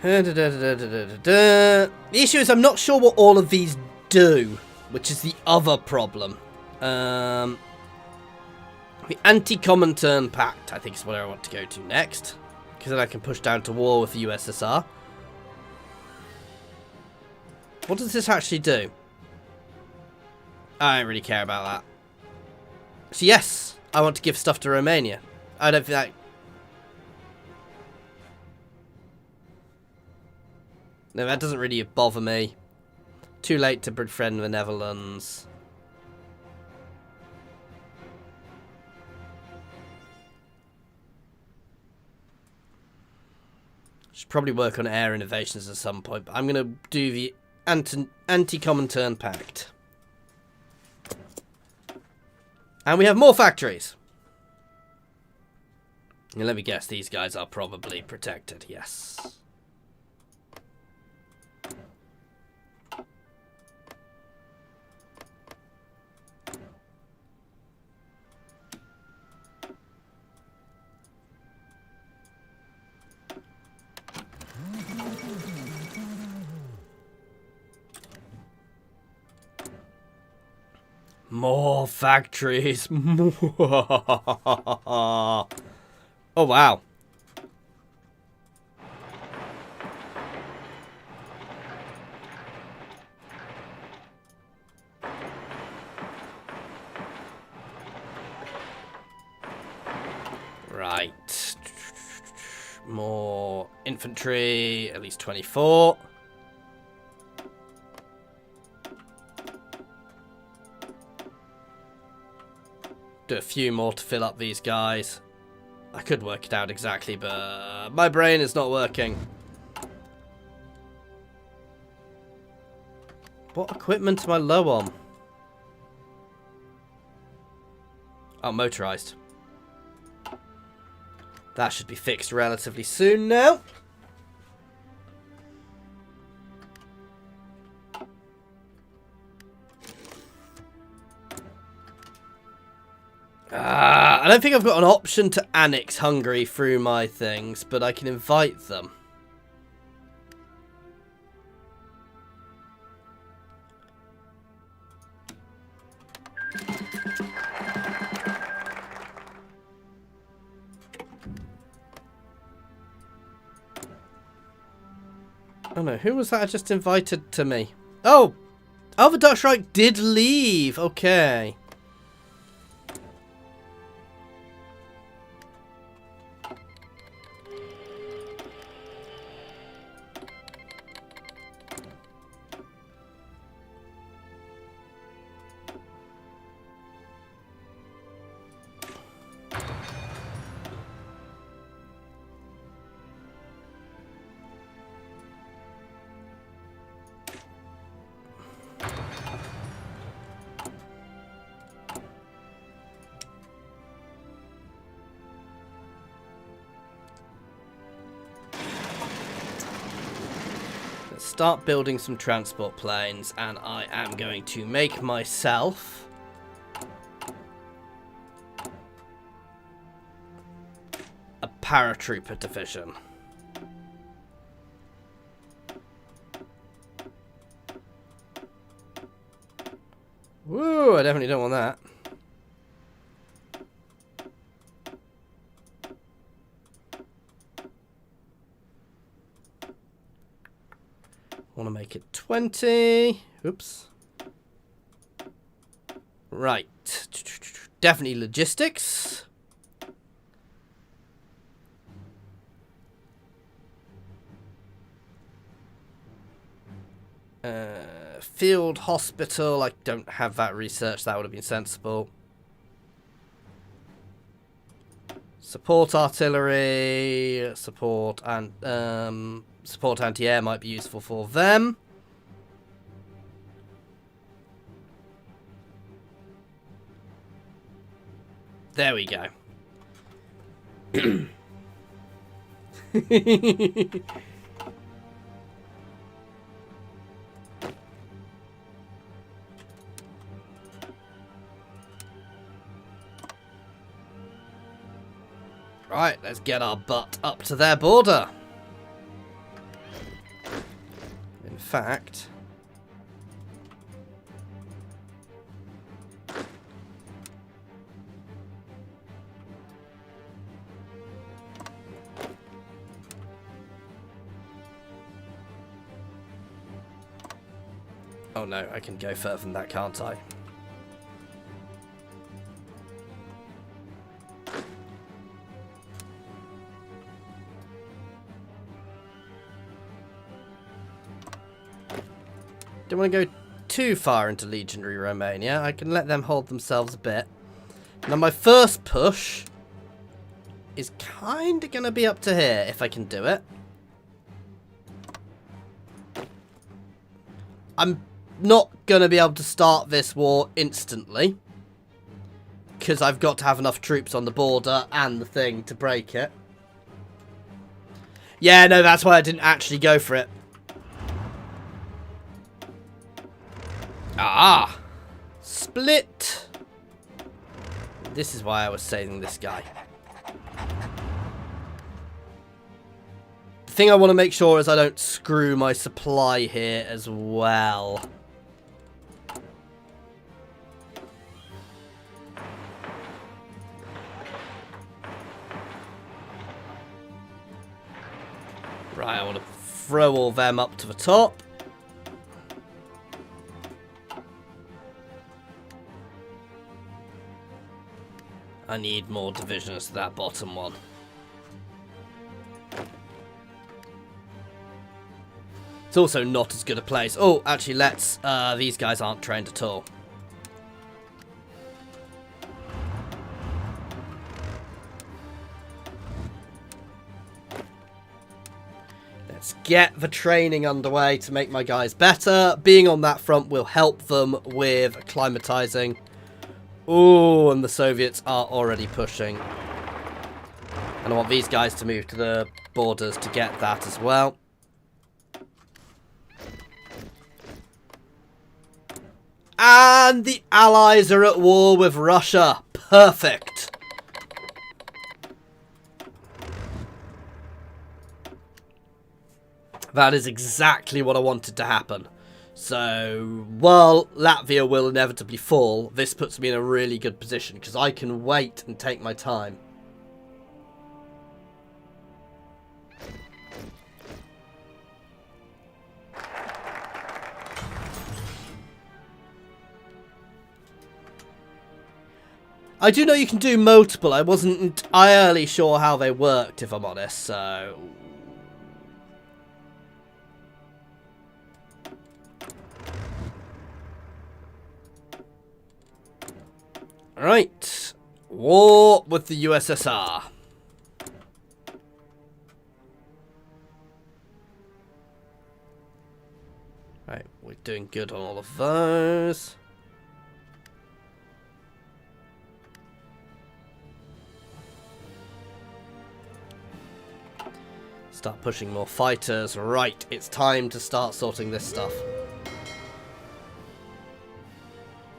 The issue is I'm not sure what all of these do, which is the other problem. The Anti-Comintern Pact, I think, is where I want to go to next. Because then I can push down to war with the USSR. What does this actually do? I don't really care about that. So yes, I want to give stuff to Romania. I don't think that... No, that doesn't really bother me. Too late to befriend the Netherlands. Should probably work on air innovations at some point, but I'm going to do the Anti-Comintern Pact. And we have more factories. And let me guess, these guys are probably protected, yes. More factories. Oh, wow. Right. More infantry, at least 24. Do a few more to fill up these guys. I could work it out exactly, but my brain is not working. What equipment am I low on? Oh, motorized. That should be fixed relatively soon now. I don't think I've got an option to annex Hungary through my things, but I can invite them. Oh no, who was that I just invited to me? Oh! Oh, the Dutch Reich did leave! Okay. start building some transport planes, and I am going to make myself a paratrooper division. Woo, I definitely don't want that. Want to make it 20. Oops. Right. Definitely logistics. Field hospital. I don't have that research. That would have been sensible. Support artillery. Support and support anti-air might be useful for them. There we go. Right, let's get our butt up to their border. In fact, oh no, I can go further than that, can't I? Don't want to go too far into Legionary Romania. I can let them hold themselves a bit. Now my first push is kind of going to be up to here, if I can do it. I'm not going to be able to start this war instantly, because I've got to have enough troops on the border and the thing to break it. Yeah, no, that's why I didn't actually go for it. Ah! Split! This is why I was saving this guy. The thing I want to make sure is I don't screw my supply here as well. Right, I want to throw all them up to the top. I need more divisions to that bottom one. It's also not as good a place. Oh, actually, let's... these guys aren't trained at all. Let's get the training underway to make my guys better. Being on that front will help them with acclimatizing. Ooh, and the Soviets are already pushing. And I want these guys to move to the borders to get that as well. And the Allies are at war with Russia. Perfect. That is exactly what I wanted to happen. So, while Latvia will inevitably fall, this puts me in a really good position because I can wait and take my time. I do know you can do multiple. I wasn't entirely sure how they worked, if I'm honest, so... Right, war with the USSR. Right, we're doing good on all of those. Start pushing more fighters. Right, it's time to start sorting this stuff.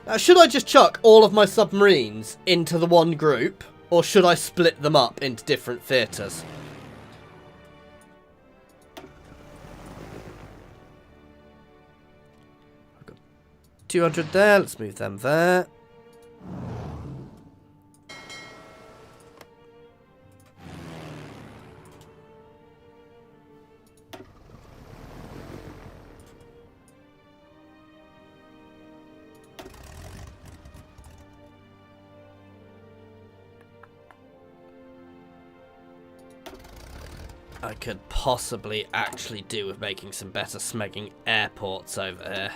Now, should I just chuck all of my submarines into the one group? Or should I split them up into different theatres? I've got 200 there. Let's move them there. I could possibly actually do with making some better smegging airports over here.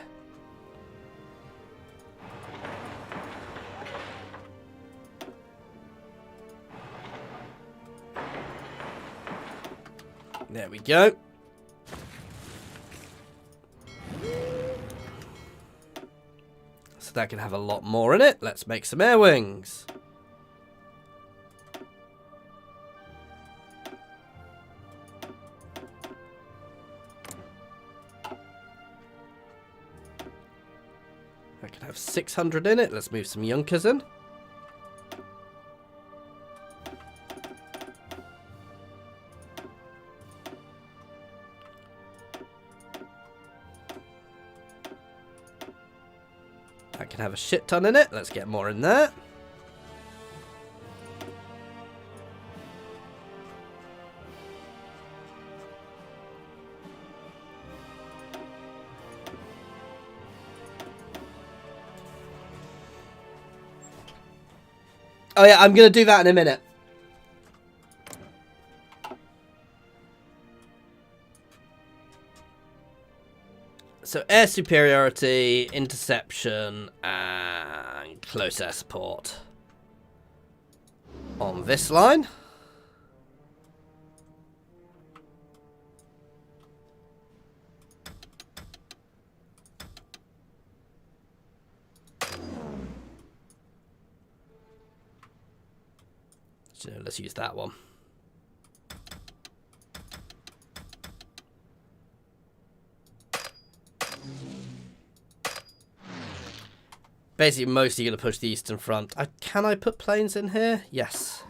There we go. So that can have a lot more in it. Let's make some air wings. I can have 600 in it. Let's move some Junkers in. That can have a shit ton in it. Let's get more in there. Oh yeah, I'm going to do that in a minute. So air superiority, interception, and close air support on this line. So let's use that one. Basically, mostly going to push the Eastern Front. Can I put planes in here? Yes.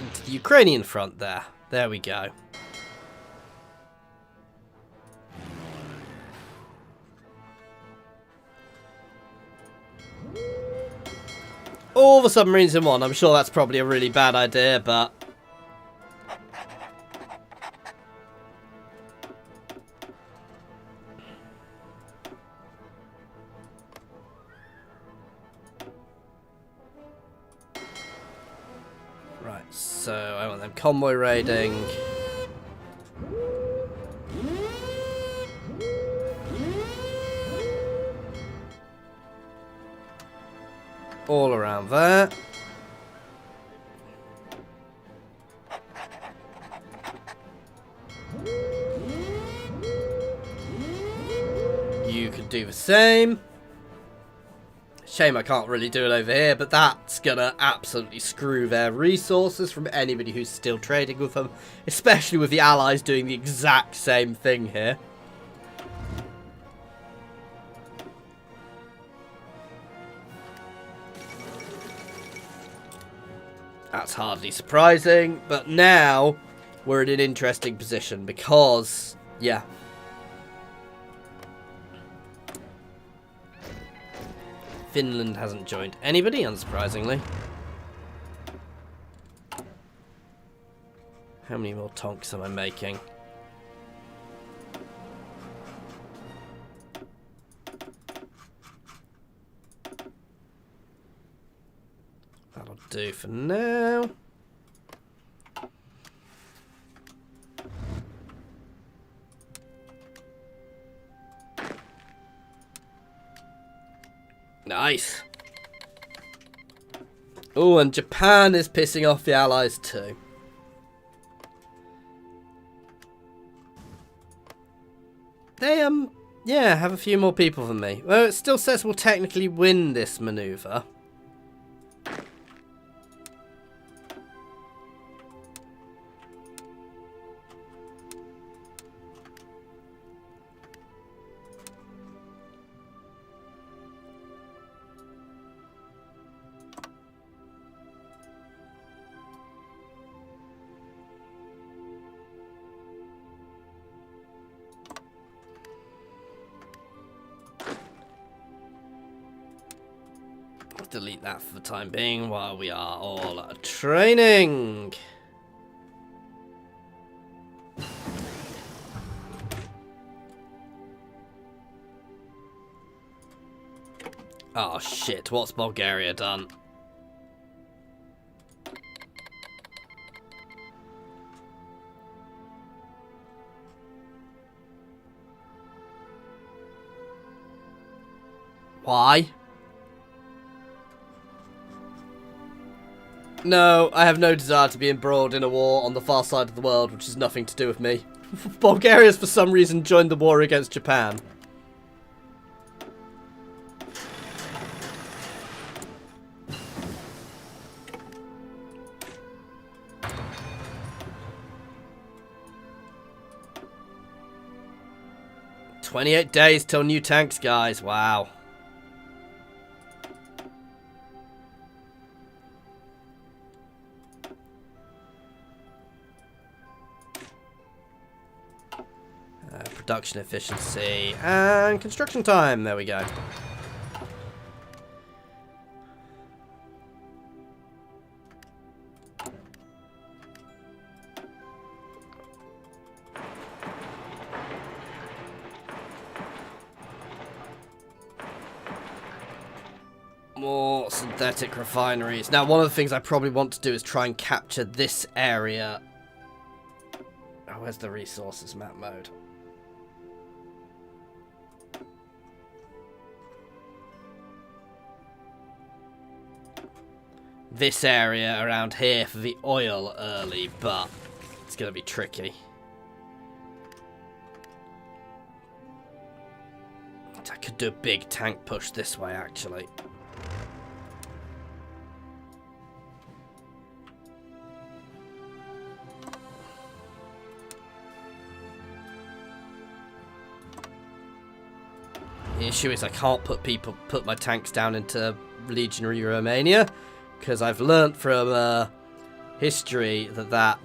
Into the Ukrainian front there. There we go. All the submarines in one. I'm sure that's probably a really bad idea, but... Right, so I want them convoy raiding. All around there. You can do the same. Shame I can't really do it over here, but that's gonna absolutely screw their resources from anybody who's still trading with them, especially with the Allies doing the exact same thing here. That's hardly surprising, but now we're in an interesting position because, yeah. Finland hasn't joined anybody, unsurprisingly. How many more tonks am I making? That'll do for now. Nice. Oh, and Japan is pissing off the Allies too. They, yeah, have a few more people than me. Well, it still says we'll technically win this maneuver. Delete that for the time being while we are all training. Oh shit, what's Bulgaria done? Why? No, I have no desire to be embroiled in a war on the far side of the world, which has nothing to do with me. Bulgaria's for some reason joined the war against Japan. "28 days till new tanks, guys. Wow. Production efficiency and construction time. There we go. More synthetic refineries. Now, one of the things I probably want to do is try and capture this area. Oh, where's the resources map mode? This area around here for the oil early, but it's going to be tricky. I could do a big tank push this way, actually. The issue is I can't put my tanks down into Legionary Romania, because I've learnt from history that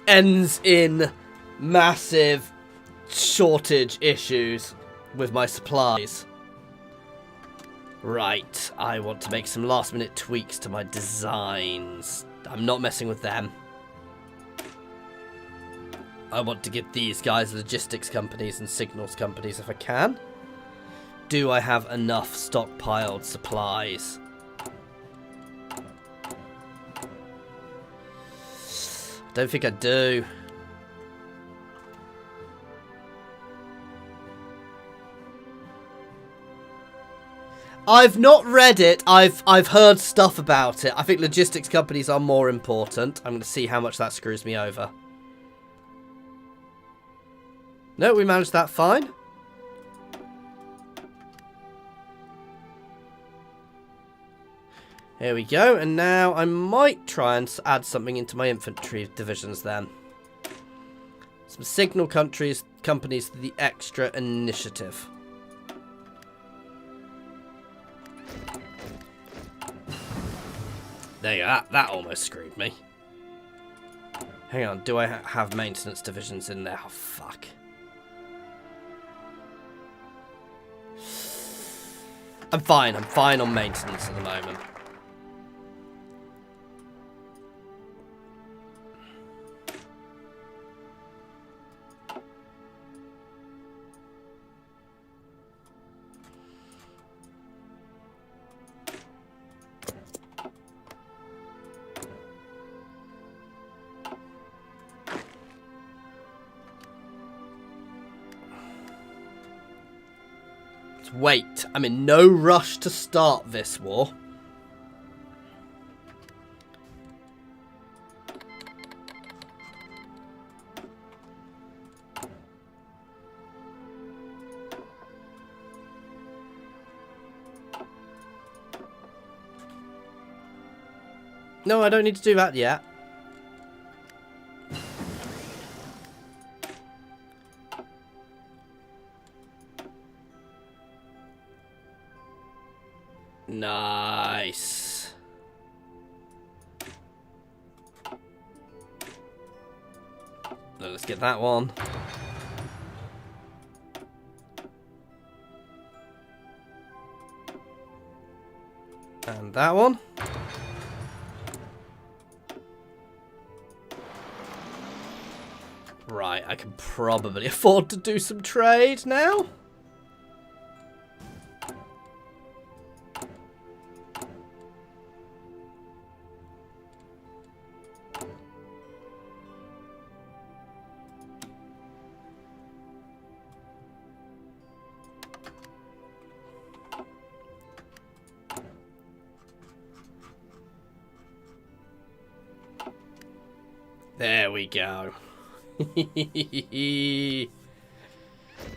ends in massive shortage issues with my supplies. Right, I want to make some last minute tweaks to my designs. I'm not messing with them. I want to give these guys logistics companies and signals companies if I can. Do I have enough stockpiled supplies? Don't think I do. I've not read it. I've heard stuff about it. I think logistics companies are more important. I'm going to see how much that screws me over. No, we managed that fine. Here we go, and now I might try and add something into my infantry divisions then. Some signal companies for the extra initiative. There you go, that almost screwed me. Hang on, do I have maintenance divisions in there? Oh, fuck. I'm fine on maintenance at the moment. Wait, I'm in no rush to start this war. No, I don't need to do that yet. Nice. Let's get that one. And that one. Right, I can probably afford to do some trade now. There we go.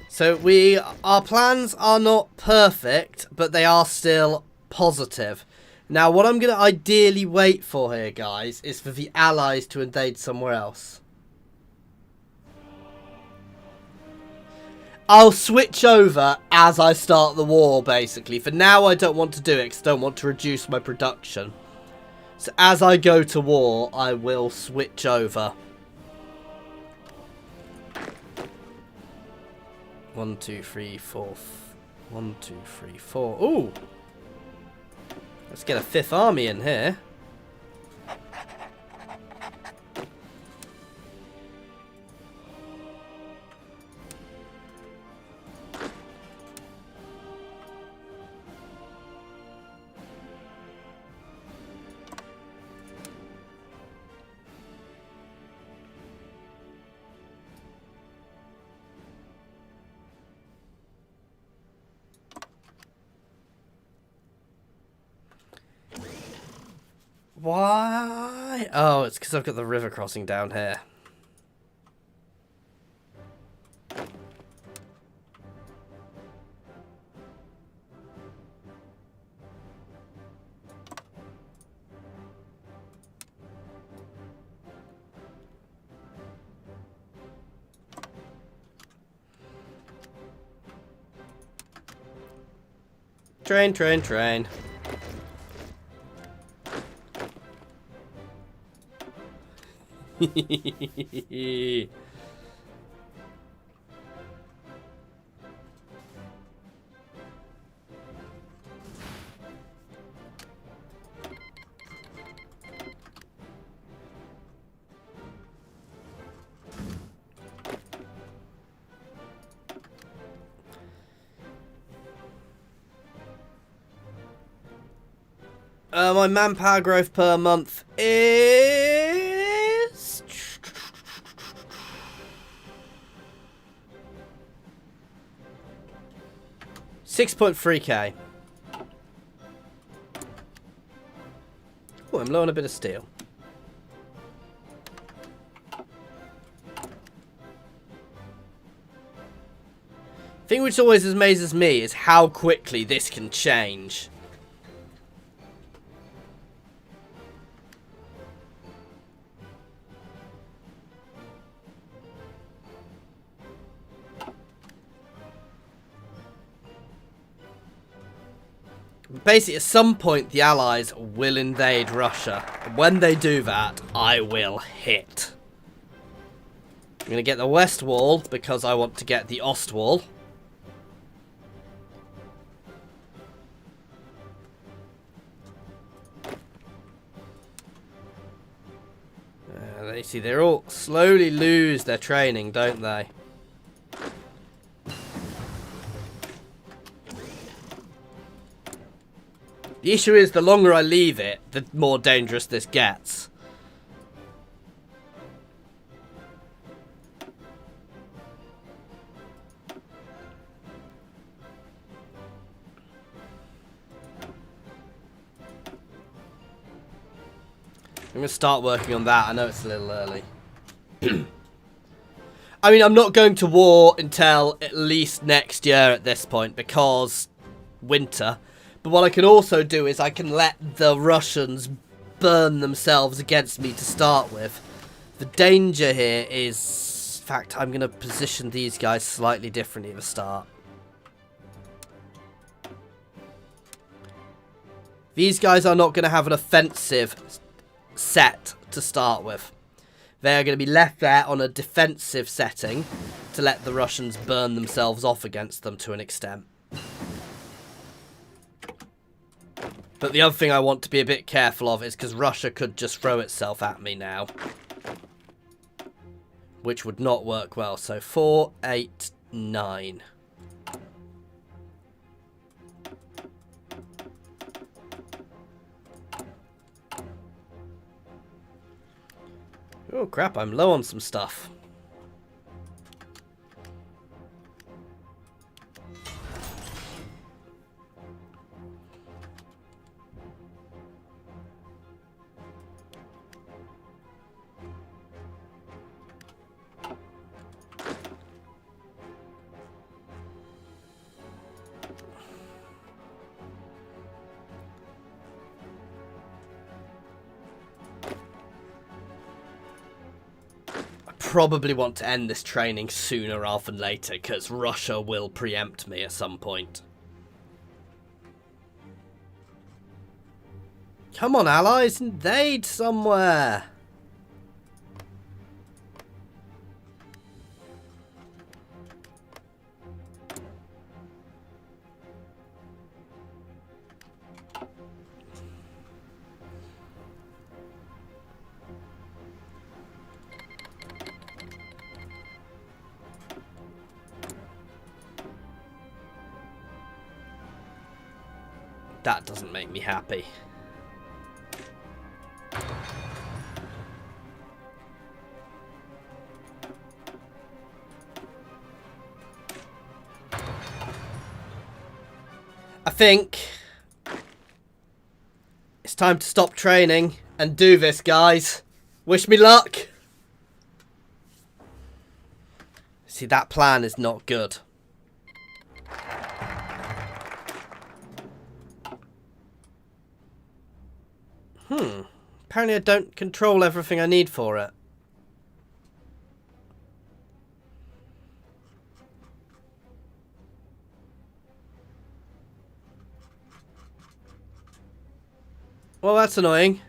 So our plans are not perfect, but they are still positive. Now, what I'm going to ideally wait for here, guys, is for the Allies to invade somewhere else. I'll switch over as I start the war, basically. For now, I don't want to do it because I don't want to reduce my production. So as I go to war, I will switch over. 1, 2, 3, 4. 1, 2, 3, 4. Ooh! Let's get a 5th army in here. Why? Oh, it's because I've got the river crossing down here. Train, train, train. My manpower growth per month is 6.3k. Oh, I'm low on a bit of steel. The thing which always amazes me is how quickly this can change. Basically, at some point, the Allies will invade Russia. And when they do that, I will hit. I'm going to get the West Wall because I want to get the Ost Wall. You see, they all slowly lose their training, don't they? The issue is, the longer I leave it, the more dangerous this gets. I'm going to start working on that. I know it's a little early. I mean, I'm not going to war until at least next year at this point, because winter. But what I can also do is I can let the Russians burn themselves against me to start with. The danger here is... In fact, I'm going to position these guys slightly differently at the start. These guys are not going to have an offensive set to start with. They are going to be left there on a defensive setting to let the Russians burn themselves off against them to an extent. But the other thing I want to be a bit careful of is because Russia could just throw itself at me now, which would not work well. So 4, 8, 9. Oh crap, I'm low on some stuff. Probably want to end this training sooner rather than later because Russia will preempt me at some point. Come on, allies, invade somewhere. That doesn't make me happy. I think it's time to stop training and do this, guys. Wish me luck. See, that plan is not good. Apparently I don't control everything I need for it. Well, that's annoying.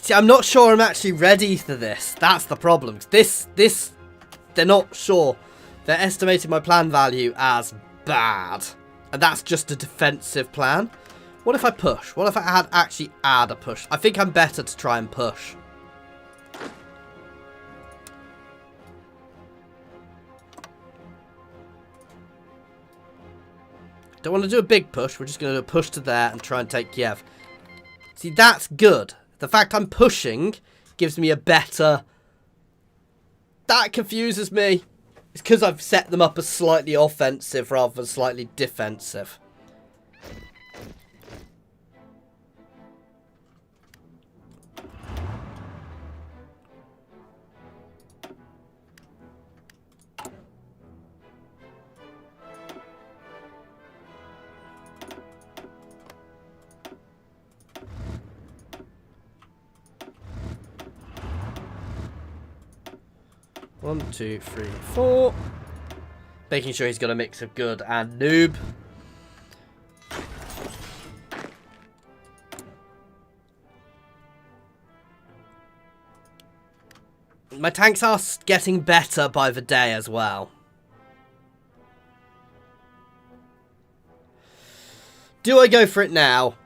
See, I'm not sure I'm actually ready for this. That's the problem. They're not sure. They're estimating my plan value as bad. And that's just a defensive plan. What if I push? What if I actually add a push? I think I'm better to try and push. Don't want to do a big push. We're just going to do a push to there and try and take Kiev. See, that's good. The fact I'm pushing gives me a better... That confuses me. It's because I've set them up as slightly offensive rather than slightly defensive. One, two, three, four. Making sure he's got a mix of good and noob. My tanks are getting better by the day as well. Do I go for it now?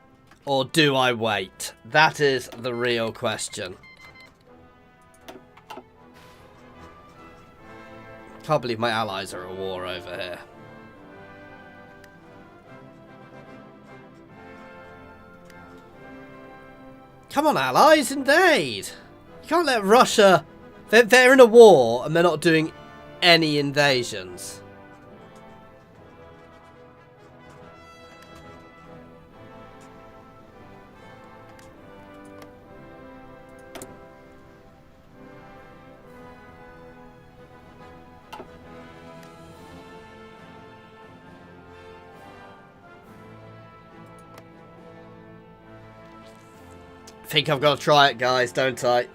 Or do I wait? That is the real question. Can't believe my allies are at war over here. Come on, allies, invade! You can't let Russia... They're in a war and they're not doing any invasions. I think I've got to try it, guys, don't I?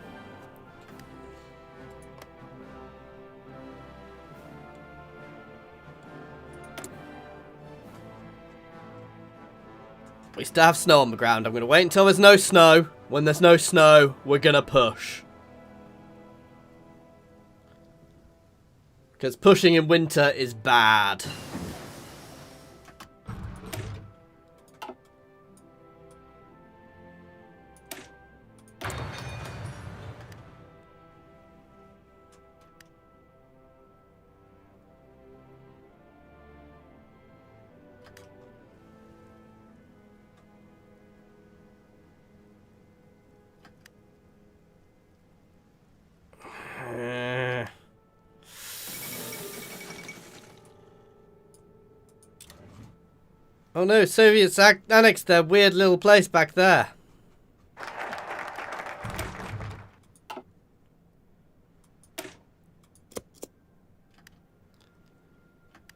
We still have snow on the ground. I'm going to wait until there's no snow. When there's no snow, we're going to push. Because pushing in winter is bad. Oh no, Soviets annexed their weird little place back there.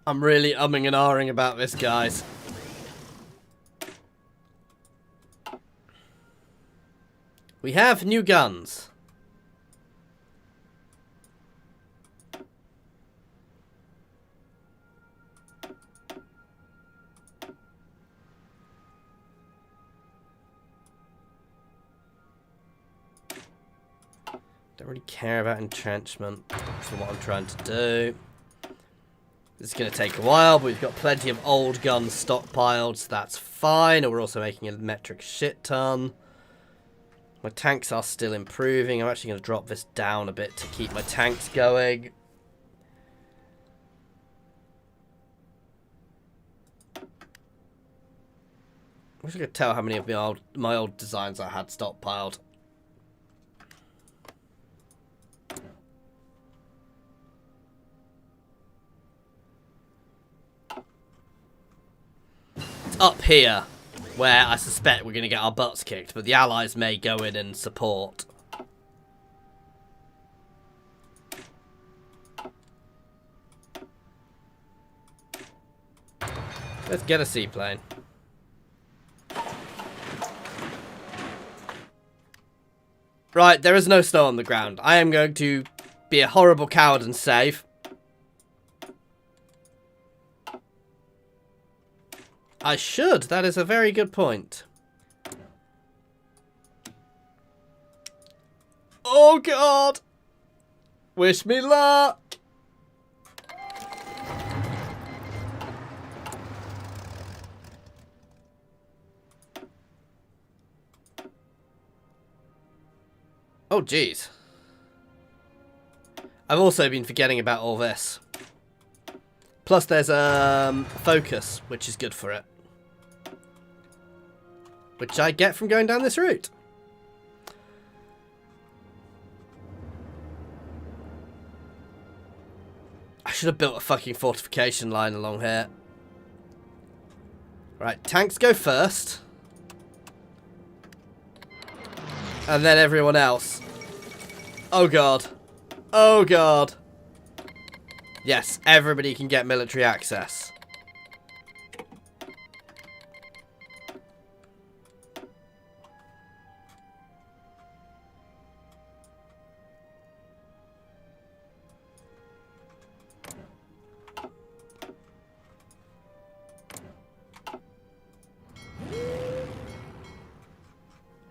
I'm really umming and ahhing about this, guys. We have new guns. Don't really care about entrenchment for what I'm trying to do. This is going to take a while, but we've got plenty of old guns stockpiled, so that's fine. And we're also making a metric shit ton. My tanks are still improving. I'm actually going to drop this down a bit to keep my tanks going. I wish I could tell how many of my old designs I had stockpiled. Up here, where I suspect we're going to get our butts kicked, but the Allies may go in and support. Let's get a seaplane. Right, there is no snow on the ground. I am going to be a horrible coward and save. I should. That is a very good point. Oh, God. Wish me luck. Oh, jeez. I've also been forgetting about all this. Plus, there's focus, which is good for it. Which I get from going down this route. I should have built a fucking fortification line along here. Right, tanks go first. And then everyone else. Oh god. Oh god. Yes, everybody can get military access.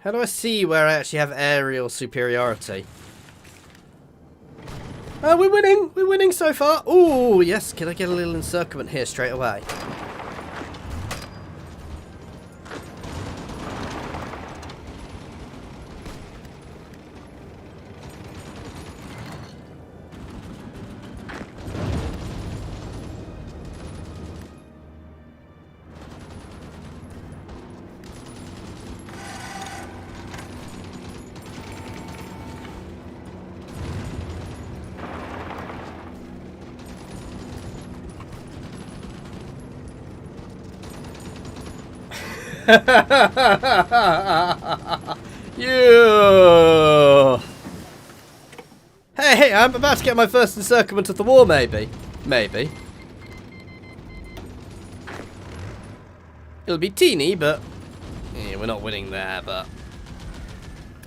How do I see where I actually have aerial superiority? Oh, we're winning! We're winning so far! Ooh, yes, can I get a little encirclement here straight away? You. Hey, I'm about to get my first encirclement of the war, maybe. Maybe. It'll be teeny, but yeah, we're not winning there, but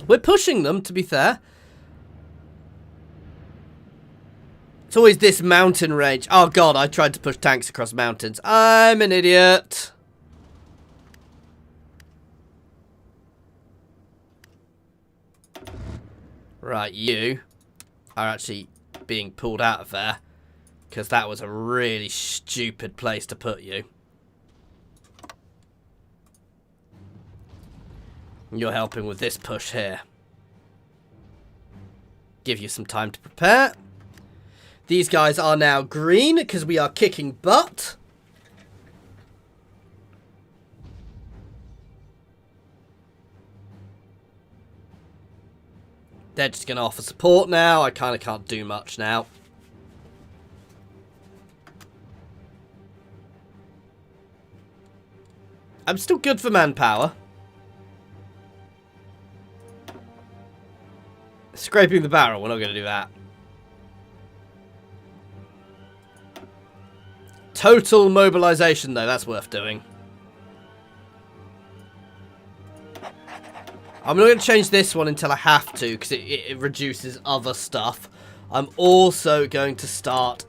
we're pushing them, to be fair. It's always this mountain range. Oh god, I tried to push tanks across mountains. I'm an idiot. Right, you are actually being pulled out of there, because that was a really stupid place to put you. You're helping with this push here. Give you some time to prepare. These guys are now green because we are kicking butt. They're just going to offer support now. I kind of can't do much now. I'm still good for manpower. Scraping the barrel, we're not going to do that. Total mobilization, though, that's worth doing. I'm not going to change this one until I have to, because it reduces other stuff. I'm also going to start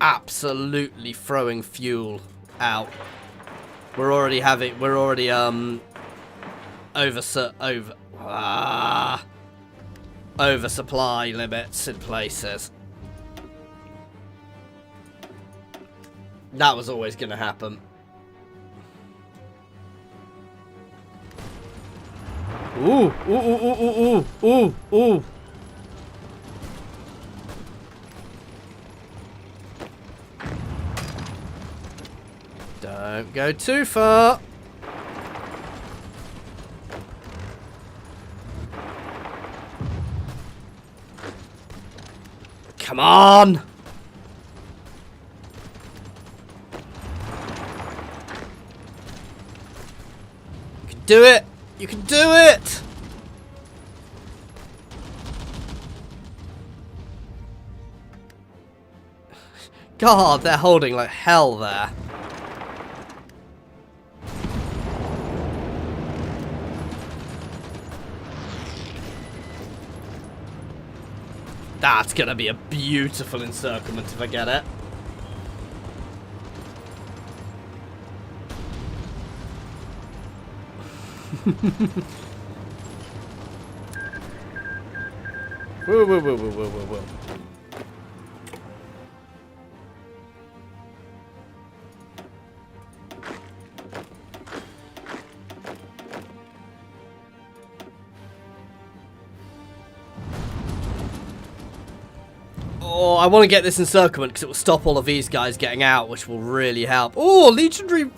absolutely throwing fuel out. We're already oversupply limits in places. That was always going to happen. Ooh, ooh, ooh, ooh, ooh, ooh, ooh. Don't go too far. Come on! You can do it! You can do it! God, they're holding like hell there. That's gonna be a beautiful encirclement if I get it. Whoa, whoa, whoa, whoa, whoa, whoa, whoa. Oh, I want to get this encirclement because it will stop all of these guys getting out, which will really help. Oh, legendary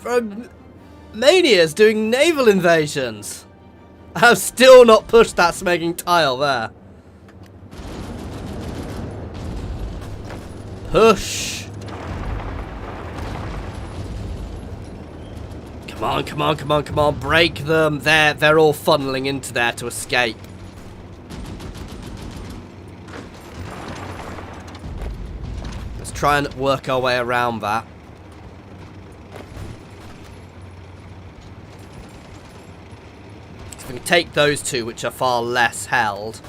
manias doing naval invasions. I've still not pushed that smeging tile there. Push. Come on, come on, come on, come on. Break them. They're all funneling into there to escape. Let's try and work our way around that. If we can take those two, which are far less held.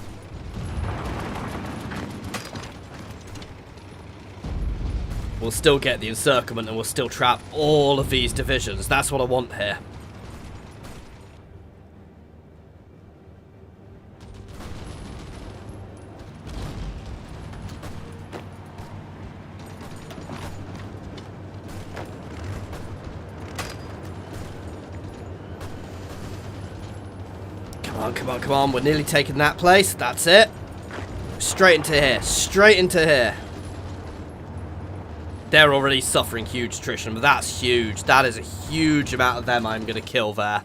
We'll still get the encirclement and we'll still trap all of these divisions. That's what I want here. Come on, come on, come on. We're nearly taking that place. That's it. Straight into here. Straight into here. They're already suffering huge attrition, but that's huge. That is a huge amount of them I'm going to kill there.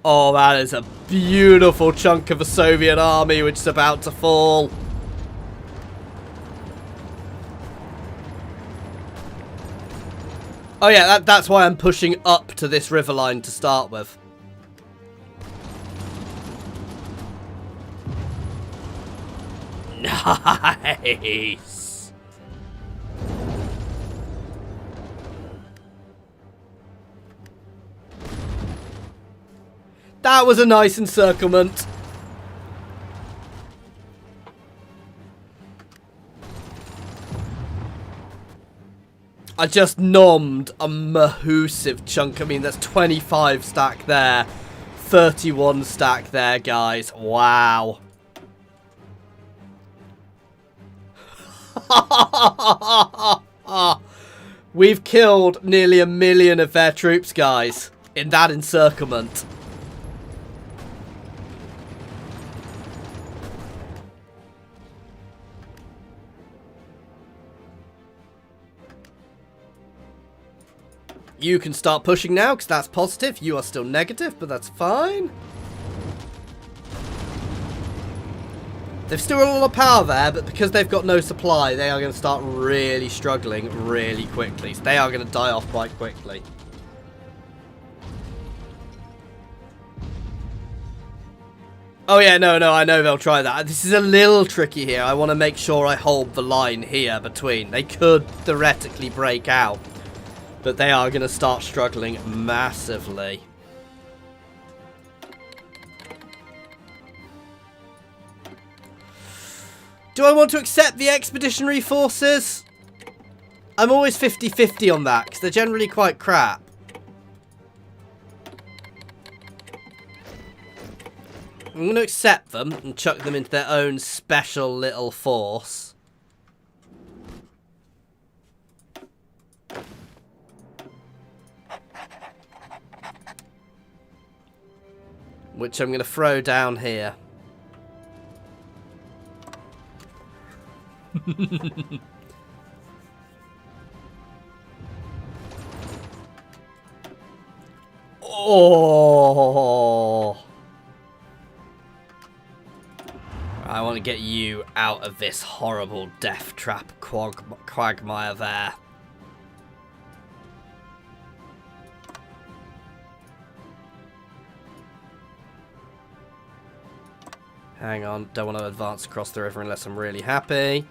Oh, that is a beautiful chunk of a Soviet army which is about to fall. Oh yeah, that's why I'm pushing up to this river line to start with. Nice. That was a nice encirclement. I just nommed a massive chunk. I mean, that's 25 stack there. 31 stack there, guys. Wow. We've killed nearly 1 million of their troops, guys, in that encirclement. You can start pushing now, because that's positive. You are still negative, but that's fine. They've still got a lot of power there, but because they've got no supply, they are going to start really struggling really quickly. So they are going to die off quite quickly. Oh yeah, no, I know they'll try that. This is a little tricky here. I want to make sure I hold the line here between. They could theoretically break out, but they are going to start struggling massively. Do I want to accept the expeditionary forces? I'm always 50-50 on that, because they're generally quite crap. I'm going to accept them and chuck them into their own special little force. Which I'm going to throw down here. Oh! I want to get you out of this horrible death trap quagmire there. Hang on, don't want to advance across the river unless I'm really happy.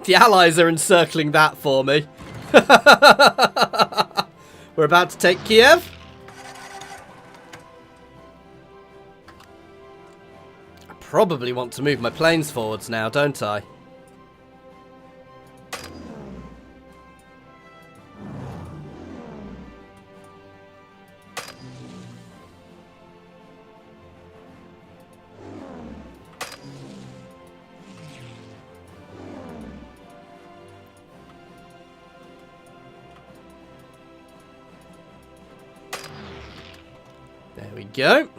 The allies are encircling that for me. We're about to take Kiev. I probably want to move my planes forwards now, don't I? There we go.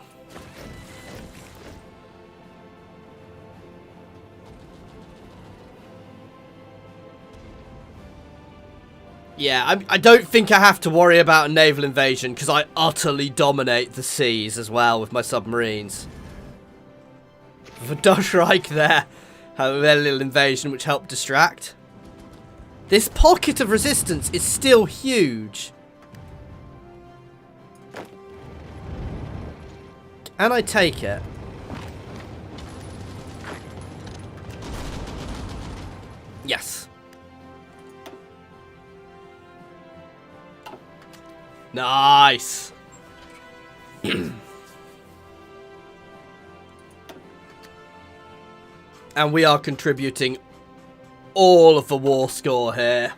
Yeah, I don't think I have to worry about a naval invasion because I utterly dominate the seas as well with my submarines. The Dutch Reich there have their little invasion which helped distract. This pocket of resistance is still huge. And I take it. Yes. Nice. And we are contributing all of the war score here.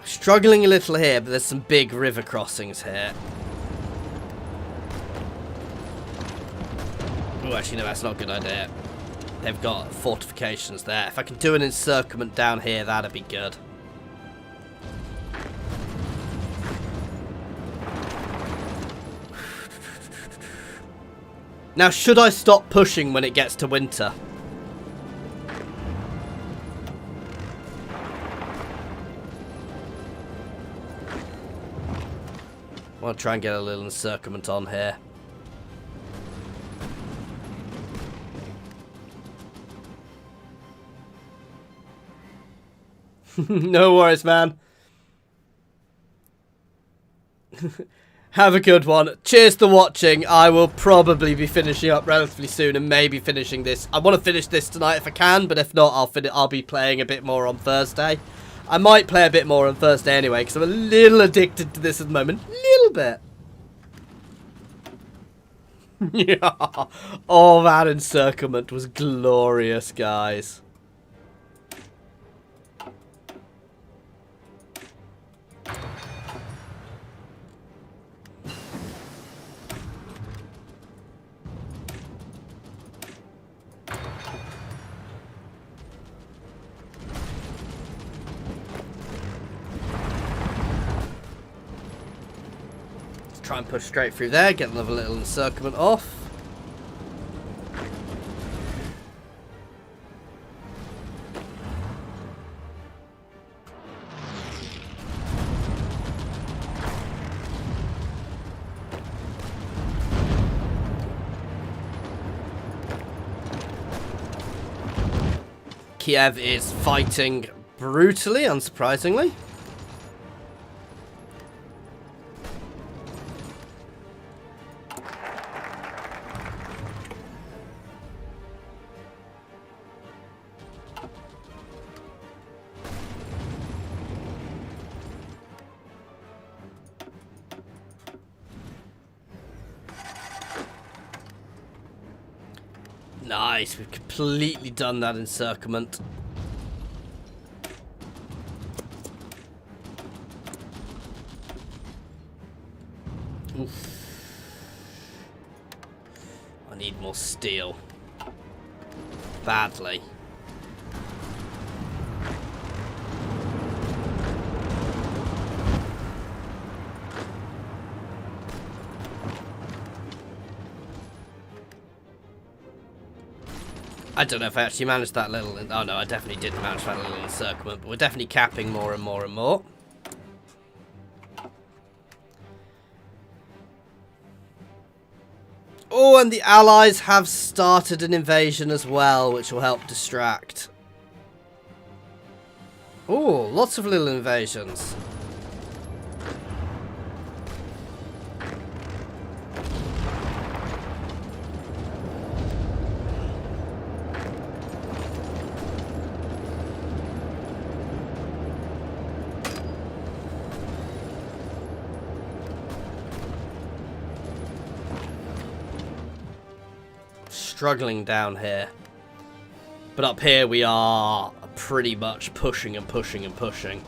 Struggling a little here, but there's some big river crossings here. Oh, actually, no, that's not a good idea. They've got fortifications there. If I can do an encirclement down here, that'd be good. Now, should I stop pushing when it gets to winter? I'll try and get a little encirclement on here. No worries, man. Have a good one. Cheers for watching. I will probably be finishing up relatively soon and maybe finishing this. I want to finish this tonight if I can, but if not, I'll be playing a bit more on Thursday. I might play a bit more on Thursday anyway, because I'm a little addicted to this at the moment. Little bit. Yeah. Oh, that encirclement was glorious, guys. Try and push straight through there, get another little encirclement off. Kiev is fighting brutally, unsurprisingly. Nice, we've completely done that encirclement. Oof. I need more steel. Badly. I don't know if I actually managed that little... Oh no, I definitely didn't manage that little encirclement, but we're definitely capping more and more and more. Oh, and the Allies have started an invasion as well, which will help distract. Oh, lots of little invasions. Struggling down here, but up here we are pretty much pushing and pushing and pushing.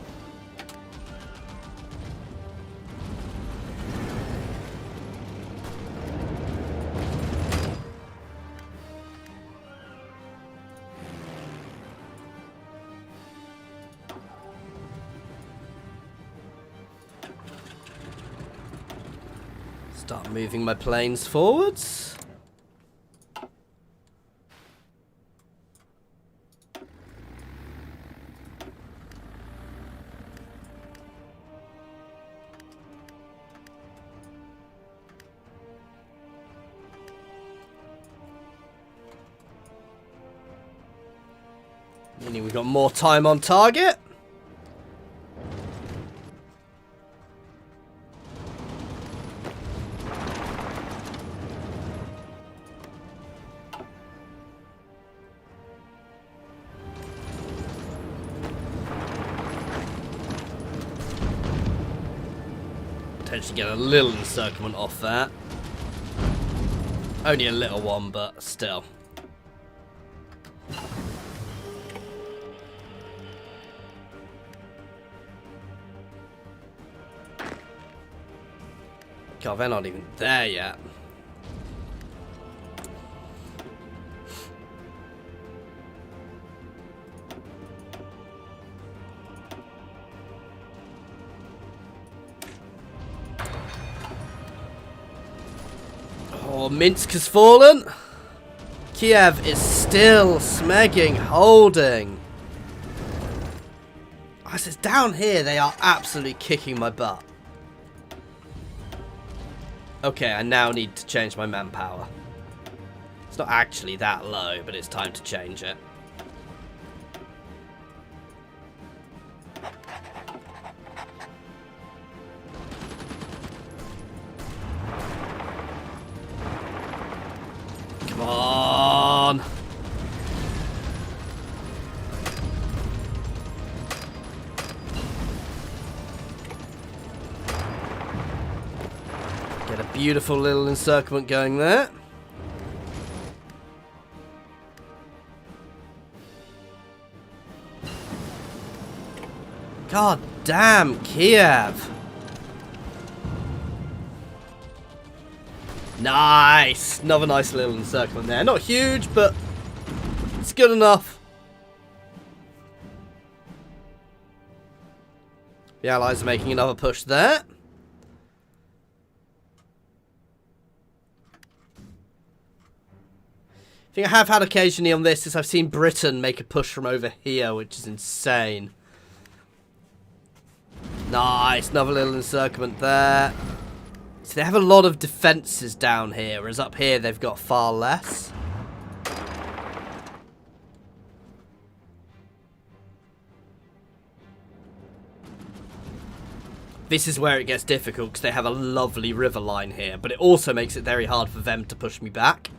Start moving my planes forwards. Meaning we've got more time on target. Potentially get a little encirclement off that. Only a little one, but still. God, they're not even there yet. Oh, Minsk has fallen. Kiev is still smegging, holding. I said down here they are absolutely kicking my butt. Okay, I now need to change my manpower. It's not actually that low, but it's time to change it. Beautiful little encirclement going there. God damn, Kiev. Nice. Another nice little encirclement there. Not huge, but it's good enough. The Allies are making another push there. The thing I have had occasionally on this is I've seen Britain make a push from over here, which is insane. Nice, another little encirclement there. So they have a lot of defences down here, whereas up here they've got far less. This is where it gets difficult because they have a lovely river line here, but it also makes it very hard for them to push me back.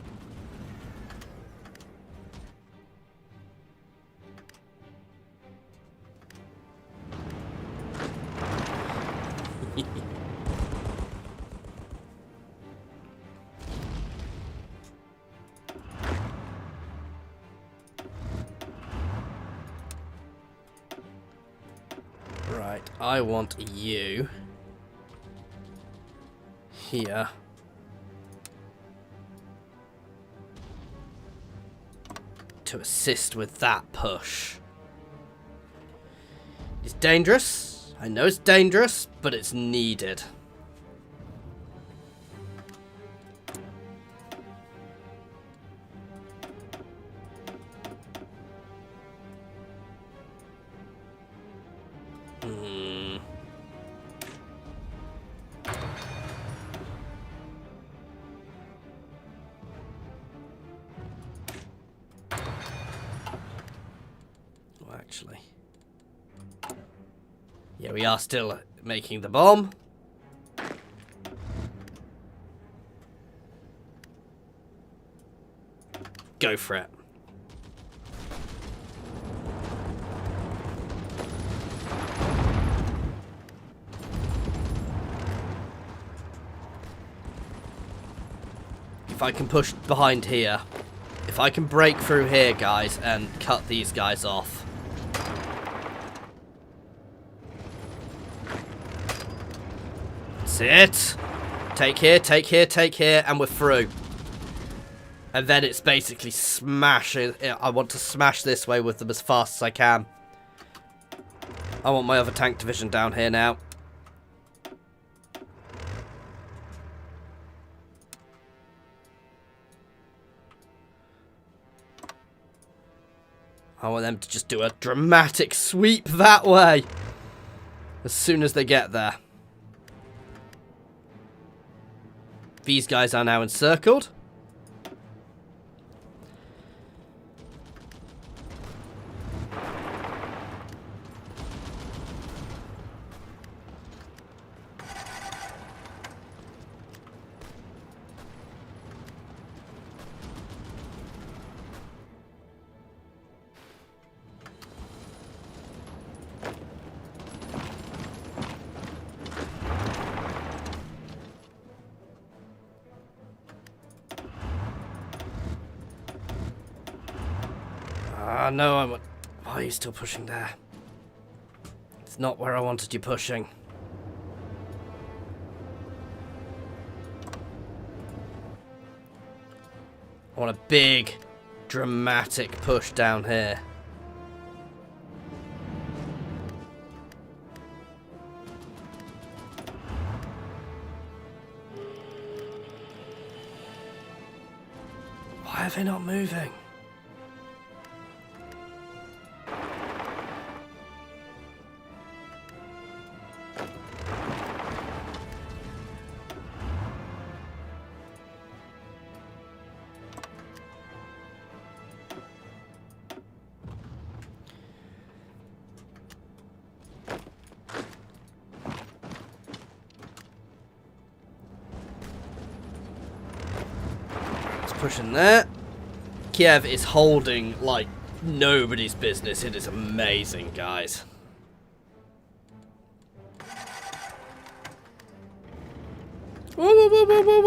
Right, I want you here. To assist with that push. It's dangerous. I know it's dangerous, but it's needed. Actually, yeah, we are still making the bomb. Go for it. If I can push behind here, if I can break through here, guys, and cut these guys off. That's it. Take here, take here, take here, and we're through. And then it's basically smashing. I want to smash this way with them as fast as I can. I want my other tank division down here now. I want them to just do a dramatic sweep that way as soon as they get there. These guys are now encircled. No, why are you still pushing there? It's not where I wanted you pushing. I want a big, dramatic push down here. Why are they not moving? Pushing there. Kiev is holding like nobody's business. It is amazing, guys. Whoa, whoa, whoa, whoa, whoa,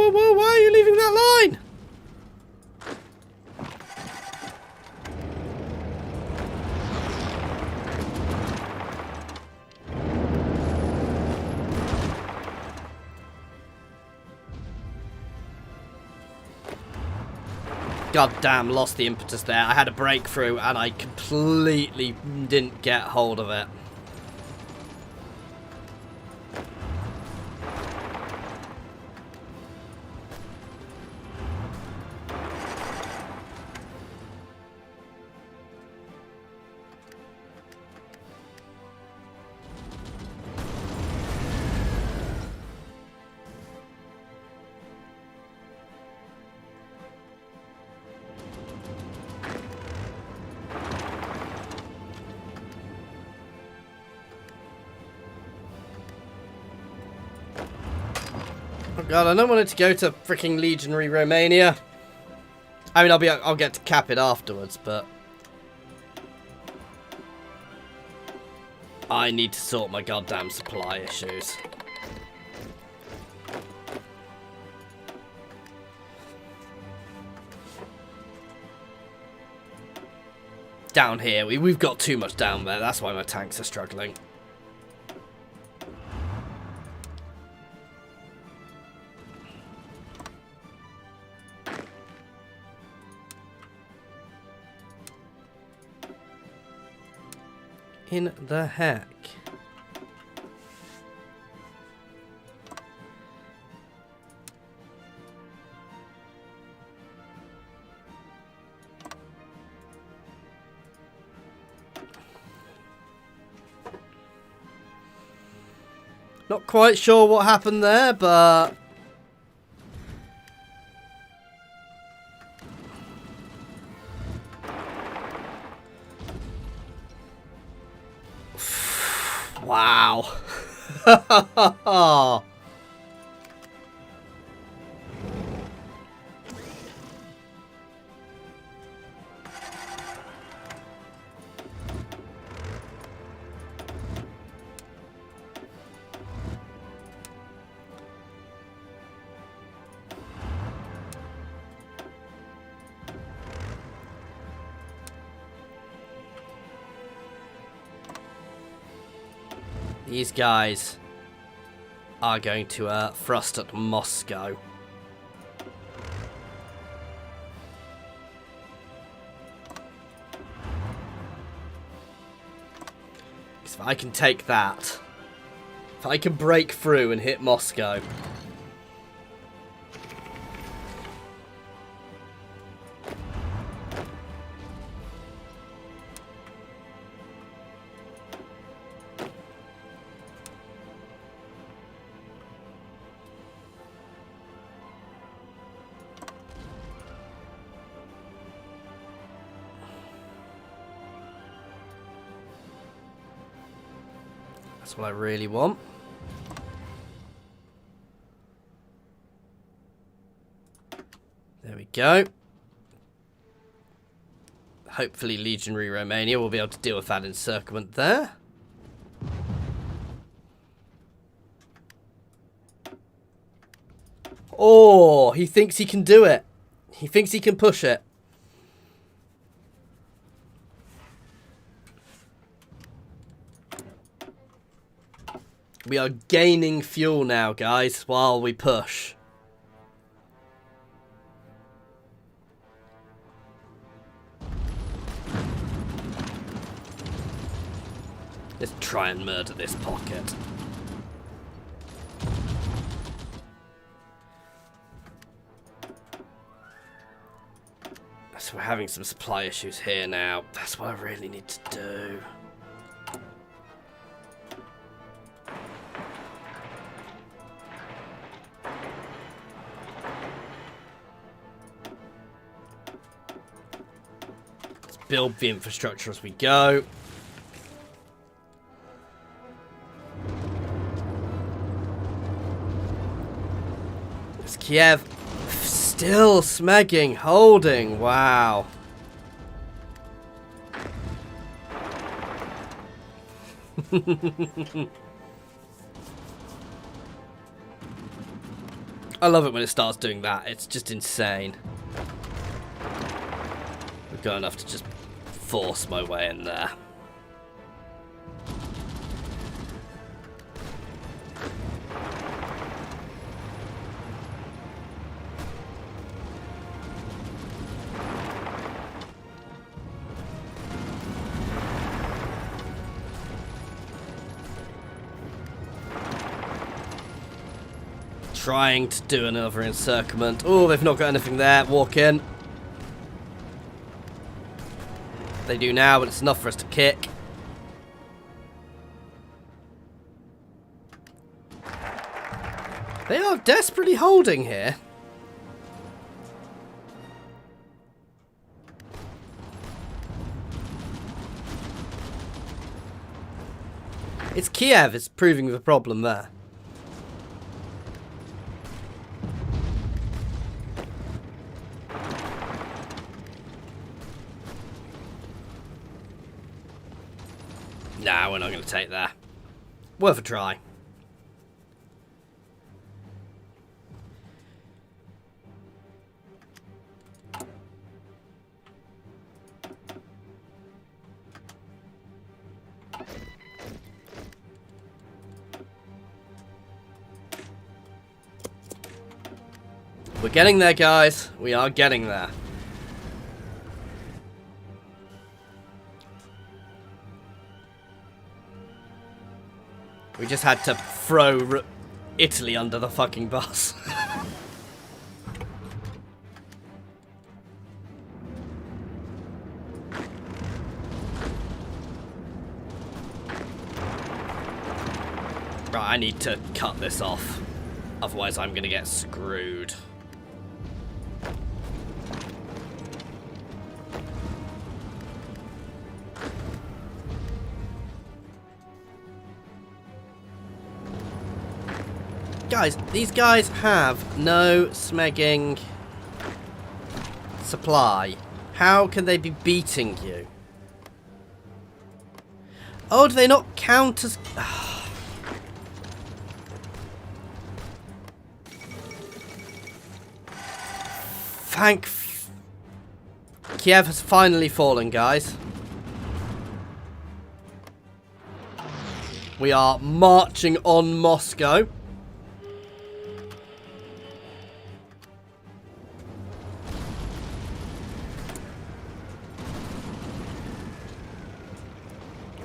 God damn, lost the impetus there. I had a breakthrough and I completely didn't get hold of it. Oh god, I don't want it to go to freaking Legionary Romania. I mean, I'll get to cap it afterwards, but I need to sort my goddamn supply issues. Down here, we've got too much down there. That's why my tanks are struggling. In the heck? Not quite sure what happened there, but wow. These guys are going to thrust at Moscow. If I can take that, if I can break through and hit Moscow, that's what I really want. There we go. Hopefully Legionary Romania will be able to deal with that encirclement there. Oh, he thinks he can do it. He thinks he can push it. We are gaining fuel now, guys, while we push. Let's try and murder this pocket. So we're having some supply issues here now. That's what I really need to do. Build the infrastructure as we go. It's Kiev still smegging, holding. Wow. I love it when it starts doing that. It's just insane. We've got enough to just force my way in there. trying to do another encirclement. Oh, they've not got anything there. Walk in. They do now, but it's enough for us to kick. They are desperately holding here. It's Kiev is proving the problem there. Nah, we're not going to take that. Worth a try. We're getting there, guys. We are getting there. We just had to throw Italy under the fucking bus. Right, I need to cut this off. Otherwise, I'm going to get screwed. Guys, these guys have no smegging supply. How can they be beating you? Oh, do they not count as... Thank... Kiev has finally fallen, guys. We are marching on Moscow.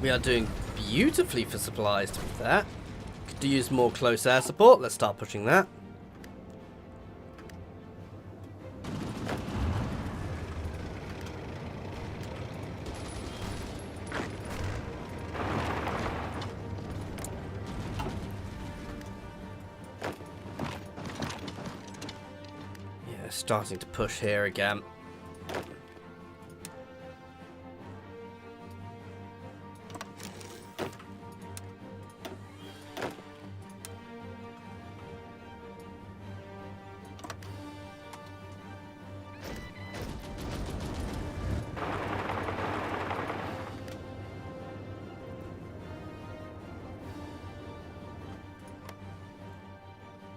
We are doing beautifully for supplies, to be fair. Could use more close air support. Let's start pushing that. Yeah, starting to push here again.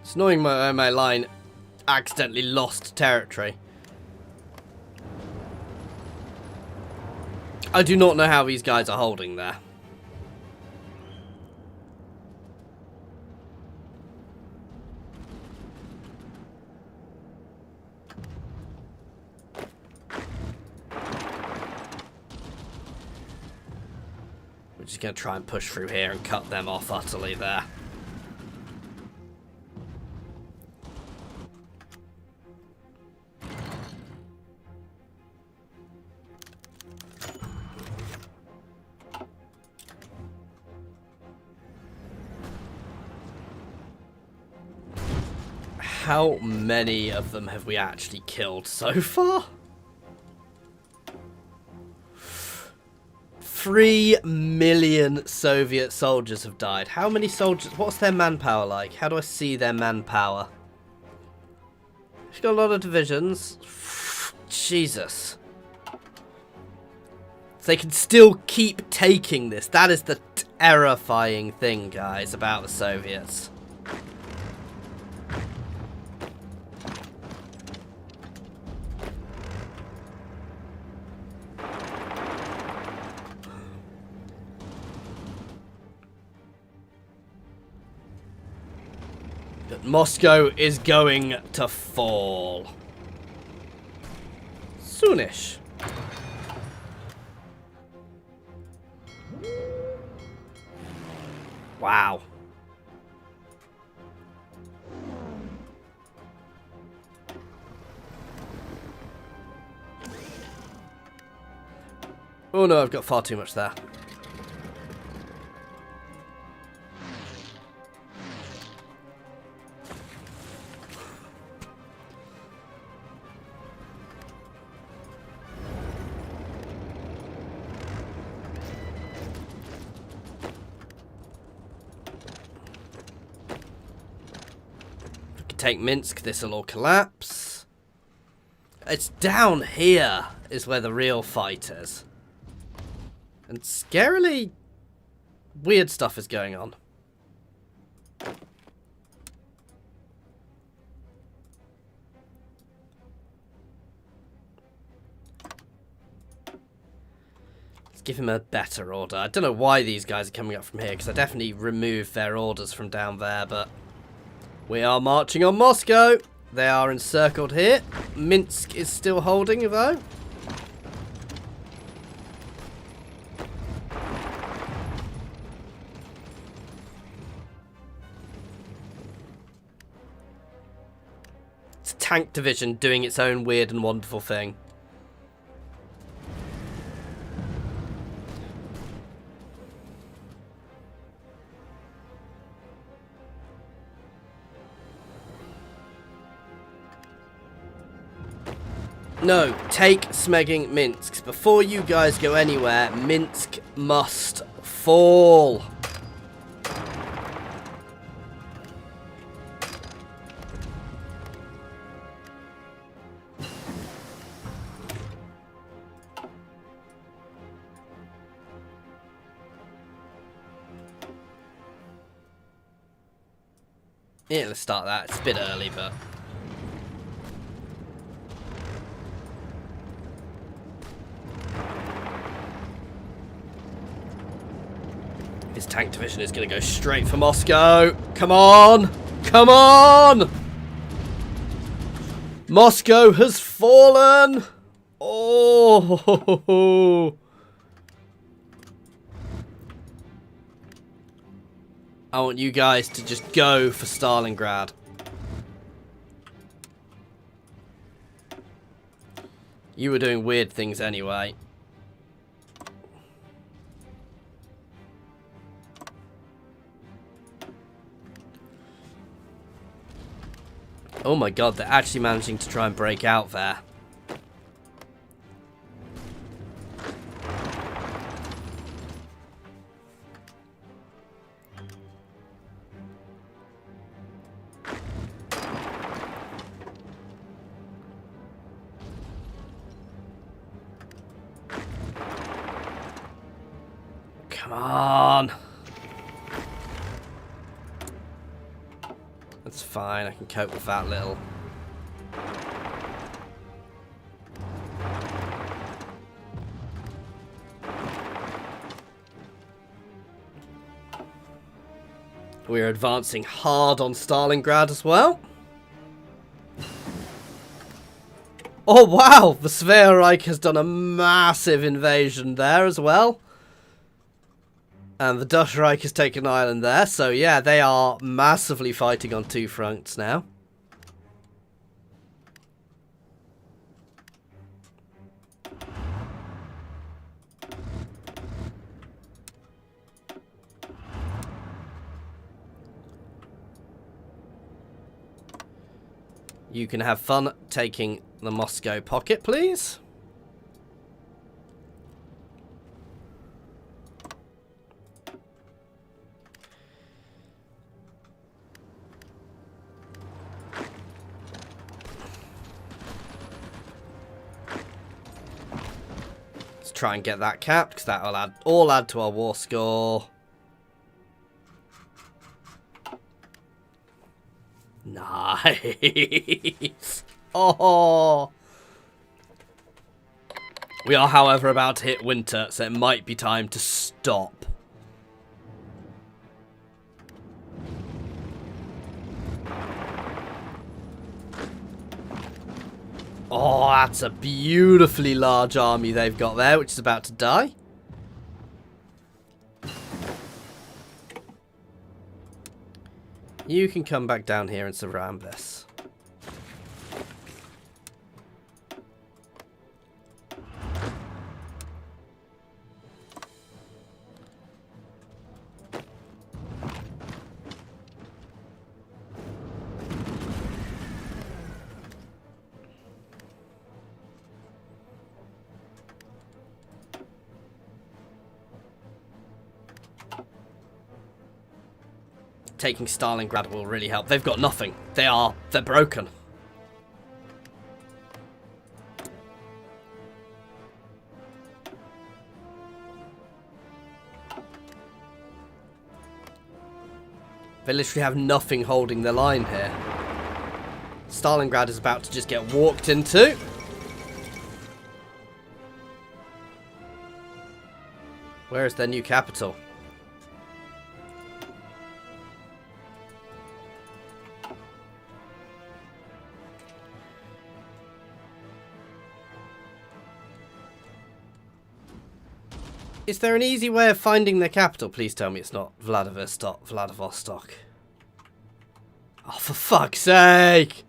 It's annoying my line accidentally lost territory. I do not know how these guys are holding there. We're just going to try and push through here and cut them off utterly there. How many of them have we actually killed so far? 3 million Soviet soldiers have died. How many soldiers? What's their manpower like? How do I see their manpower? She's got a lot of divisions. Jesus. They can still keep taking this. That is the terrifying thing, guys, about the Soviets. But Moscow is going to fall. Soonish. Wow. Oh no, I've got far too much there. Take Minsk, this will all collapse. It's down here is where the real fight is. And scarily weird stuff is going on. Let's give him a better order. I don't know why these guys are coming up from here, because I definitely removed their orders from down there, but we are marching on Moscow. They are encircled here. Minsk is still holding, though. It's a tank division doing its own weird and wonderful thing. No, take Smegging Minsk. Before you guys go anywhere, Minsk must fall. Yeah, let's start that. It's a bit early, but... His tank division is going to go straight for Moscow. Come on! Come on! Moscow has fallen! Oh! I want you guys to just go for Stalingrad. You were doing weird things anyway. Oh my god, they're actually managing to try and break out there. Come on. That's fine, I can cope with that little. We're advancing hard on Stalingrad as well. Oh wow, the Superiority has done a massive invasion there as well. And the Dutch Reich has taken Ireland there, so yeah, they are massively fighting on two fronts now. You can have fun taking the Moscow pocket, please. Try and get that capped, because that will all add to our war score. Nice. Oh. We are, however, about to hit winter, so it might be time to stop. Oh, that's a beautifully large army they've got there, which is about to die. You can come back down here and surround this. taking Stalingrad will really help. They've got nothing. They're broken. They literally have nothing holding their line here. Stalingrad is about to just get walked into. Where is their new capital? Is there an easy way of finding their capital? Please tell me it's not Vladivostok. Oh, for fuck's sake!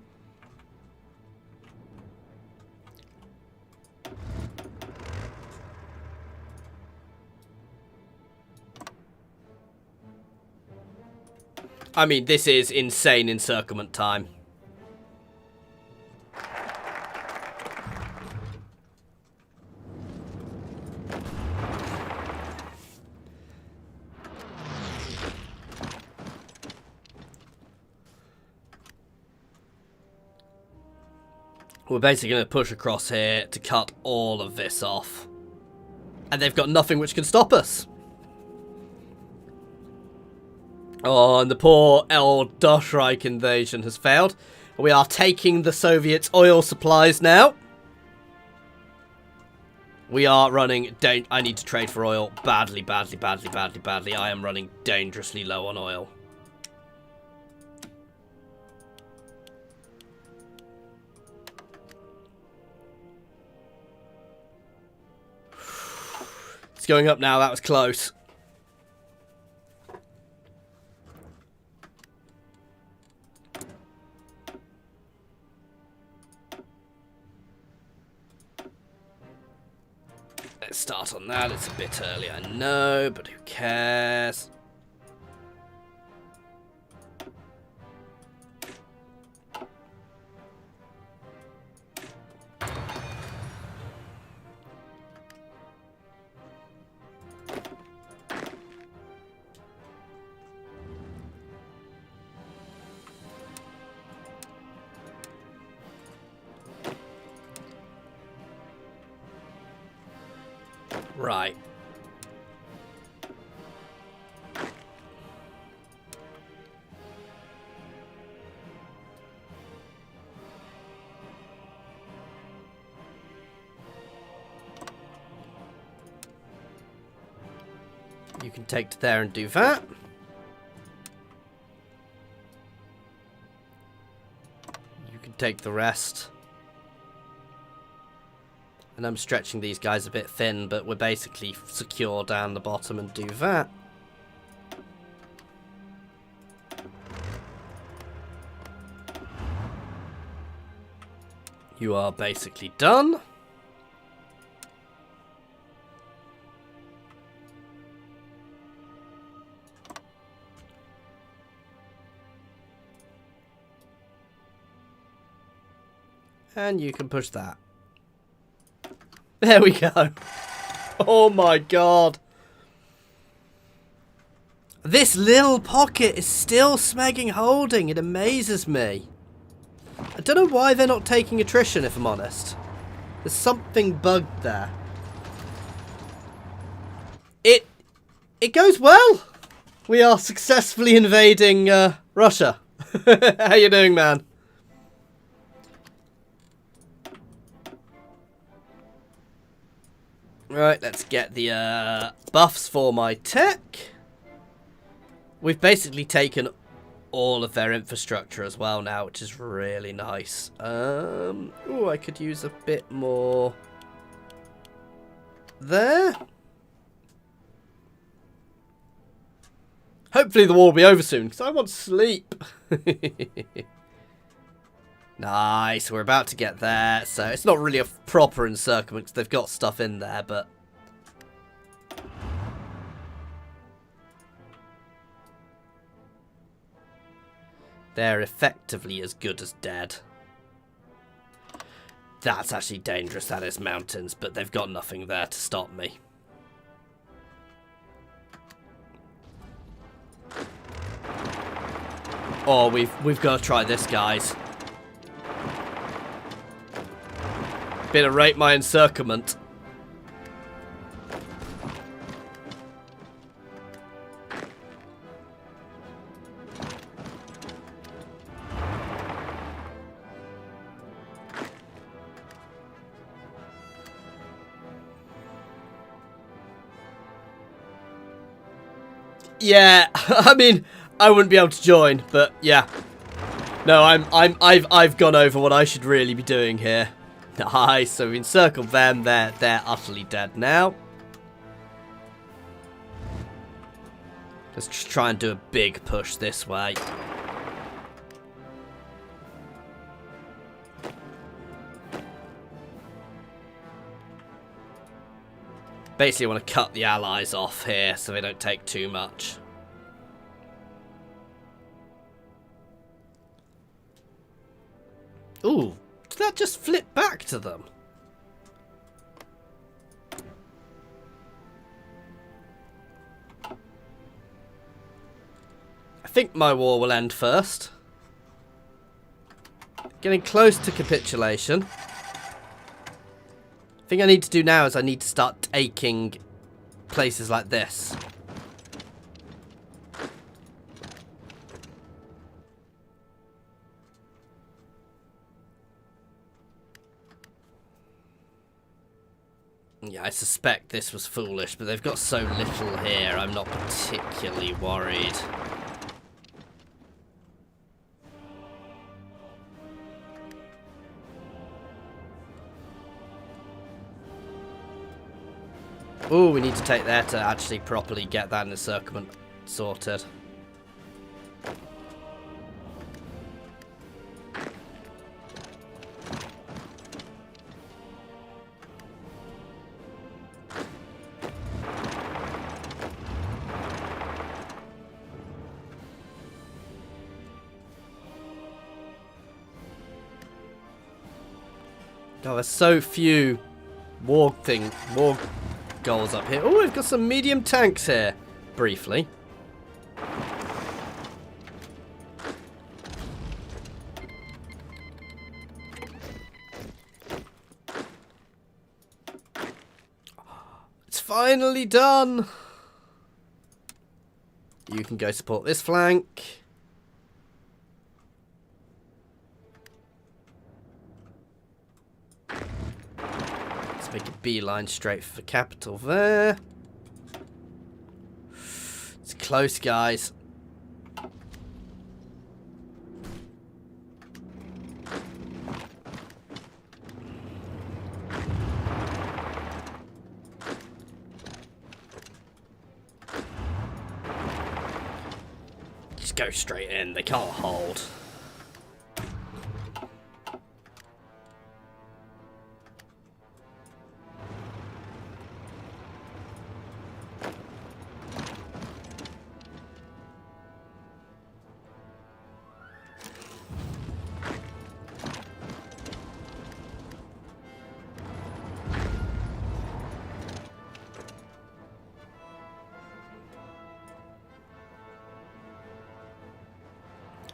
I mean, this is insane encirclement time. We're basically going to push across here to cut all of this off. And they've got nothing which can stop us. Oh, and the poor old WWII invasion has failed. We are taking the Soviet oil supplies now. We are running... I need to trade for oil badly, badly, badly, badly, badly. I am running dangerously low on oil. It's going up now. That was close. Let's start on that. It's a bit early, I know, but who cares? Right. You can take to there and do that. You can take the rest. And I'm stretching these guys a bit thin, but we're basically secure down the bottom and do that. You are basically done. And you can push that. There we go. Oh my god. This little pocket is still smegging holding. It amazes me. I don't know why they're not taking attrition, if I'm honest. There's something bugged there. It goes well. We are successfully invading Russia. How you doing, man? Right, let's get the buffs for my tech. We've basically taken all of their infrastructure as well now, which is really nice. Oh, I could use a bit more there. Hopefully the war will be over soon, because I want sleep. Nice, we're about to get there. So it's not really a proper encirclement because they've got stuff in there, but... they're effectively as good as dead. That's actually dangerous, that is mountains, but they've got nothing there to stop me. Oh, we've got to try this, guys. Bit of rate my encirclement. Yeah, I mean, I wouldn't be able to join, but yeah. No, I've gone over what I should really be doing here. Nice, so we encircled them. They're utterly dead now. Let's just try and do a big push this way. Basically, I want to cut the allies off here so they don't take too much. Ooh, did that just flip back to them? I think my war will end first. Getting close to capitulation. Thing I need to do now is I need to start taking places like this. Yeah, I suspect this was foolish, but they've got so little here, I'm not particularly worried. Ooh, we need to take there to actually properly get that encirclement sorted. God, there's so few war goals up here. Oh, we've got some medium tanks here. Briefly. It's finally done. You can go support this flank. Make a beeline straight for the capital there. It's close, guys. Just go straight in. They can't hold.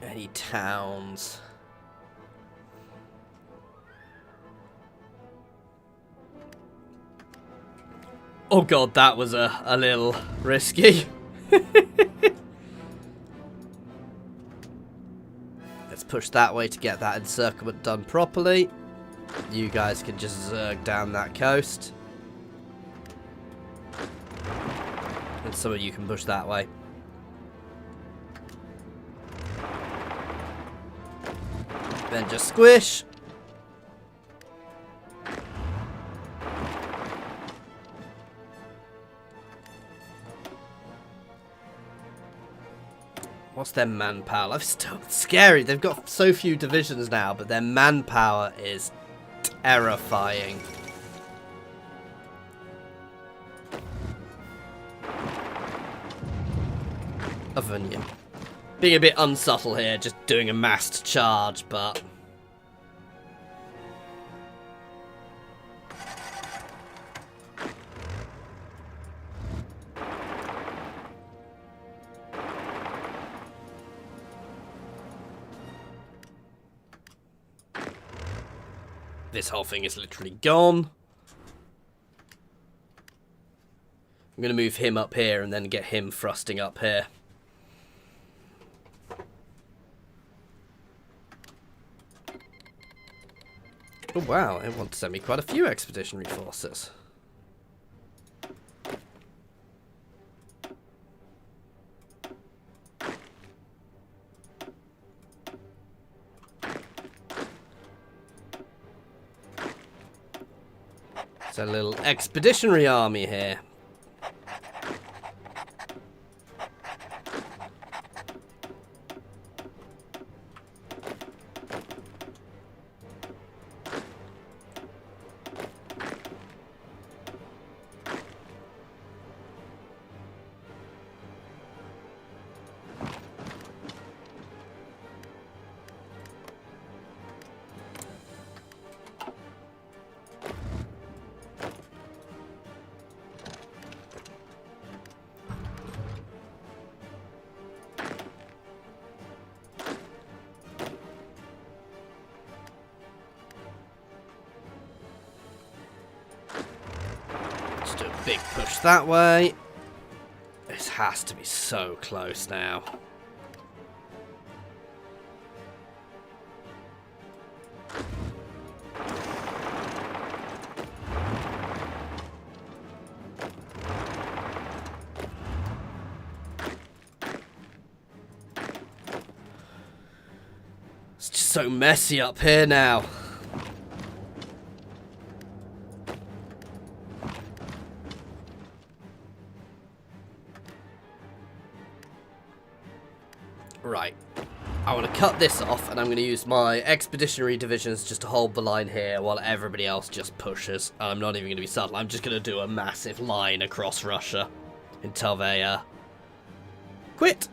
Any towns? Oh god, that was a little risky. Let's push that way to get that encirclement done properly. You guys can just zerg down that coast. And some of you can push that way. Then just squish. What's their manpower? It's still scary. They've got so few divisions now, but their manpower is terrifying. Other than you. Being a bit unsubtle here, just doing a massed charge, but... This whole thing is literally gone. I'm going to move him up here and then get him thrusting up here. Oh wow, it wants to send me quite a few expeditionary forces. It's a little expeditionary army here. Just do a big push that way. This has to be so close now. It's just so messy up here now. Right, I want to cut this off, and I'm going to use my expeditionary divisions just to hold the line here while everybody else just pushes. I'm not even going to be subtle, I'm just going to do a massive line across Russia until they quit.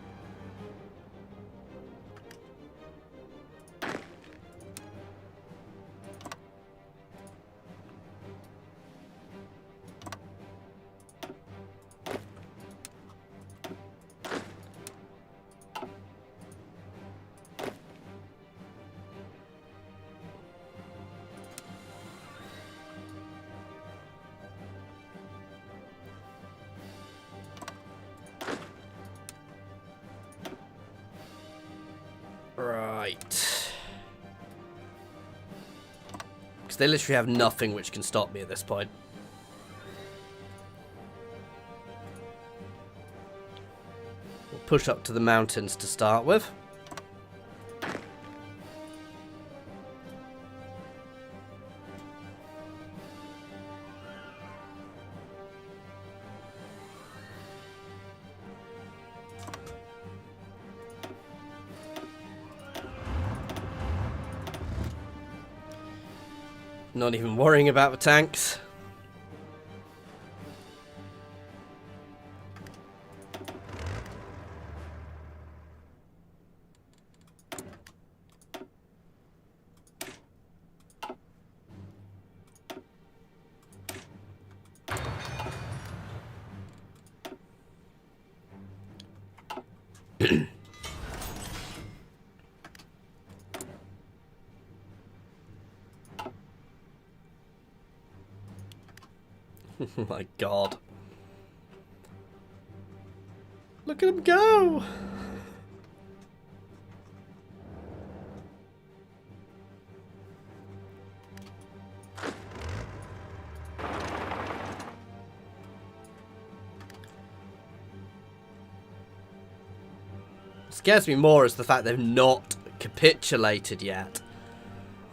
Right. Because they literally have nothing which can stop me at this point. We'll push up to the mountains to start with. Not even worrying about the tanks. Oh my god. Look at him go! What scares me more is the fact they've not capitulated yet.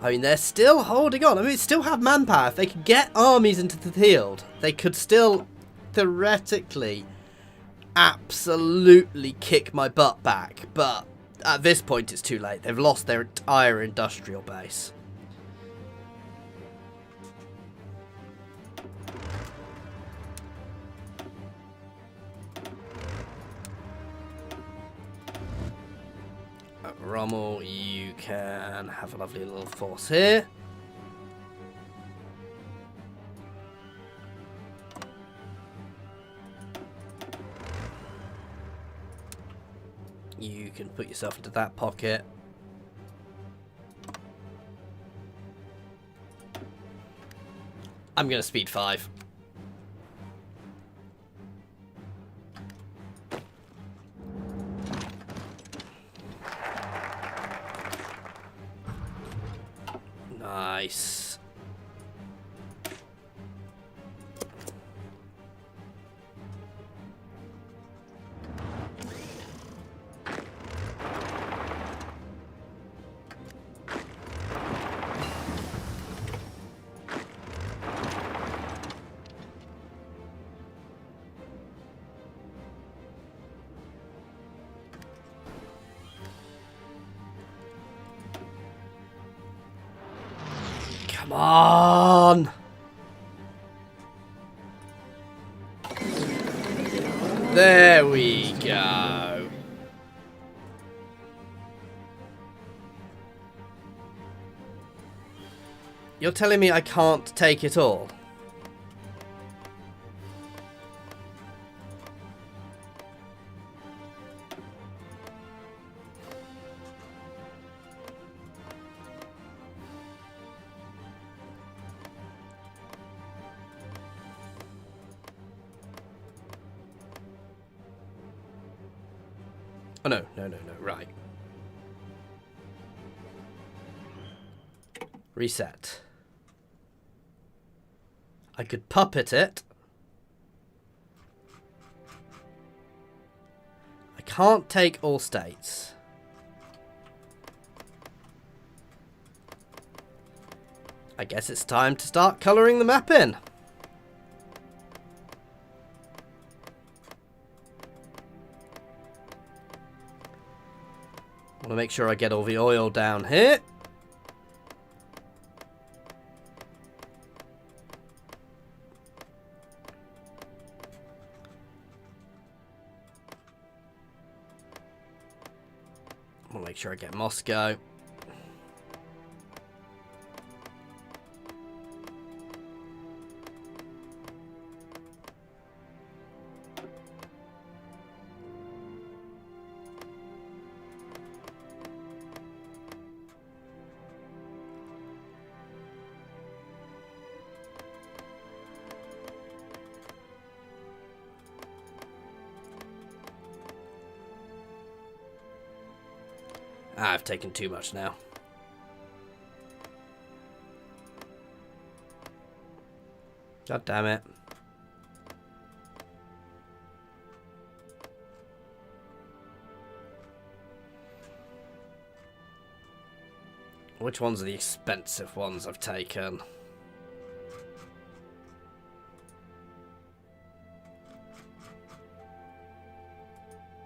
I mean, they're still holding on. I mean, they still have manpower. If they could get armies into the field, they could still, theoretically, absolutely kick my butt back. But at this point, it's too late. They've lost their entire industrial base. Rommel, you can have a lovely little force here. You can put yourself into that pocket. I'm going to speed 5. Nice. Come on! There we go. You're telling me I can't take it all? Oh, no, right. Reset. I could puppet it. I can't take all states. I guess it's time to start colouring the map in. Want to make sure I get all the oil down here. I want to make sure I get Moscow. I've taken too much now. God damn it. Which ones are the expensive ones I've taken?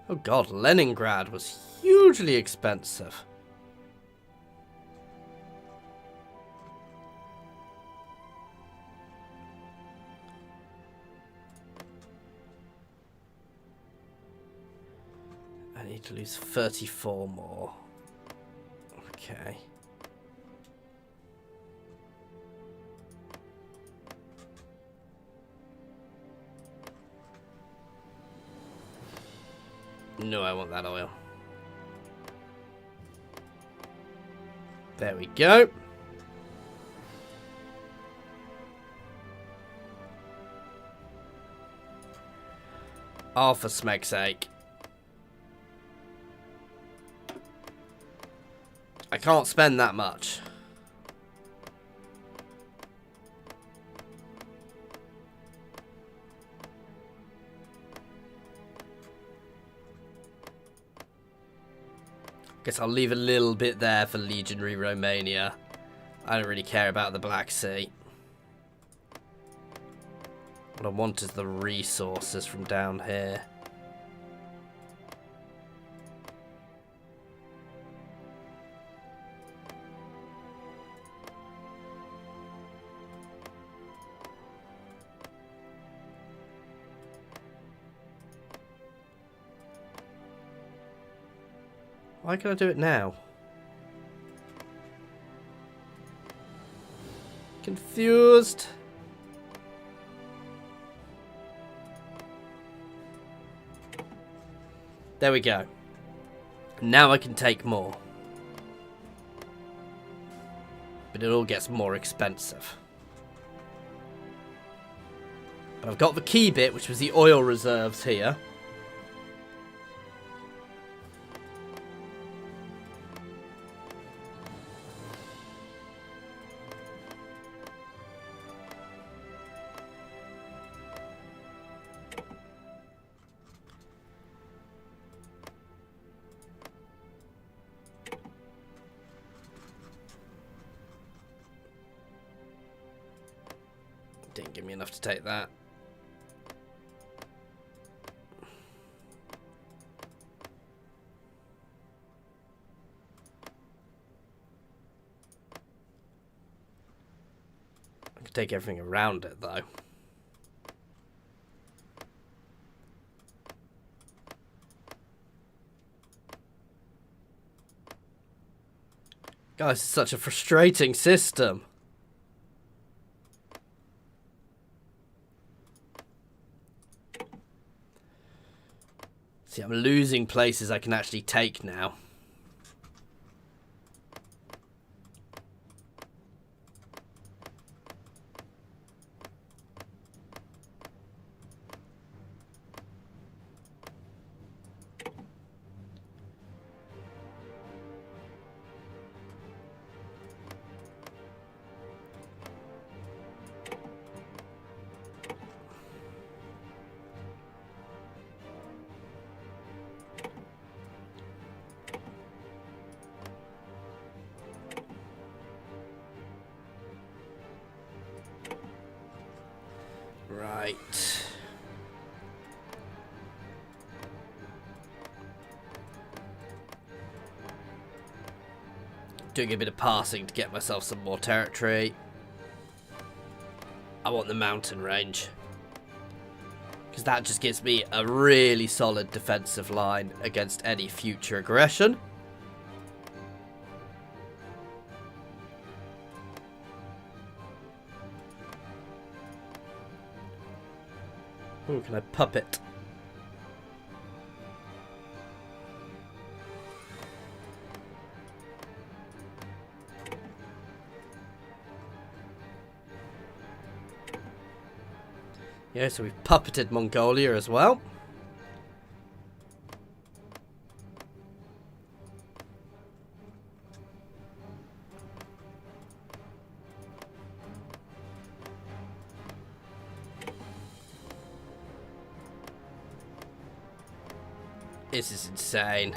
Oh god, Leningrad was hugely expensive. I need to lose 34 more. Okay. No, I want that oil. There we go. Oh, for smeg's sake. I can't spend that much. Guess I'll leave a little bit there for Legionary Romania. I don't really care about the Black Sea. What I want is the resources from down here. Why can I do it now? Confused. There we go. Now I can take more. But it all gets more expensive. But I've got the key bit, which was the oil reserves here. Didn't give me enough to take that. I could take everything around it though. Guys, it's such a frustrating system. See, I'm losing places I can actually take now. Right. Doing a bit of passing to get myself some more territory. I want the mountain range, because that just gives me a really solid defensive line against any future aggression. Ooh, can I puppet? Yeah, so we've puppeted Mongolia as well. This is insane.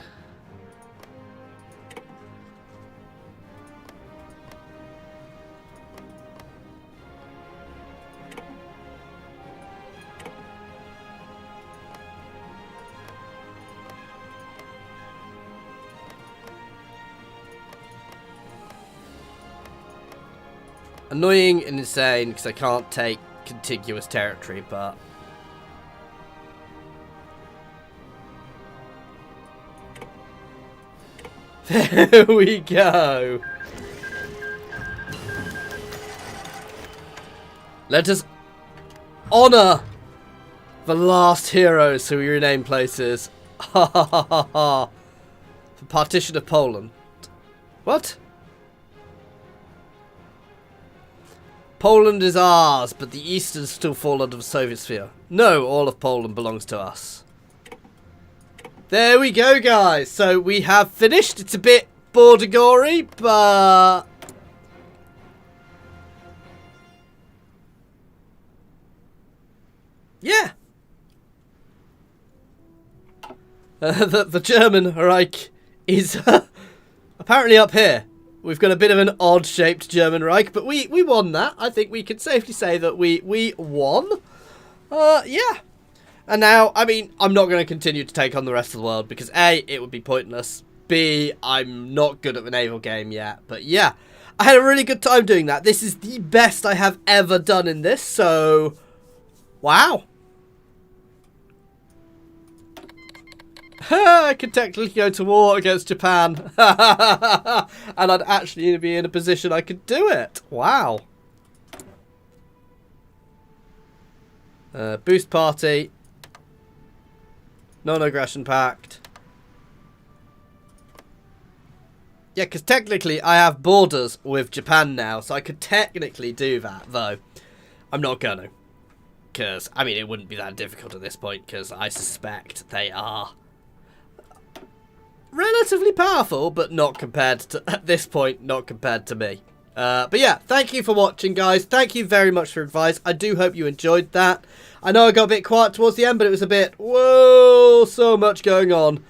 Annoying and insane because I can't take contiguous territory, but there we go. Let us honor the last heroes who we rename places. Ha ha ha ha ha. The partition of Poland. What? Poland is ours, but the easterns still fall under the Soviet sphere. No, all of Poland belongs to us. There we go, guys. So we have finished. It's a bit border-gory, but yeah. The German Reich is apparently up here. We've got a bit of an odd-shaped German Reich, but we won that. I think we can safely say that we won. Yeah. And now, I mean, I'm not going to continue to take on the rest of the world because A, it would be pointless. B, I'm not good at the naval game yet. But yeah, I had a really good time doing that. This is the best I have ever done in this, so wow. I could technically go to war against Japan. And I'd actually be in a position I could do it. Wow. Boost party. Non-aggression pact. Yeah, because technically I have borders with Japan now, so I could technically do that, though I'm not gonna. because, I mean, it wouldn't be that difficult at this point, because I suspect they are relatively powerful, but not compared to, at this point, not compared to me. But yeah, thank you for watching, guys. Thank you very much for advice. I do hope you enjoyed that. I know I got a bit quiet towards the end, but it was a bit, whoa, so much going on.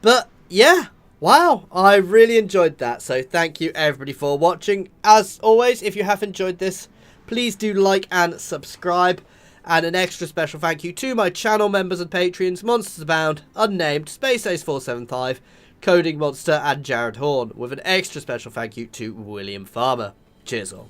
But yeah, wow, I really enjoyed that. So thank you everybody for watching. As always, if you have enjoyed this, please do like and subscribe. And an extra special thank you to my channel members and Patreons, Monsters Abound, Unnamed, Space Ace 475, Coding Monster, and Jared Horn, with an extra special thank you to William Farmer. Cheers all.